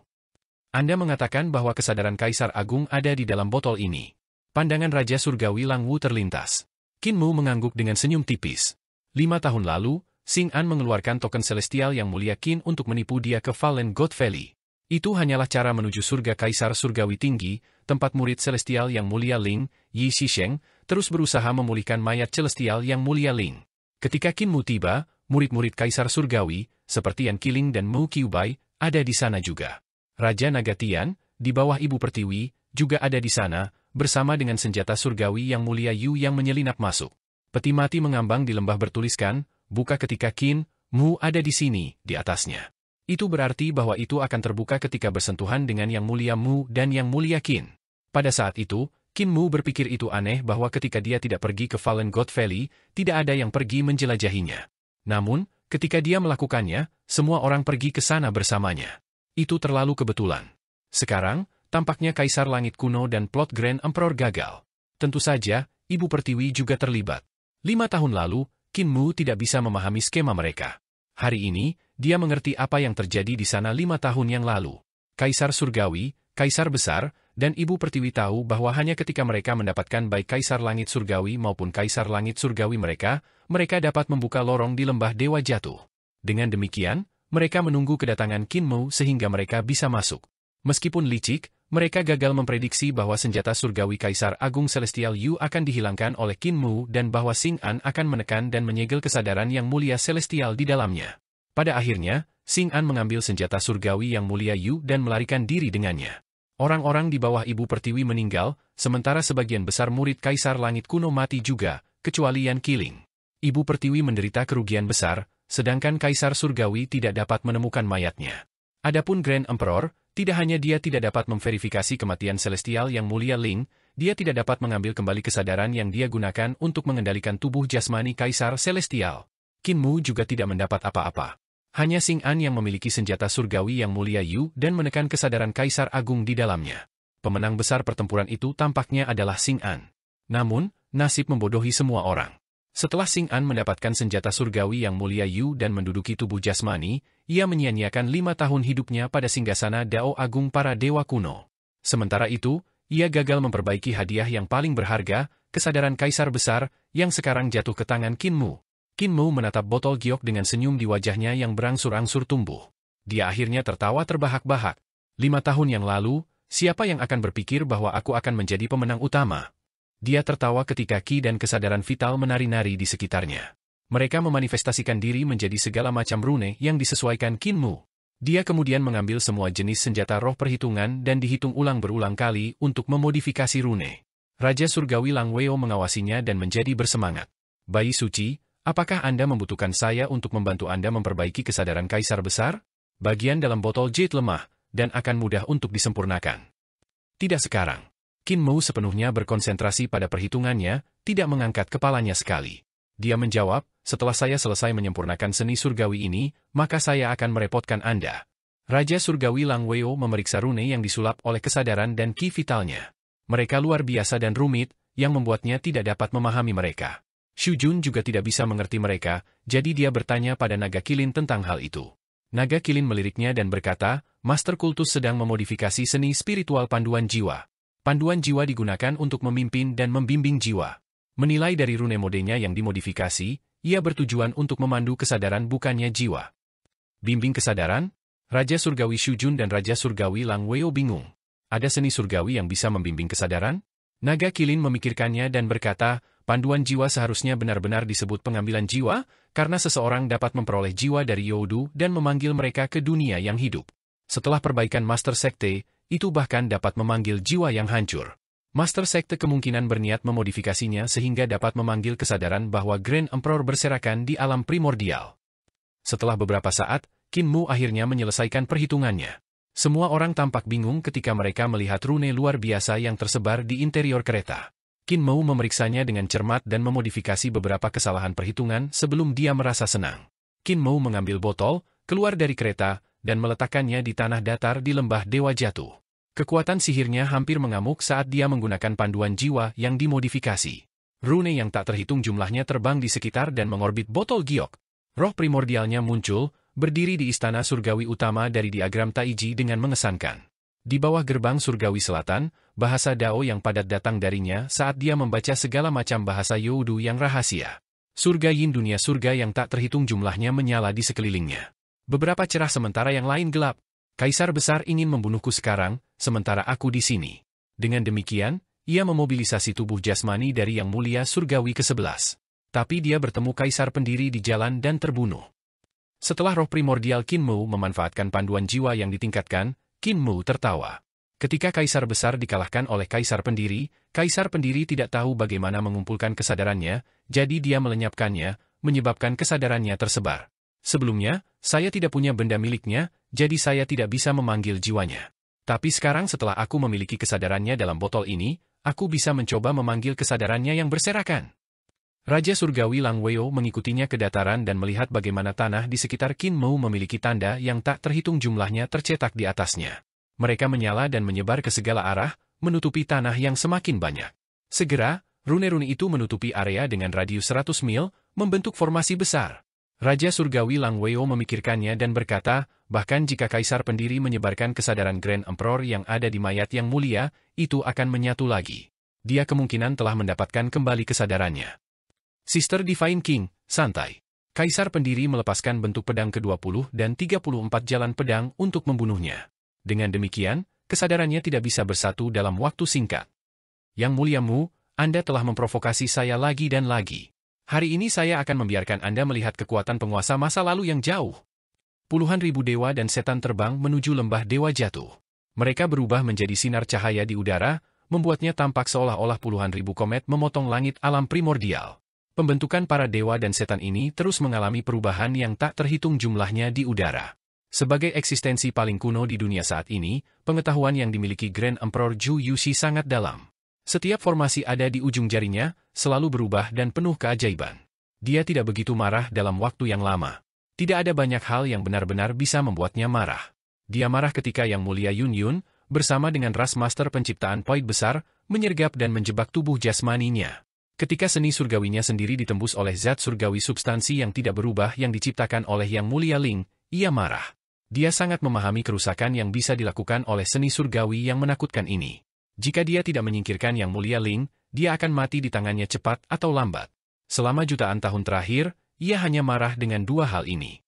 Anda mengatakan bahwa kesadaran Kaisar Agung ada di dalam botol ini. Pandangan Raja Surgawi Lang Wu terlintas. Qin Mu mengangguk dengan senyum tipis. 5 tahun lalu, Xing An mengeluarkan token celestial Yang Mulia Qin untuk menipu dia ke Fallen God Valley. Itu hanyalah cara menuju surga Kaisar Surgawi Tinggi, tempat murid celestial Yang Mulia Ling, Yi Shisheng, terus berusaha memulihkan mayat celestial Yang Mulia Ling. Ketika Qin Mu tiba, murid-murid Kaisar Surgawi, seperti Yan Qiling dan Mu Qiubai, ada di sana juga. Raja Nagatian, di bawah Ibu Pertiwi, juga ada di sana, bersama dengan senjata surgawi Yang Mulia Yu yang menyelinap masuk. Peti mati mengambang di lembah bertuliskan, buka ketika Qin Mu ada di sini, di atasnya. Itu berarti bahwa itu akan terbuka ketika bersentuhan dengan Yang Mulia Mu dan Yang Mulia Qin. Pada saat itu, Qin Mu berpikir itu aneh bahwa ketika dia tidak pergi ke Fallen God Valley, tidak ada yang pergi menjelajahinya. Namun, ketika dia melakukannya, semua orang pergi ke sana bersamanya. Itu terlalu kebetulan. Sekarang, tampaknya Kaisar Langit kuno dan plot Grand Emperor gagal. Tentu saja, Ibu Pertiwi juga terlibat. 5 tahun lalu, Qin Mu tidak bisa memahami skema mereka. Hari ini, dia mengerti apa yang terjadi di sana 5 tahun yang lalu. Kaisar Surgawi, Kaisar Besar, dan Ibu Pertiwi tahu bahwa hanya ketika mereka mendapatkan baik Kaisar Langit Surgawi maupun Kaisar Langit Surgawi mereka dapat membuka lorong di lembah Dewa Jatuh. Dengan demikian, mereka menunggu kedatangan Qin Mu sehingga mereka bisa masuk. Meskipun licik, mereka gagal memprediksi bahwa senjata surgawi Kaisar Agung Celestial Yu akan dihilangkan oleh Qin Mu dan bahwa Xing An akan menekan dan menyegel kesadaran Yang Mulia Celestial di dalamnya. Pada akhirnya, Xing An mengambil senjata surgawi Yang Mulia Yu dan melarikan diri dengannya. Orang-orang di bawah Ibu Pertiwi meninggal, sementara sebagian besar murid Kaisar Langit kuno mati juga, kecuali Yan Qiling. Ibu Pertiwi menderita kerugian besar, sedangkan Kaisar Surgawi tidak dapat menemukan mayatnya. Adapun Grand Emperor, Tidak hanya dia tidak dapat memverifikasi kematian Celestial yang mulia Ling, dia tidak dapat mengambil kembali kesadaran yang dia gunakan untuk mengendalikan tubuh jasmani Kaisar Celestial. Qin Mu juga tidak mendapat apa-apa. Hanya Xing An yang memiliki senjata surgawi yang mulia Yu dan menekan kesadaran Kaisar Agung di dalamnya. Pemenang besar pertempuran itu tampaknya adalah Xing An. Namun, nasib membodohi semua orang. Setelah Xing An mendapatkan senjata surgawi yang mulia Yu dan menduduki tubuh jasmani, ia menyia-nyiakan 5 tahun hidupnya pada singgasana Dao Agung para dewa kuno. Sementara itu, ia gagal memperbaiki hadiah yang paling berharga, kesadaran Kaisar Besar, yang sekarang jatuh ke tangan Qin Mu. Qin Mu menatap botol giok dengan senyum di wajahnya yang berangsur-angsur tumbuh. Dia akhirnya tertawa terbahak-bahak. 5 tahun yang lalu, siapa yang akan berpikir bahwa aku akan menjadi pemenang utama? Dia tertawa ketika Qi dan kesadaran vital menari-nari di sekitarnya. Mereka memanifestasikan diri menjadi segala macam rune yang disesuaikan Qin Mu. Dia kemudian mengambil semua jenis senjata roh perhitungan dan dihitung ulang berulang kali untuk memodifikasi rune. Raja Surgawi Lang Weo mengawasinya dan menjadi bersemangat. Bayi suci, apakah Anda membutuhkan saya untuk membantu Anda memperbaiki kesadaran Kaisar Besar? Bagian dalam botol jade lemah, dan akan mudah untuk disempurnakan. Tidak sekarang. Qin Mu sepenuhnya berkonsentrasi pada perhitungannya, tidak mengangkat kepalanya sekali. Dia menjawab, setelah saya selesai menyempurnakan seni surgawi ini, maka saya akan merepotkan Anda. Raja Surgawi Lang Weo memeriksa rune yang disulap oleh kesadaran dan ki vitalnya. Mereka luar biasa dan rumit, yang membuatnya tidak dapat memahami mereka. Xu Jun juga tidak bisa mengerti mereka, jadi dia bertanya pada Naga Kilin tentang hal itu. Naga Kilin meliriknya dan berkata, Master Kultus sedang memodifikasi seni spiritual panduan jiwa. Panduan jiwa digunakan untuk memimpin dan membimbing jiwa. Menilai dari rune modenya yang dimodifikasi, ia bertujuan untuk memandu kesadaran bukannya jiwa. Bimbing kesadaran? Raja Surgawi Xu Jun dan Raja Surgawi Lang Weo bingung. Ada seni surgawi yang bisa membimbing kesadaran? Naga Kilin memikirkannya dan berkata, panduan jiwa seharusnya benar-benar disebut pengambilan jiwa, karena seseorang dapat memperoleh jiwa dari Youdu dan memanggil mereka ke dunia yang hidup. Setelah perbaikan Master Sekte, itu bahkan dapat memanggil jiwa yang hancur. Master Sekte kemungkinan berniat memodifikasinya sehingga dapat memanggil kesadaran bahwa Grand Emperor berserakan di alam primordial. Setelah beberapa saat, Qin Mu akhirnya menyelesaikan perhitungannya. Semua orang tampak bingung ketika mereka melihat rune luar biasa yang tersebar di interior kereta. Qin Mu memeriksanya dengan cermat dan memodifikasi beberapa kesalahan perhitungan sebelum dia merasa senang. Qin Mu mengambil botol, keluar dari kereta, dan meletakkannya di tanah datar di lembah Dewa Jatuh. Kekuatan sihirnya hampir mengamuk saat dia menggunakan panduan jiwa yang dimodifikasi. Rune yang tak terhitung jumlahnya terbang di sekitar dan mengorbit botol giok. Roh primordialnya muncul, berdiri di istana surgawi utama dari diagram Taiji dengan mengesankan. Di bawah gerbang surgawi selatan, bahasa Dao yang padat datang darinya saat dia membaca segala macam bahasa Youdu yang rahasia. Surga Yin dunia surga yang tak terhitung jumlahnya menyala di sekelilingnya. Beberapa cerah sementara yang lain gelap. Kaisar Besar ingin membunuhku sekarang, sementara aku di sini. Dengan demikian, ia memobilisasi tubuh jasmani dari Yang Mulia Surgawi ke-11. Tapi dia bertemu Kaisar Pendiri di jalan dan terbunuh. Setelah roh primordial Qin Mu memanfaatkan panduan jiwa yang ditingkatkan, Qin Mu tertawa. Ketika Kaisar Besar dikalahkan oleh Kaisar Pendiri tidak tahu bagaimana mengumpulkan kesadarannya, jadi dia melenyapkannya, menyebabkan kesadarannya tersebar. Sebelumnya, saya tidak punya benda miliknya, jadi saya tidak bisa memanggil jiwanya. Tapi sekarang setelah aku memiliki kesadarannya dalam botol ini, aku bisa mencoba memanggil kesadarannya yang berserakan. Raja Surgawi Lang Weo mengikutinya ke dataran dan melihat bagaimana tanah di sekitar Qin Mu memiliki tanda yang tak terhitung jumlahnya tercetak di atasnya. Mereka menyala dan menyebar ke segala arah, menutupi tanah yang semakin banyak. Segera, rune-rune itu menutupi area dengan radius 100 mil, membentuk formasi besar. Raja Surgawi Lang Weo memikirkannya dan berkata, bahkan jika Kaisar Pendiri menyebarkan kesadaran Grand Emperor yang ada di mayat yang mulia, itu akan menyatu lagi. Dia kemungkinan telah mendapatkan kembali kesadarannya. Sister Divine King, santai. Kaisar Pendiri melepaskan bentuk pedang ke-20 dan 34 jalan pedang untuk membunuhnya. Dengan demikian, kesadarannya tidak bisa bersatu dalam waktu singkat. Yang Mulia Mu, Anda telah memprovokasi saya lagi dan lagi. Hari ini saya akan membiarkan Anda melihat kekuatan penguasa masa lalu yang jauh. Puluhan ribu dewa dan setan terbang menuju lembah Dewa Jatuh. Mereka berubah menjadi sinar cahaya di udara, membuatnya tampak seolah-olah puluhan ribu komet memotong langit alam primordial. Pembentukan para dewa dan setan ini terus mengalami perubahan yang tak terhitung jumlahnya di udara. Sebagai eksistensi paling kuno di dunia saat ini, pengetahuan yang dimiliki Grand Emperor Zhu Yuxi sangat dalam. Setiap formasi ada di ujung jarinya, selalu berubah dan penuh keajaiban. Dia tidak begitu marah dalam waktu yang lama. Tidak ada banyak hal yang benar-benar bisa membuatnya marah. Dia marah ketika Yang Mulia Yun Yun, bersama dengan ras master penciptaan Void besar, menyergap dan menjebak tubuh jasmaninya. Ketika seni surgawinya sendiri ditembus oleh zat surgawi substansi yang tidak berubah yang diciptakan oleh Yang Mulia Ling, ia marah. Dia sangat memahami kerusakan yang bisa dilakukan oleh seni surgawi yang menakutkan ini. Jika dia tidak menyingkirkan Yang Mulia Ling, dia akan mati di tangannya cepat atau lambat. Selama jutaan tahun terakhir, ia hanya marah dengan dua hal ini.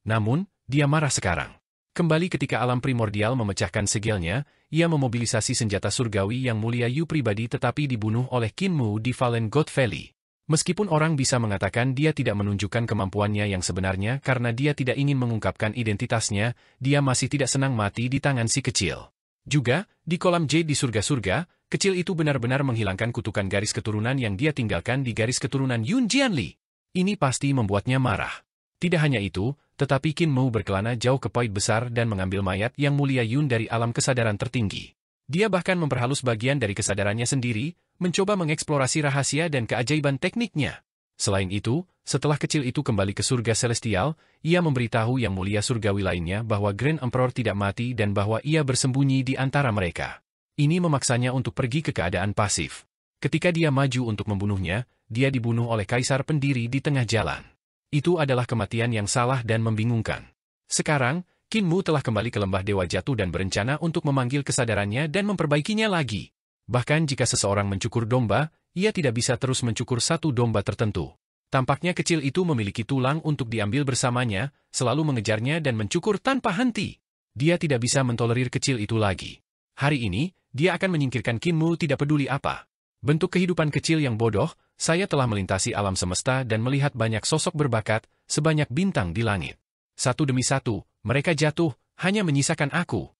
Namun, dia marah sekarang. Kembali ketika alam primordial memecahkan segelnya, ia memobilisasi senjata surgawi Yang Mulia Yu pribadi tetapi dibunuh oleh Qin Mu di Fallen God Valley. Meskipun orang bisa mengatakan dia tidak menunjukkan kemampuannya yang sebenarnya karena dia tidak ingin mengungkapkan identitasnya, dia masih tidak senang mati di tangan si kecil. Juga, di kolam Jade di surga-surga, kecil itu benar-benar menghilangkan kutukan garis keturunan yang dia tinggalkan di garis keturunan Yun Jianli. Ini pasti membuatnya marah. Tidak hanya itu, tetapi Qin Mu berkelana jauh ke Void besar dan mengambil mayat Yang Mulia Yun dari alam kesadaran tertinggi. Dia bahkan memperhalus bagian dari kesadarannya sendiri, mencoba mengeksplorasi rahasia dan keajaiban tekniknya. Selain itu, setelah kecil itu kembali ke surga celestial, ia memberitahu Yang Mulia Surgawi lainnya bahwa Grand Emperor tidak mati dan bahwa ia bersembunyi di antara mereka. Ini memaksanya untuk pergi ke keadaan pasif. Ketika dia maju untuk membunuhnya, dia dibunuh oleh kaisar pendiri di tengah jalan. Itu adalah kematian yang salah dan membingungkan. Sekarang, Qin Mu telah kembali ke lembah Dewa Jatuh dan berencana untuk memanggil kesadarannya dan memperbaikinya lagi. Bahkan jika seseorang mencukur domba, ia tidak bisa terus mencukur satu domba tertentu. Tampaknya kecil itu memiliki tulang untuk diambil bersamanya, selalu mengejarnya dan mencukur tanpa henti. Dia tidak bisa mentolerir kecil itu lagi. Hari ini, dia akan menyingkirkan Qin Mu tidak peduli apa. Bentuk kehidupan kecil yang bodoh, saya telah melintasi alam semesta dan melihat banyak sosok berbakat, sebanyak bintang di langit. Satu demi satu, mereka jatuh, hanya menyisakan aku.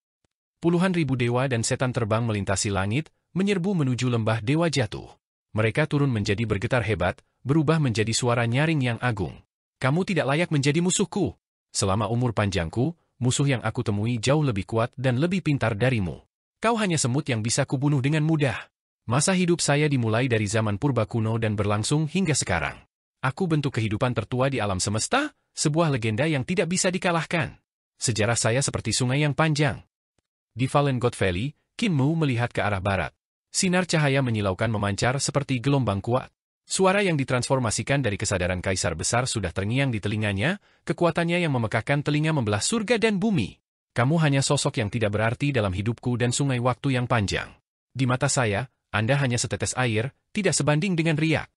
Puluhan ribu dewa dan setan terbang melintasi langit, menyerbu menuju lembah Dewa Jatuh. Mereka turun menjadi bergetar hebat, berubah menjadi suara nyaring yang agung. Kamu tidak layak menjadi musuhku. Selama umur panjangku, musuh yang aku temui jauh lebih kuat dan lebih pintar darimu. Kau hanya semut yang bisa kubunuh dengan mudah. Masa hidup saya dimulai dari zaman purba kuno dan berlangsung hingga sekarang. Aku bentuk kehidupan tertua di alam semesta, sebuah legenda yang tidak bisa dikalahkan. Sejarah saya seperti sungai yang panjang. Di Fallen God Valley, Qin Mu melihat ke arah barat. Sinar cahaya menyilaukan memancar seperti gelombang kuat. Suara yang ditransformasikan dari kesadaran kaisar besar sudah terngiang di telinganya, kekuatannya yang memekakkan telinga membelah surga dan bumi. Kamu hanya sosok yang tidak berarti dalam hidupku dan sungai waktu yang panjang. Di mata saya, Anda hanya setetes air, tidak sebanding dengan riak.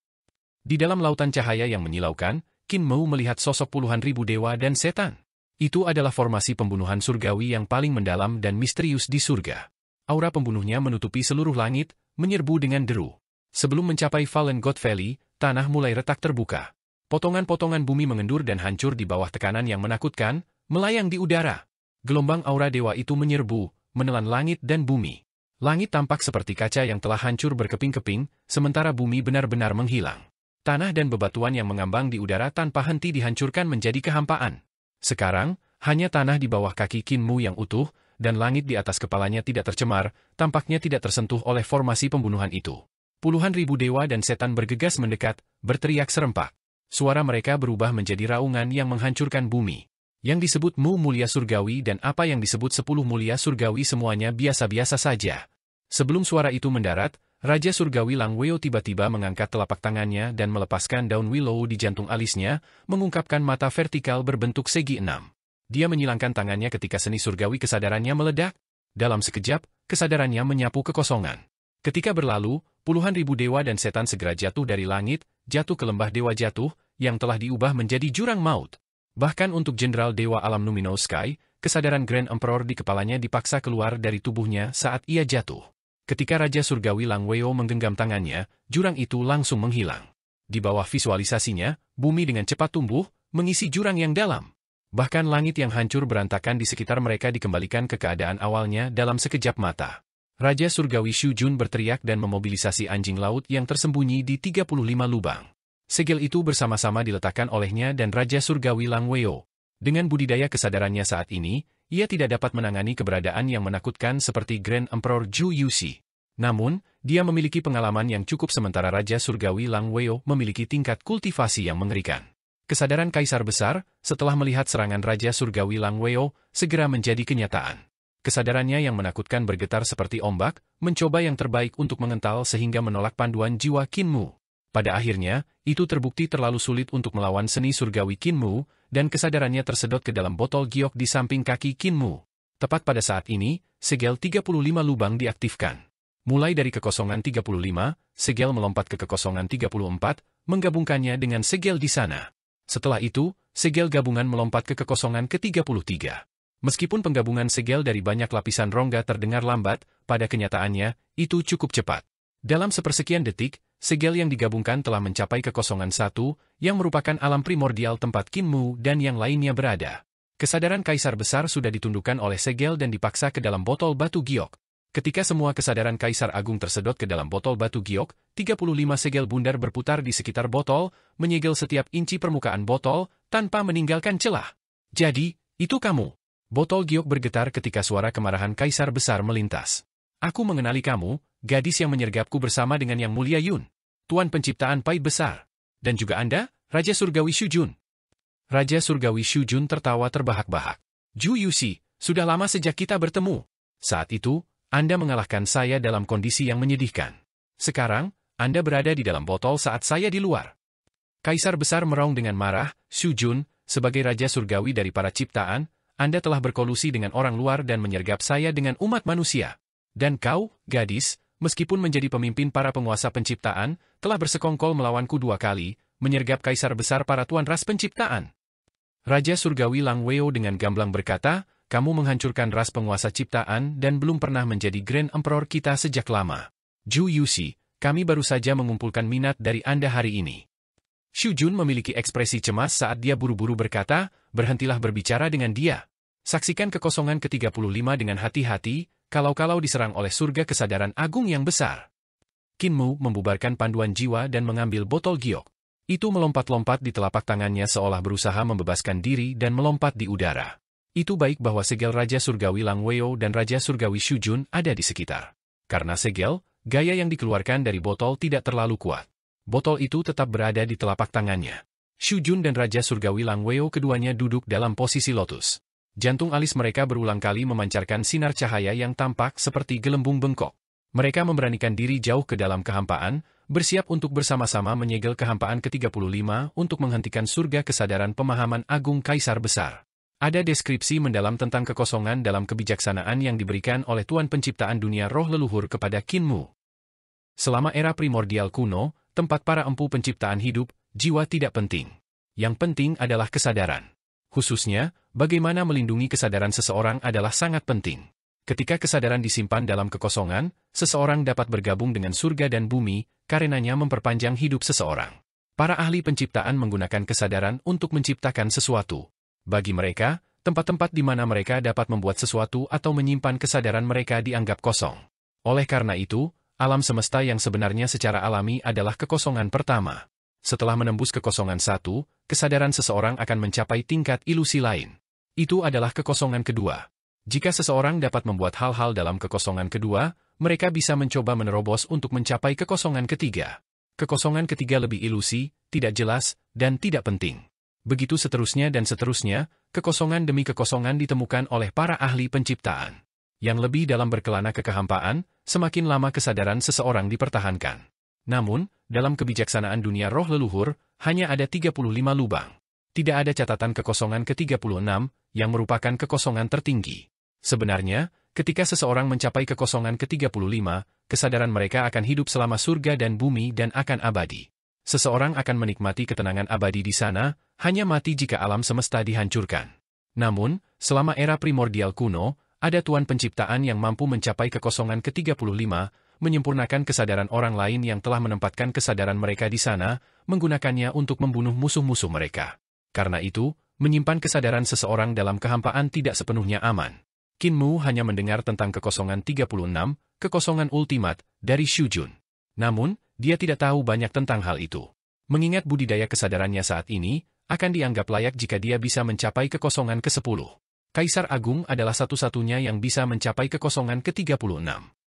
Di dalam lautan cahaya yang menyilaukan, Qin Mu melihat sosok puluhan ribu dewa dan setan. Itu adalah formasi pembunuhan surgawi yang paling mendalam dan misterius di surga. Aura pembunuhnya menutupi seluruh langit, menyerbu dengan deru. Sebelum mencapai Fallen God Valley, tanah mulai retak terbuka. Potongan-potongan bumi mengendur dan hancur di bawah tekanan yang menakutkan, melayang di udara. Gelombang aura dewa itu menyerbu, menelan langit dan bumi. Langit tampak seperti kaca yang telah hancur berkeping-keping, sementara bumi benar-benar menghilang. Tanah dan bebatuan yang mengambang di udara tanpa henti dihancurkan menjadi kehampaan. Sekarang, hanya tanah di bawah kaki Qin Mu yang utuh, dan langit di atas kepalanya tidak tercemar, tampaknya tidak tersentuh oleh formasi pembunuhan itu. Puluhan ribu dewa dan setan bergegas mendekat, berteriak serempak. Suara mereka berubah menjadi raungan yang menghancurkan bumi. Yang disebut Mu Mulia Surgawi dan apa yang disebut 10 Mulia Surgawi semuanya biasa-biasa saja. Sebelum suara itu mendarat, Raja Surgawi Lang Weo tiba-tiba mengangkat telapak tangannya dan melepaskan daun willow di jantung alisnya, mengungkapkan mata vertikal berbentuk segi 6. Dia menyilangkan tangannya ketika seni surgawi kesadarannya meledak. Dalam sekejap, kesadarannya menyapu kekosongan. Ketika berlalu, puluhan ribu dewa dan setan segera jatuh dari langit, jatuh ke lembah Dewa Jatuh, yang telah diubah menjadi jurang maut. Bahkan untuk Jenderal Dewa Alam Luminous Sky, kesadaran Grand Emperor di kepalanya dipaksa keluar dari tubuhnya saat ia jatuh. Ketika Raja Surgawi Lang Weo menggenggam tangannya, jurang itu langsung menghilang. Di bawah visualisasinya, bumi dengan cepat tumbuh, mengisi jurang yang dalam. Bahkan langit yang hancur berantakan di sekitar mereka dikembalikan ke keadaan awalnya dalam sekejap mata. Raja Surgawi Shu Jun berteriak dan memobilisasi anjing laut yang tersembunyi di 35 lubang. Segel itu bersama-sama diletakkan olehnya dan Raja Surgawi Lang Weo. Dengan budidaya kesadarannya saat ini, ia tidak dapat menangani keberadaan yang menakutkan seperti Grand Emperor Zhu Yuxi. Namun, dia memiliki pengalaman yang cukup sementara Raja Surgawi Lang Weo memiliki tingkat kultivasi yang mengerikan. Kesadaran Kaisar Besar, setelah melihat serangan Raja Surgawi Lang Weo, segera menjadi kenyataan. Kesadarannya yang menakutkan bergetar seperti ombak, mencoba yang terbaik untuk mengental sehingga menolak panduan jiwa Qin Mu. Pada akhirnya, itu terbukti terlalu sulit untuk melawan seni surgawi Qin Mu, dan kesadarannya tersedot ke dalam botol giok di samping kaki Qin Mu. Tepat pada saat ini, segel 35 lubang diaktifkan. Mulai dari kekosongan 35, segel melompat ke kekosongan 34, menggabungkannya dengan segel di sana. Setelah itu, segel gabungan melompat ke kekosongan ke-33. Meskipun penggabungan segel dari banyak lapisan rongga terdengar lambat, pada kenyataannya, itu cukup cepat. Dalam sepersekian detik, segel yang digabungkan telah mencapai kekosongan 1, yang merupakan alam primordial tempat Qin Mu dan yang lainnya berada. Kesadaran Kaisar Besar sudah ditundukkan oleh segel dan dipaksa ke dalam botol batu giok. Ketika semua kesadaran Kaisar Agung tersedot ke dalam botol batu giok, 35 segel bundar berputar di sekitar botol, menyegel setiap inci permukaan botol, tanpa meninggalkan celah. Jadi, itu kamu. Botol giok bergetar ketika suara kemarahan Kaisar Besar melintas. Aku mengenali kamu, gadis yang menyergapku bersama dengan Yang Mulia Yun. Tuan Penciptaan Pai Besar. Dan juga Anda, Raja Surgawi Shujun. Raja Surgawi Shujun tertawa terbahak-bahak. Zhu Yuxi, sudah lama sejak kita bertemu. Saat itu, Anda mengalahkan saya dalam kondisi yang menyedihkan. Sekarang, Anda berada di dalam botol saat saya di luar. Kaisar Besar meraung dengan marah, Shujun, sebagai Raja Surgawi dari para ciptaan, Anda telah berkolusi dengan orang luar dan menyergap saya dengan umat manusia. Dan kau, gadis, meskipun menjadi pemimpin para penguasa penciptaan, telah bersekongkol melawanku 2 kali, menyergap Kaisar Besar para tuan ras penciptaan. Raja Surgawi Lang Weo dengan gamblang berkata, kamu menghancurkan ras penguasa ciptaan dan belum pernah menjadi Grand Emperor kita sejak lama. Zhu Yuxi, kami baru saja mengumpulkan minat dari Anda hari ini. Shujun memiliki ekspresi cemas saat dia buru-buru berkata, berhentilah berbicara dengan dia. Saksikan kekosongan ke-35 dengan hati-hati, kalau-kalau diserang oleh surga kesadaran agung yang besar. Qin Mu membubarkan panduan jiwa dan mengambil botol giok. Itu melompat-lompat di telapak tangannya seolah berusaha membebaskan diri dan melompat di udara. Itu baik bahwa segel Raja Surgawi Lang Weo dan Raja Surgawi Shujun ada di sekitar. Karena segel, gaya yang dikeluarkan dari botol tidak terlalu kuat. Botol itu tetap berada di telapak tangannya. Shujun dan Raja Surgawi Lang Weo keduanya duduk dalam posisi lotus. Jantung alis mereka berulang kali memancarkan sinar cahaya yang tampak seperti gelembung bengkok. Mereka memberanikan diri jauh ke dalam kehampaan, bersiap untuk bersama-sama menyegel kehampaan ke-35 untuk menghentikan surga kesadaran pemahaman agung Kaisar Besar. Ada deskripsi mendalam tentang kekosongan dalam kebijaksanaan yang diberikan oleh Tuan Penciptaan Dunia Roh Leluhur kepada Qin Mu. Selama era primordial kuno, tempat para empu penciptaan hidup, jiwa tidak penting. Yang penting adalah kesadaran. Khususnya, bagaimana melindungi kesadaran seseorang adalah sangat penting. Ketika kesadaran disimpan dalam kekosongan, seseorang dapat bergabung dengan surga dan bumi, karenanya memperpanjang hidup seseorang. Para ahli penciptaan menggunakan kesadaran untuk menciptakan sesuatu. Bagi mereka, tempat-tempat di mana mereka dapat membuat sesuatu atau menyimpan kesadaran mereka dianggap kosong. Oleh karena itu, alam semesta yang sebenarnya secara alami adalah kekosongan pertama. Setelah menembus kekosongan 1, kesadaran seseorang akan mencapai tingkat ilusi lain. Itu adalah kekosongan kedua. Jika seseorang dapat membuat hal-hal dalam kekosongan kedua, mereka bisa mencoba menerobos untuk mencapai kekosongan ketiga. Kekosongan ketiga lebih ilusi, tidak jelas, dan tidak penting. Begitu seterusnya dan seterusnya, kekosongan demi kekosongan ditemukan oleh para ahli penciptaan. Yang lebih dalam berkelana ke kehampaan, semakin lama kesadaran seseorang dipertahankan. Namun, dalam kebijaksanaan dunia roh leluhur, hanya ada 35 lubang. Tidak ada catatan kekosongan ke-36, yang merupakan kekosongan tertinggi. Sebenarnya, ketika seseorang mencapai kekosongan ke-35, kesadaran mereka akan hidup selama surga dan bumi dan akan abadi. Seseorang akan menikmati ketenangan abadi di sana, hanya mati jika alam semesta dihancurkan. Namun, selama era primordial kuno, ada Tuan Penciptaan yang mampu mencapai kekosongan ke-35, menyempurnakan kesadaran orang lain yang telah menempatkan kesadaran mereka di sana, menggunakannya untuk membunuh musuh-musuh mereka. Karena itu, menyimpan kesadaran seseorang dalam kehampaan tidak sepenuhnya aman. Qin Mu hanya mendengar tentang kekosongan 36, kekosongan ultimat, dari Shujun. Namun, dia tidak tahu banyak tentang hal itu. Mengingat budidaya kesadarannya saat ini, akan dianggap layak jika dia bisa mencapai kekosongan ke-10. Kaisar Agung adalah satu-satunya yang bisa mencapai kekosongan ke-36.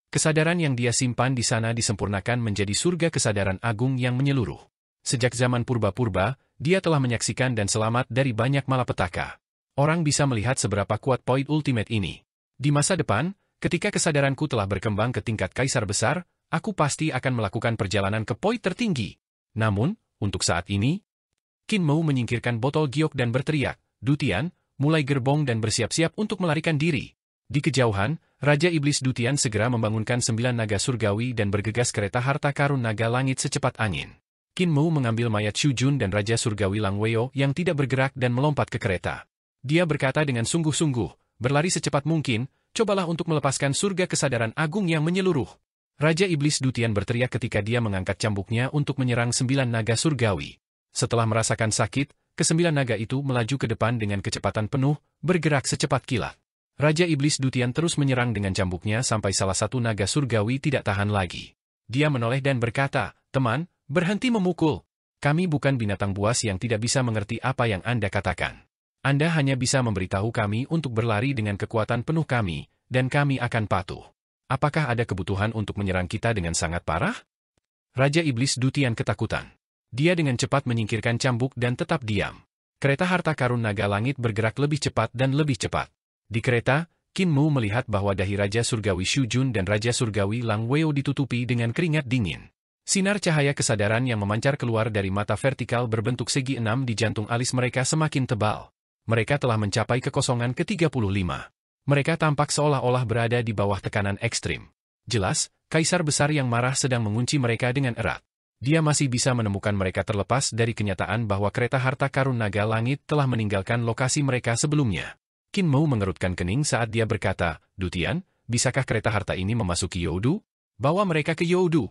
Kesadaran yang dia simpan di sana disempurnakan menjadi surga kesadaran agung yang menyeluruh. Sejak zaman purba-purba, dia telah menyaksikan dan selamat dari banyak malapetaka. Orang bisa melihat seberapa kuat poin ultimate ini. Di masa depan, ketika kesadaranku telah berkembang ke tingkat kaisar besar, aku pasti akan melakukan perjalanan ke poin tertinggi. Namun, untuk saat ini, Qin Mou menyingkirkan botol giok dan berteriak, "Dutian, mulai gerbong dan bersiap-siap untuk melarikan diri." Di kejauhan, Raja Iblis Dutian segera membangunkan 9 naga surgawi dan bergegas kereta harta karun naga langit secepat angin. Qin Mou mengambil mayat Xu Jun dan Raja Surgawi Lang Weo yang tidak bergerak dan melompat ke kereta. Dia berkata dengan sungguh-sungguh, "Berlari secepat mungkin, cobalah untuk melepaskan surga kesadaran agung yang menyeluruh." Raja Iblis Dutian berteriak ketika dia mengangkat cambuknya untuk menyerang 9 naga surgawi. Setelah merasakan sakit, ke-9 naga itu melaju ke depan dengan kecepatan penuh, bergerak secepat kilat. Raja Iblis Dutian terus menyerang dengan cambuknya sampai salah satu naga surgawi tidak tahan lagi. Dia menoleh dan berkata, "Teman, berhenti memukul. Kami bukan binatang buas yang tidak bisa mengerti apa yang Anda katakan. Anda hanya bisa memberitahu kami untuk berlari dengan kekuatan penuh kami, dan kami akan patuh. Apakah ada kebutuhan untuk menyerang kita dengan sangat parah?" Raja Iblis Dutian ketakutan. Dia dengan cepat menyingkirkan cambuk dan tetap diam. Kereta harta karun naga langit bergerak lebih cepat dan lebih cepat. Di kereta, Qin Mou melihat bahwa dahi Raja Surgawi Xu Jun dan Raja Surgawi Lang Weo ditutupi dengan keringat dingin. Sinar cahaya kesadaran yang memancar keluar dari mata vertikal berbentuk segi 6 di jantung alis mereka semakin tebal. Mereka telah mencapai kekosongan ke-35. Mereka tampak seolah-olah berada di bawah tekanan ekstrim. Jelas, Kaisar Besar yang marah sedang mengunci mereka dengan erat. Dia masih bisa menemukan mereka terlepas dari kenyataan bahwa kereta harta karun naga langit telah meninggalkan lokasi mereka sebelumnya. Qin Mou mengerutkan kening saat dia berkata, "Dutian, bisakah kereta harta ini memasuki Youdu? Bawa mereka ke Youdu."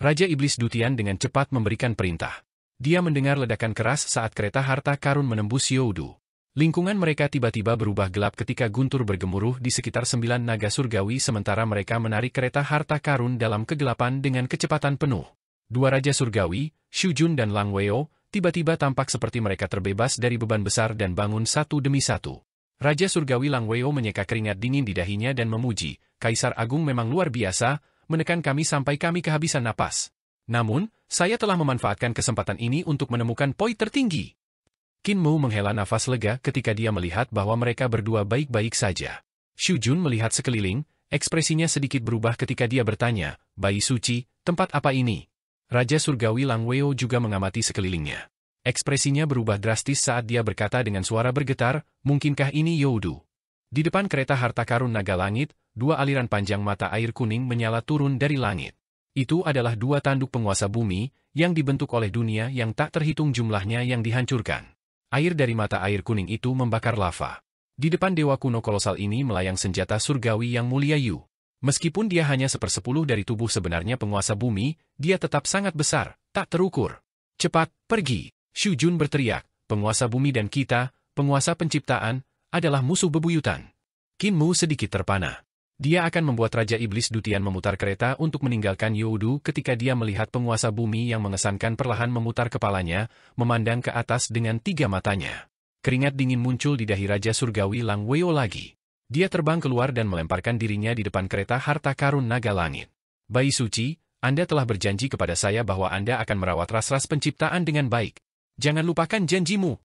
Raja Iblis Dutian dengan cepat memberikan perintah. Dia mendengar ledakan keras saat kereta harta karun menembus Youdu. Lingkungan mereka tiba-tiba berubah gelap ketika guntur bergemuruh di sekitar 9 naga surgawi sementara mereka menarik kereta harta karun dalam kegelapan dengan kecepatan penuh. Dua Raja Surgawi, Xu Jun dan Lang Weo, tiba-tiba tampak seperti mereka terbebas dari beban besar dan bangun satu demi satu. Raja Surgawi Lang Weo menyeka keringat dingin di dahinya dan memuji, "Kaisar Agung memang luar biasa, menekan kami sampai kami kehabisan napas. Namun, saya telah memanfaatkan kesempatan ini untuk menemukan poin tertinggi." Qin Mou menghela nafas lega ketika dia melihat bahwa mereka berdua baik-baik saja. Xu Jun melihat sekeliling, ekspresinya sedikit berubah ketika dia bertanya, "Bayi suci, tempat apa ini?" Raja Surgawi Lang Weo juga mengamati sekelilingnya. Ekspresinya berubah drastis saat dia berkata dengan suara bergetar, "Mungkinkah ini Youdu?" Di depan kereta harta karun naga langit, 2 aliran panjang mata air kuning menyala turun dari langit. Itu adalah 2 tanduk penguasa bumi, yang dibentuk oleh dunia yang tak terhitung jumlahnya yang dihancurkan. Air dari mata air kuning itu membakar lava. Di depan dewa kuno kolosal ini melayang senjata surgawi yang mulia Yu. Meskipun dia hanya 1/10 dari tubuh sebenarnya penguasa bumi, dia tetap sangat besar, tak terukur. "Cepat, pergi!" Xu Jun berteriak, "Penguasa bumi dan kita, penguasa penciptaan, adalah musuh bebuyutan." Qin Mou sedikit terpana. Dia akan membuat Raja Iblis Dutian memutar kereta untuk meninggalkan Youdu ketika dia melihat penguasa bumi yang mengesankan perlahan memutar kepalanya, memandang ke atas dengan 3 matanya. Keringat dingin muncul di dahi Raja Surgawi Lang Weo lagi. Dia terbang keluar dan melemparkan dirinya di depan kereta harta karun naga langit. "Bayi suci, Anda telah berjanji kepada saya bahwa Anda akan merawat ras-ras penciptaan dengan baik. Jangan lupakan janjimu."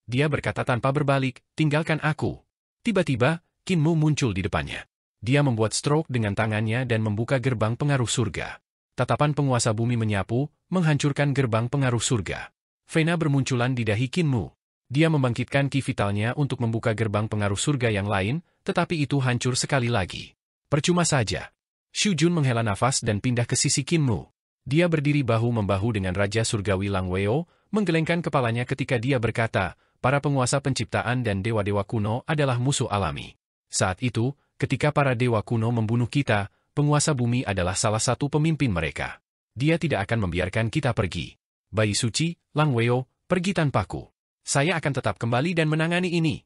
Dia berkata tanpa berbalik, "Tinggalkan aku." Tiba-tiba, Qin Mou muncul di depannya. Dia membuat stroke dengan tangannya dan membuka gerbang pengaruh surga. Tatapan penguasa bumi menyapu, menghancurkan gerbang pengaruh surga. Vena bermunculan di dahi Qin Mou. Dia membangkitkan ki vitalnya untuk membuka gerbang pengaruh surga yang lain, tetapi itu hancur sekali lagi. Percuma saja. Xu Jun menghela nafas dan pindah ke sisi Qin Mou. Dia berdiri bahu-membahu dengan Raja Surgawi Lang Weo, menggelengkan kepalanya ketika dia berkata, "Para penguasa penciptaan dan dewa-dewa kuno adalah musuh alami. Saat itu, ketika para dewa kuno membunuh kita, penguasa bumi adalah salah satu pemimpin mereka. Dia tidak akan membiarkan kita pergi. Bayi suci, Lang Weo, pergi tanpaku. Saya akan tetap kembali dan menangani ini."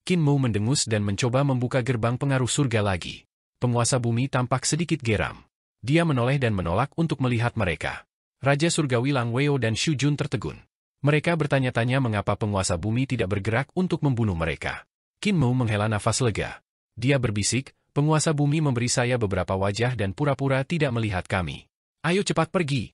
Qin Mou mendengus dan mencoba membuka gerbang pengaruh surga lagi. Penguasa bumi tampak sedikit geram. Dia menoleh dan menolak untuk melihat mereka. Raja Surgawi Lang Weo dan Xu Jun tertegun. Mereka bertanya-tanya mengapa penguasa bumi tidak bergerak untuk membunuh mereka. Qin Mu menghela nafas lega. Dia berbisik, penguasa bumi memberi saya beberapa wajah dan pura-pura tidak melihat kami. Ayo cepat pergi.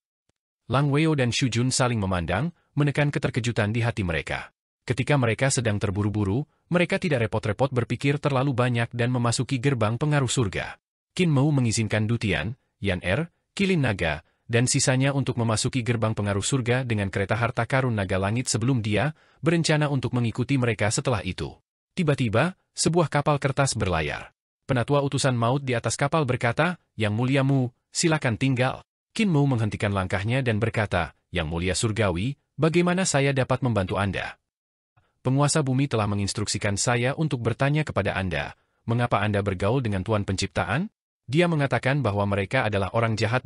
Lang Weo dan Xu Jun saling memandang, menekan keterkejutan di hati mereka. Ketika mereka sedang terburu-buru, mereka tidak repot-repot berpikir terlalu banyak dan memasuki gerbang pengaruh surga. Qin Mu mengizinkan Dutian, Yan Er, Kilin Naga, dan sisanya untuk memasuki gerbang pengaruh surga dengan kereta harta karun naga langit sebelum dia berencana untuk mengikuti mereka setelah itu. Tiba-tiba, sebuah kapal kertas berlayar. Penatua utusan maut di atas kapal berkata, "Yang mulia Mu, silakan tinggal." Qin Mu menghentikan langkahnya dan berkata, "Yang mulia surgawi, bagaimana saya dapat membantu Anda?" Penguasa bumi telah menginstruksikan saya untuk bertanya kepada Anda, mengapa Anda bergaul dengan Tuan Penciptaan? Dia mengatakan bahwa mereka adalah orang jahat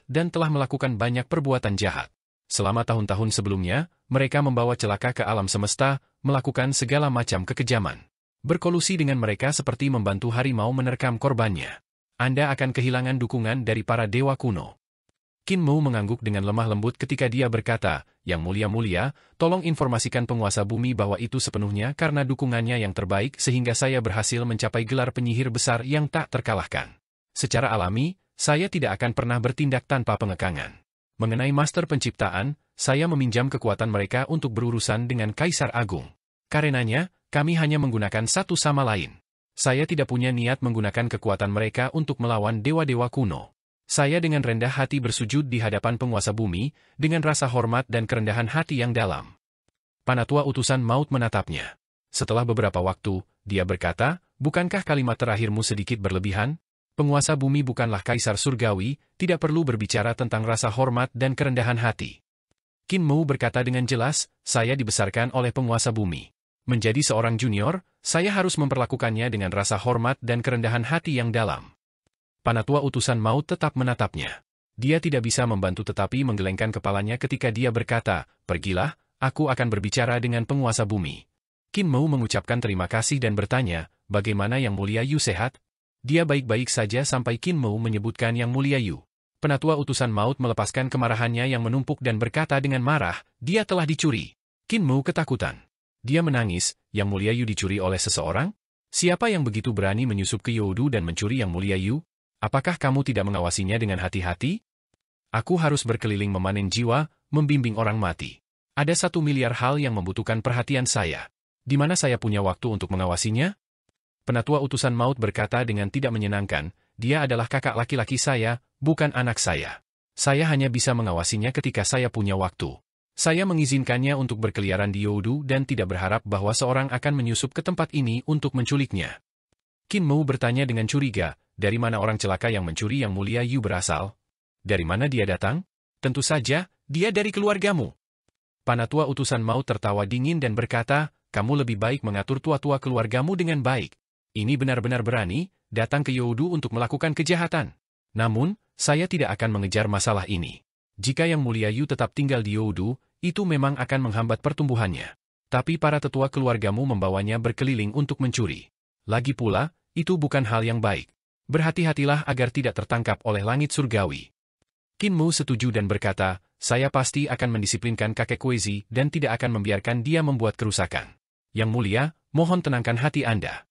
dan telah melakukan banyak perbuatan jahat. Selama tahun-tahun sebelumnya, mereka membawa celaka ke alam semesta, melakukan segala macam kekejaman. Berkolusi dengan mereka seperti membantu harimau menerkam korbannya. Anda akan kehilangan dukungan dari para dewa kuno. Qin Mu mengangguk dengan lemah lembut ketika dia berkata, "Yang mulia-mulia, tolong informasikan penguasa bumi bahwa itu sepenuhnya karena dukungannya yang terbaik sehingga saya berhasil mencapai gelar penyihir besar yang tak terkalahkan. Secara alami, saya tidak akan pernah bertindak tanpa pengekangan. Mengenai Master Penciptaan, saya meminjam kekuatan mereka untuk berurusan dengan Kaisar Agung. Karenanya, kami hanya menggunakan satu sama lain. Saya tidak punya niat menggunakan kekuatan mereka untuk melawan dewa-dewa kuno. Saya dengan rendah hati bersujud di hadapan penguasa bumi, dengan rasa hormat dan kerendahan hati yang dalam." Panatua utusan maut menatapnya. Setelah beberapa waktu, dia berkata, "Bukankah kalimat terakhirmu sedikit berlebihan? Penguasa bumi bukanlah kaisar surgawi, tidak perlu berbicara tentang rasa hormat dan kerendahan hati." Qin Mu berkata dengan jelas, "Saya dibesarkan oleh penguasa bumi. Menjadi seorang junior, saya harus memperlakukannya dengan rasa hormat dan kerendahan hati yang dalam." Panatua utusan maut tetap menatapnya. Dia tidak bisa membantu tetapi menggelengkan kepalanya ketika dia berkata, "Pergilah, aku akan berbicara dengan penguasa bumi." Qin Mu mengucapkan terima kasih dan bertanya, "Bagaimana Yang Mulia Yu sehat?" Dia baik-baik saja sampai Qin Mu menyebutkan Yang Mulia Yu. Penatua utusan maut melepaskan kemarahannya yang menumpuk dan berkata dengan marah, "Dia telah dicuri." Qin Mu ketakutan. Dia menangis, "Yang Mulia Yu dicuri oleh seseorang? Siapa yang begitu berani menyusup ke Youdu dan mencuri Yang Mulia Yu? Apakah kamu tidak mengawasinya dengan hati-hati? Aku harus berkeliling memanen jiwa, membimbing orang mati. Ada 1 miliar hal yang membutuhkan perhatian saya. Di mana saya punya waktu untuk mengawasinya?" Penatua utusan maut berkata dengan tidak menyenangkan, "Dia adalah kakak laki-laki saya, bukan anak saya. Saya hanya bisa mengawasinya ketika saya punya waktu. Saya mengizinkannya untuk berkeliaran di Youdu dan tidak berharap bahwa seorang akan menyusup ke tempat ini untuk menculiknya." Qin Mu bertanya dengan curiga, "Dari mana orang celaka yang mencuri Yang Mulia Yu berasal? Dari mana dia datang?" "Tentu saja, dia dari keluargamu." Panatua utusan maut tertawa dingin dan berkata, "Kamu lebih baik mengatur tua-tua keluargamu dengan baik. Ini benar-benar berani, datang ke Youdu untuk melakukan kejahatan. Namun, saya tidak akan mengejar masalah ini. Jika Yang Mulia Yu tetap tinggal di Youdu, itu memang akan menghambat pertumbuhannya. Tapi para tetua keluargamu membawanya berkeliling untuk mencuri. Lagi pula, itu bukan hal yang baik. Berhati-hatilah agar tidak tertangkap oleh langit surgawi." Qin Mu setuju dan berkata, "Saya pasti akan mendisiplinkan kakek Kuezi dan tidak akan membiarkan dia membuat kerusakan. Yang Mulia, mohon tenangkan hati Anda."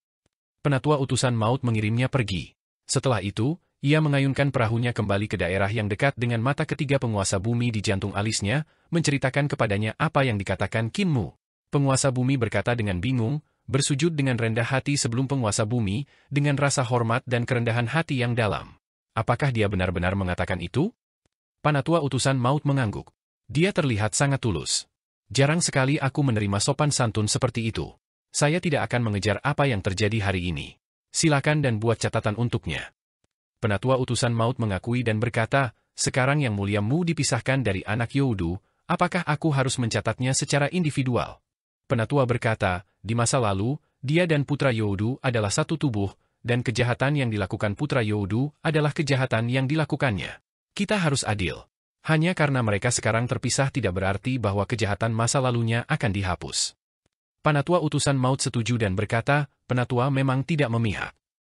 Penatua utusan maut mengirimnya pergi. Setelah itu, ia mengayunkan perahunya kembali ke daerah yang dekat dengan mata ketiga penguasa bumi di jantung alisnya, menceritakan kepadanya apa yang dikatakan Qin Mu. Penguasa bumi berkata dengan bingung, bersujud dengan rendah hati sebelum penguasa bumi, dengan rasa hormat dan kerendahan hati yang dalam. Apakah dia benar-benar mengatakan itu? Panatua utusan maut mengangguk. Dia terlihat sangat tulus. "Jarang sekali aku menerima sopan santun seperti itu. Saya tidak akan mengejar apa yang terjadi hari ini. Silakan dan buat catatan untuknya." Penatua utusan maut mengakui dan berkata, "Sekarang Yang Mulia Mu dipisahkan dari anak Youdu, apakah aku harus mencatatnya secara individual?" Penatua berkata, "Di masa lalu, dia dan putra Youdu adalah satu tubuh, dan kejahatan yang dilakukan putra Youdu adalah kejahatan yang dilakukannya. Kita harus adil. Hanya karena mereka sekarang terpisah tidak berarti bahwa kejahatan masa lalunya akan dihapus." Panatua utusan maut setuju dan berkata, "Penatua memang tidak memihak.